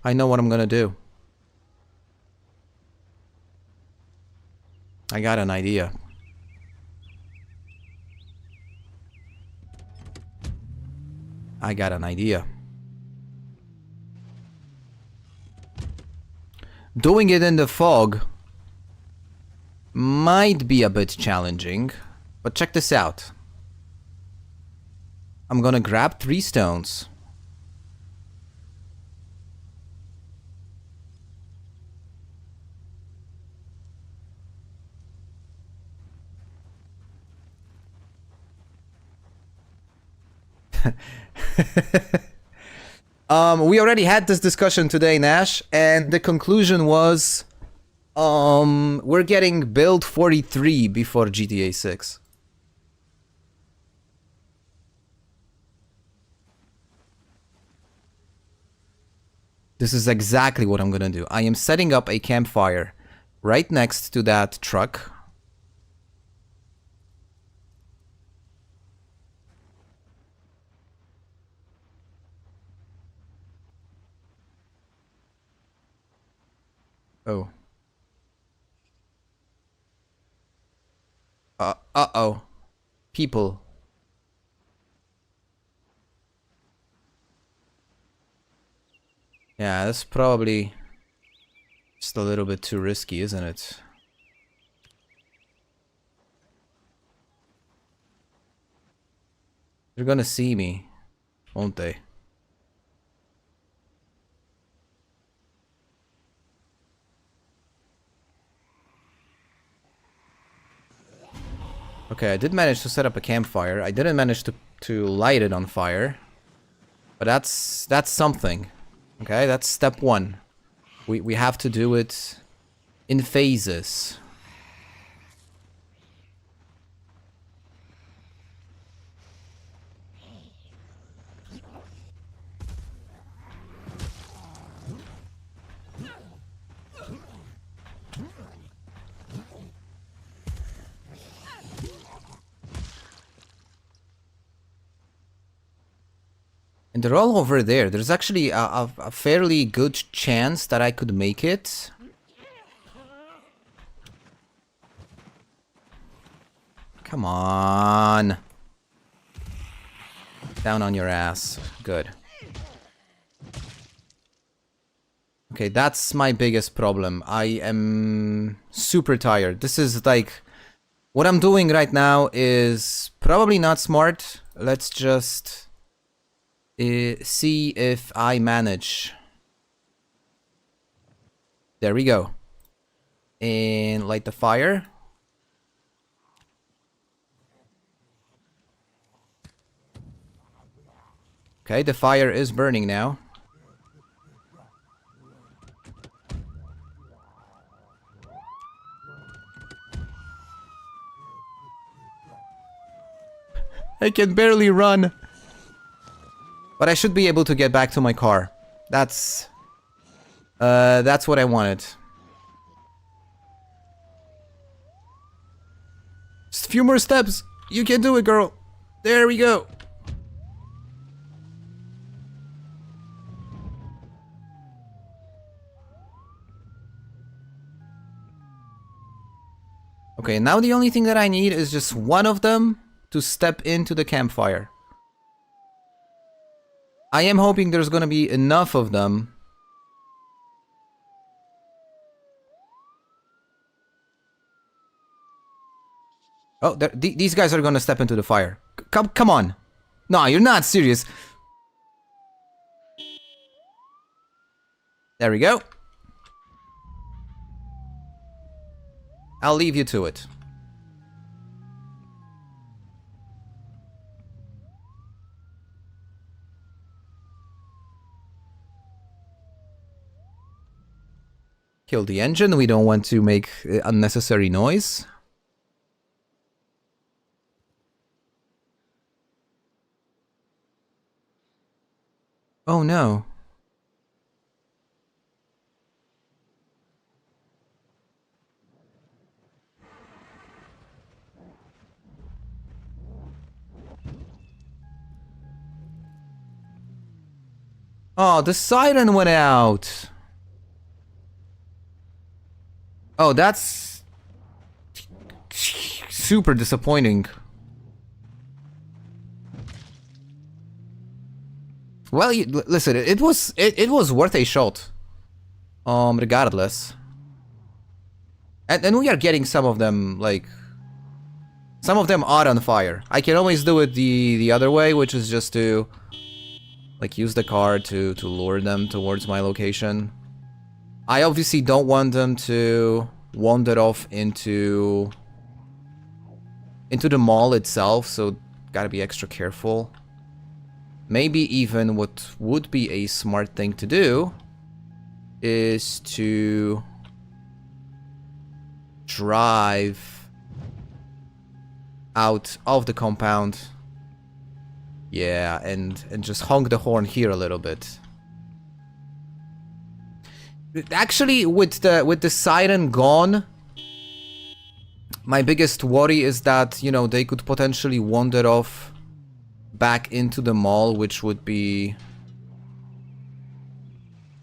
I know what I'm gonna do. I got an idea. I got an idea. Doing it in the fog might be a bit challenging, but check this out. I'm gonna grab 3 stones. We already had this discussion today, Nash, and the conclusion was, we're getting build 43 before GTA 6. This is exactly what I'm gonna do. I am setting up a campfire right next to that truck. Oh. Uh-oh. People. Yeah, that's probably just a little bit too risky, isn't it? They're gonna see me, won't they? Okay, I did manage to set up a campfire. I didn't manage to light it on fire. But that's something. Okay, that's step one. We have to do it in phases. And they're all over there. There's actually a fairly good chance that I could make it. Come on. Down on your ass. Good. Okay, that's my biggest problem. I am super tired. This is like... What I'm doing right now is probably not smart. Let's just... see if I manage. There we go. And light the fire. Okay, the fire is burning now. I can barely run. But I should be able to get back to my car. That's what I wanted. Just a few more steps. You can do it, girl. There we go. Okay, now the only thing that I need is just one of them to step into the campfire. I am hoping there's gonna be enough of them. Oh, these guys are gonna step into the fire. Come on. No, you're not serious. There we go. I'll leave you to it. Kill the engine. We don't want to make unnecessary noise. Oh no. Oh, the siren went out. Oh, that's super disappointing. Well, listen, it was worth a shot. Regardless. And we are getting some of them, like... Some of them are on fire. I can always do it the other way, which is just to... Like, use the car to lure them towards my location. I obviously don't want them to wander off into the mall itself, so gotta be extra careful. Maybe even what would be a smart thing to do is to drive out of the compound. Yeah, and just honk the horn here a little bit. Actually, with the siren gone, my biggest worry is that, you know, they could potentially wander off back into the mall, which would be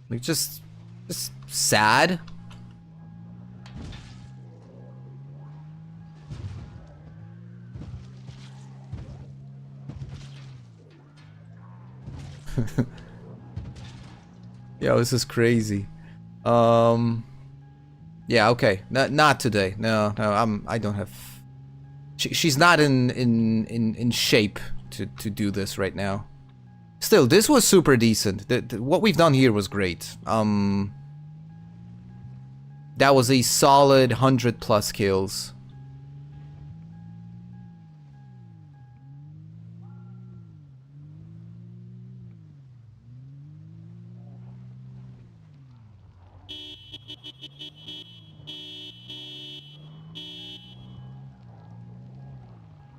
like just sad. Yo, this is crazy. Yeah, okay. Not today. No, I don't have. She's not in shape to do this right now. Still, this was super decent. What we've done here was great. That was a solid 100+ kills.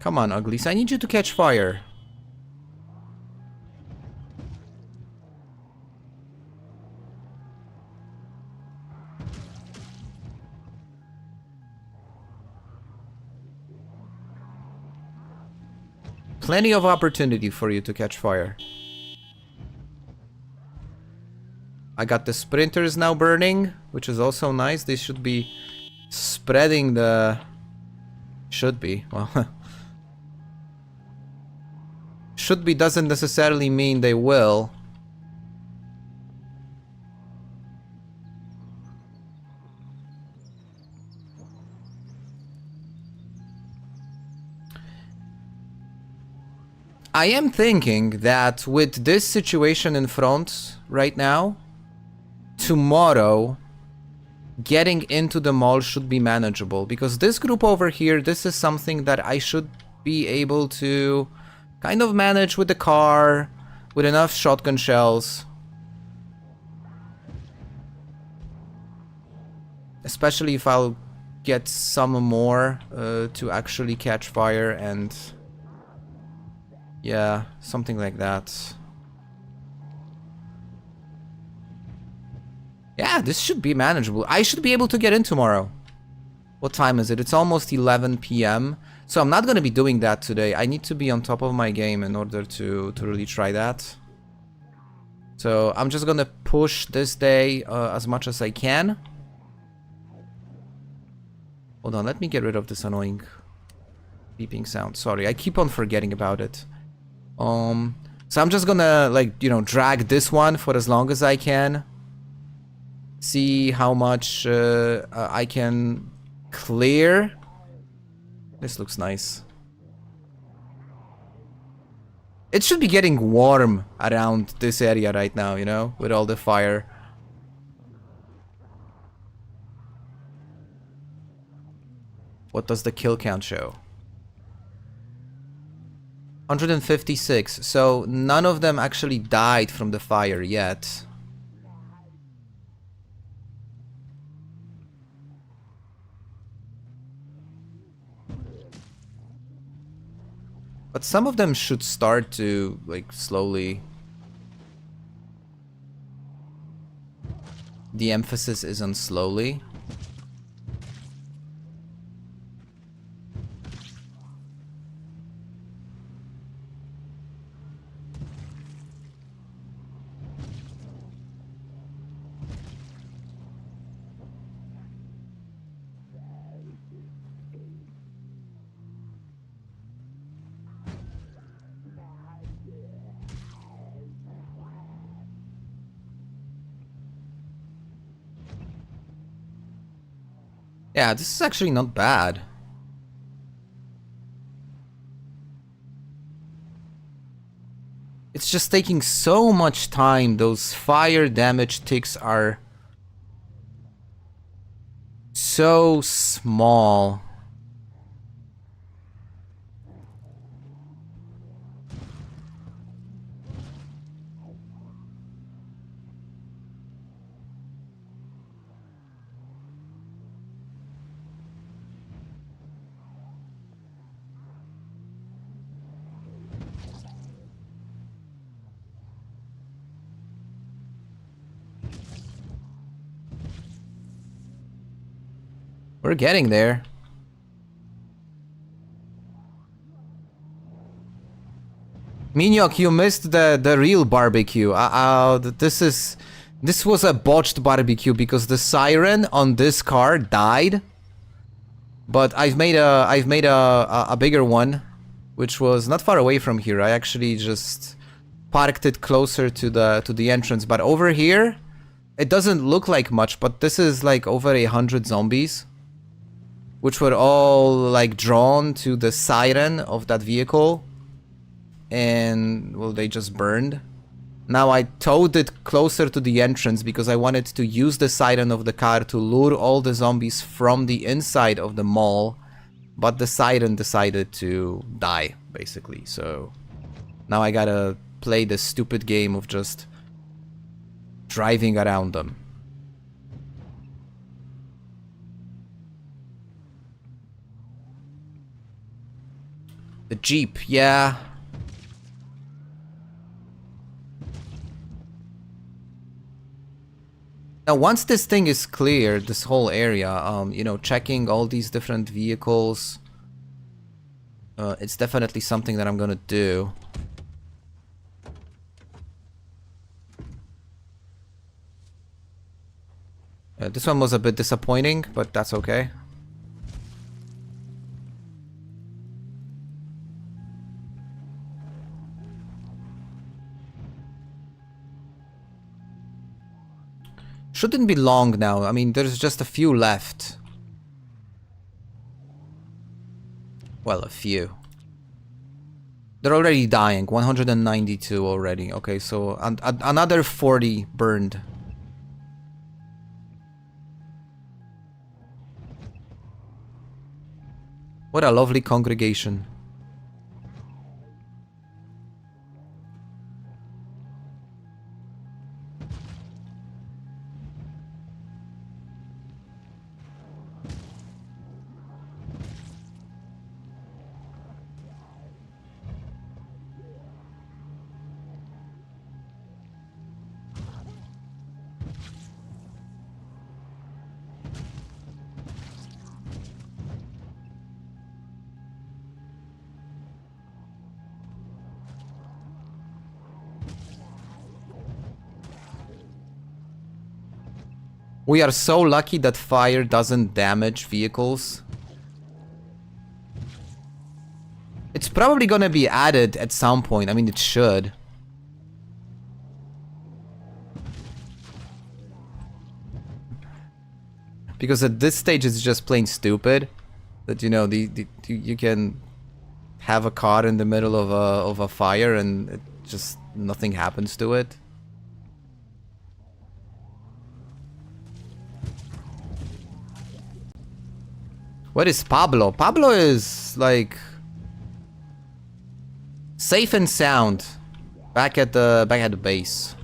Come on, Uglies. I need you to catch fire. Plenty of opportunity for you to catch fire. I got the sprinters now burning, which is also nice. They should be spreading the... Should be. Well... should be doesn't necessarily mean they will. I am thinking that with this situation in front right now, tomorrow getting into the mall should be manageable, because this group over here, this is something that I should be able to kind of manage with the car, with enough shotgun shells. Especially if I'll get some more to actually catch fire and... yeah, something like that. Yeah, this should be manageable. I should be able to get in tomorrow. What time is it? It's almost 11 p.m. So I'm not going to be doing that today. I need to be on top of my game in order to really try that. So I'm just going to push this day as much as I can. Hold on, let me get rid of this annoying beeping sound. Sorry, I keep on forgetting about it. So I'm just gonna, like, you know, drag this one for as long as I can. See how much I can clear. This looks nice. It should be getting warm around this area right now, you know, with all the fire. What does the kill count show? 156. So none of them actually died from the fire yet. But some of them should start to, like, slowly... The emphasis is on slowly. Yeah, this is actually not bad. It's just taking so much time. Those fire damage ticks are so small. We're getting there. Miniok, you missed the real barbecue. This was a botched barbecue because the siren on this car died. But I've made a bigger one, which was not far away from here. I actually just parked it closer to the entrance. But over here, It doesn't look like much, but this is like over 100 zombies, which were all like drawn to the siren of that vehicle, and well, they just burned. Now I towed it closer to the entrance because I wanted to use the siren of the car to lure all the zombies from the inside of the mall, but the siren decided to die, basically. So now I gotta play the stupid game of just driving around them. The Jeep, yeah. Now, once this thing is cleared, this whole area, you know, checking all these different vehicles, it's definitely something that I'm gonna do. This one was a bit disappointing, but that's okay. Shouldn't be long now. I mean, there's just a few left. Well, a few. They're already dying. 192 already. Okay, so another 40 burned. What a lovely congregation. We are so lucky that fire doesn't damage vehicles. It's probably gonna be added at some point. I mean, it should. Because at this stage it's just plain stupid. That, you know, you can have a car in the middle of a fire and it just nothing happens to it. What is Pablo? Pablo is like safe and sound back at the base.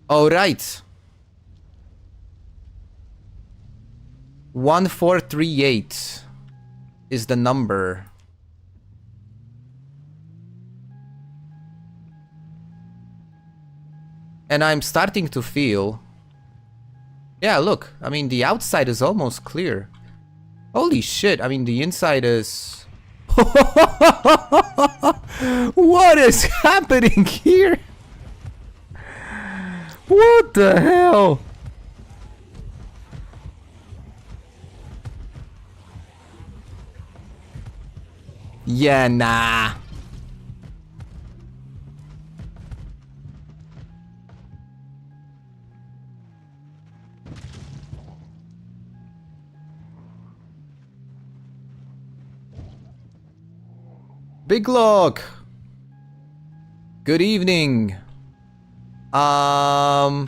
Oh right. 1438 is the number. And I'm starting to feel... Yeah, look. I mean, the outside is almost clear. Holy shit. I mean, the inside is... What is happening here? What the hell? Yeah, nah. Big Lock. Good evening. The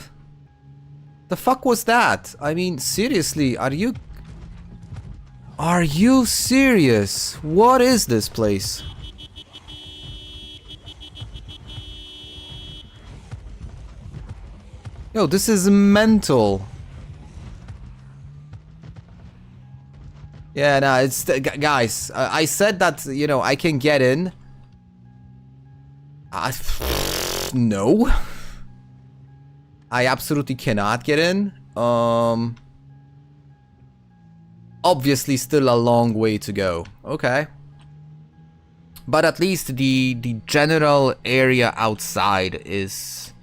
fuck was that? I mean, seriously, are you serious? What is this place? Yo, this is mental. Yeah, nah, it's... guys, I said that, you know, I can get in. No. I absolutely cannot get in. Obviously still a long way to go. Okay. But at least the general area outside is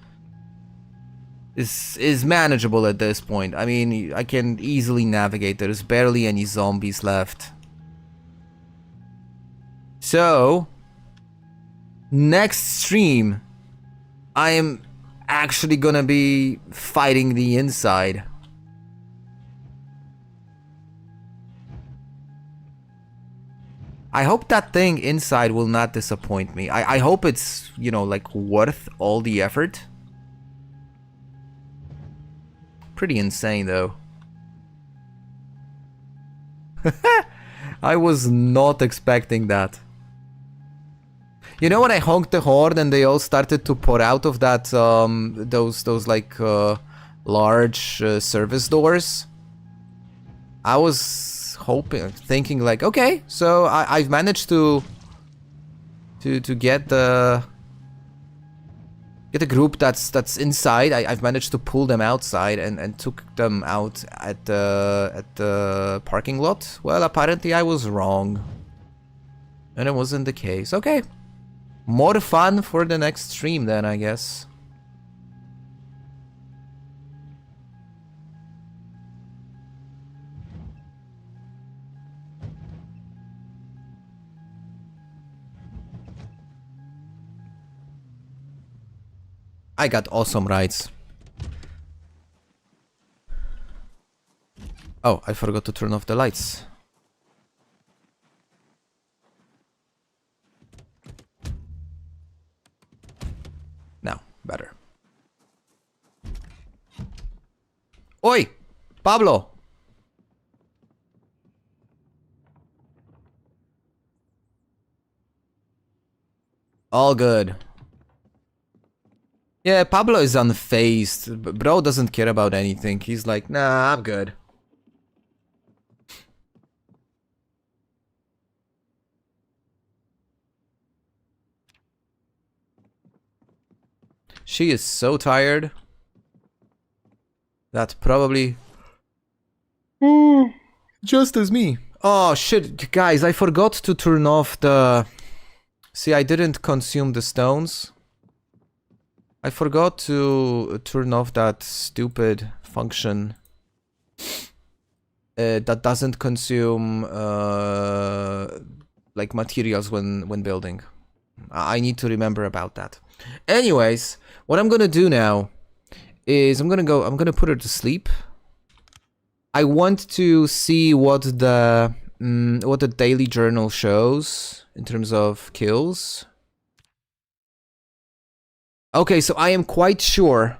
manageable at this point. I mean, I can easily navigate. There's barely any zombies left. So, next stream, I am actually gonna be fighting the inside. I hope that thing inside will not disappoint me. I hope it's, you know, like worth all the effort. Pretty insane though. I was not expecting that. You know when I honked the horn and they all started to pour out of that, those like large service doors? I was thinking like, okay, so I've managed to get the group that's inside. I've managed to pull them outside and took them out at the parking lot. Well, apparently I was wrong, and it wasn't the case. Okay, more fun for the next stream then, I guess. I got awesome rides. Oh, I forgot to turn off the lights. Now, better. Oi! Pablo! All good. Yeah, Pablo is unfazed. Bro doesn't care about anything. He's like, nah, I'm good. She is so tired. That probably... just as me. Oh, shit, guys, I forgot to turn off the... See, I didn't consume the stones. I forgot to turn off that stupid function that doesn't consume like materials when building. I need to remember about that. Anyways, what I'm gonna do now is I'm gonna put her to sleep. I want to see what the daily journal shows in terms of kills. Okay, so I am quite sure.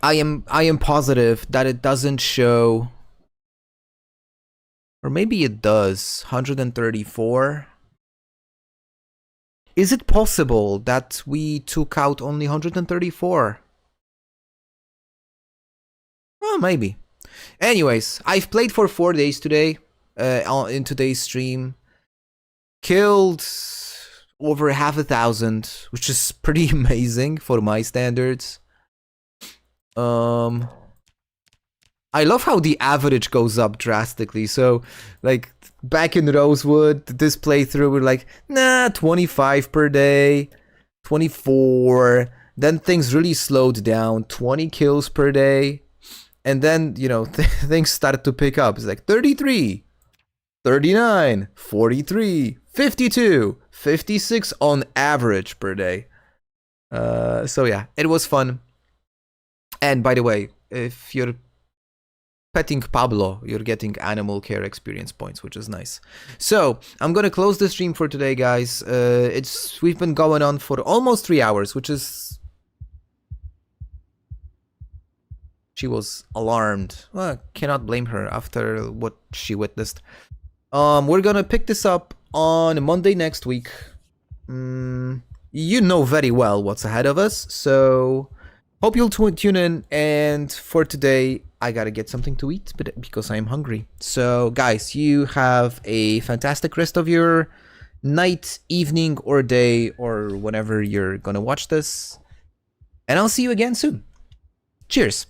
I am positive that it doesn't show, or maybe it does. 134. Is it possible that we took out only 134? Oh, maybe. Anyways, I've played for 4 days today. In today's stream, killed over 1,000, which is pretty amazing for my standards. I love how the average goes up drastically. So, like, back in Rosewood, this playthrough, we're like, nah, 25 per day, 24. Then things really slowed down, 20 kills per day. And then, you know, things started to pick up. It's like 33, 39, 43, 52, 56 on average per day. So yeah, it was fun. And by the way, if you're petting Pablo, you're getting animal care experience points, which is nice. So I'm gonna close the stream for today, guys. We've been going on for almost 3 hours, which is... She was alarmed. Well, cannot blame her after what she witnessed. We're gonna pick this up on Monday next week. You know very well what's ahead of us, so hope you'll tune in. And for today, I gotta get something to eat because I'm hungry. So guys, you have a fantastic rest of your night, evening, or day, or whenever you're gonna watch this. And I'll see you again soon. Cheers.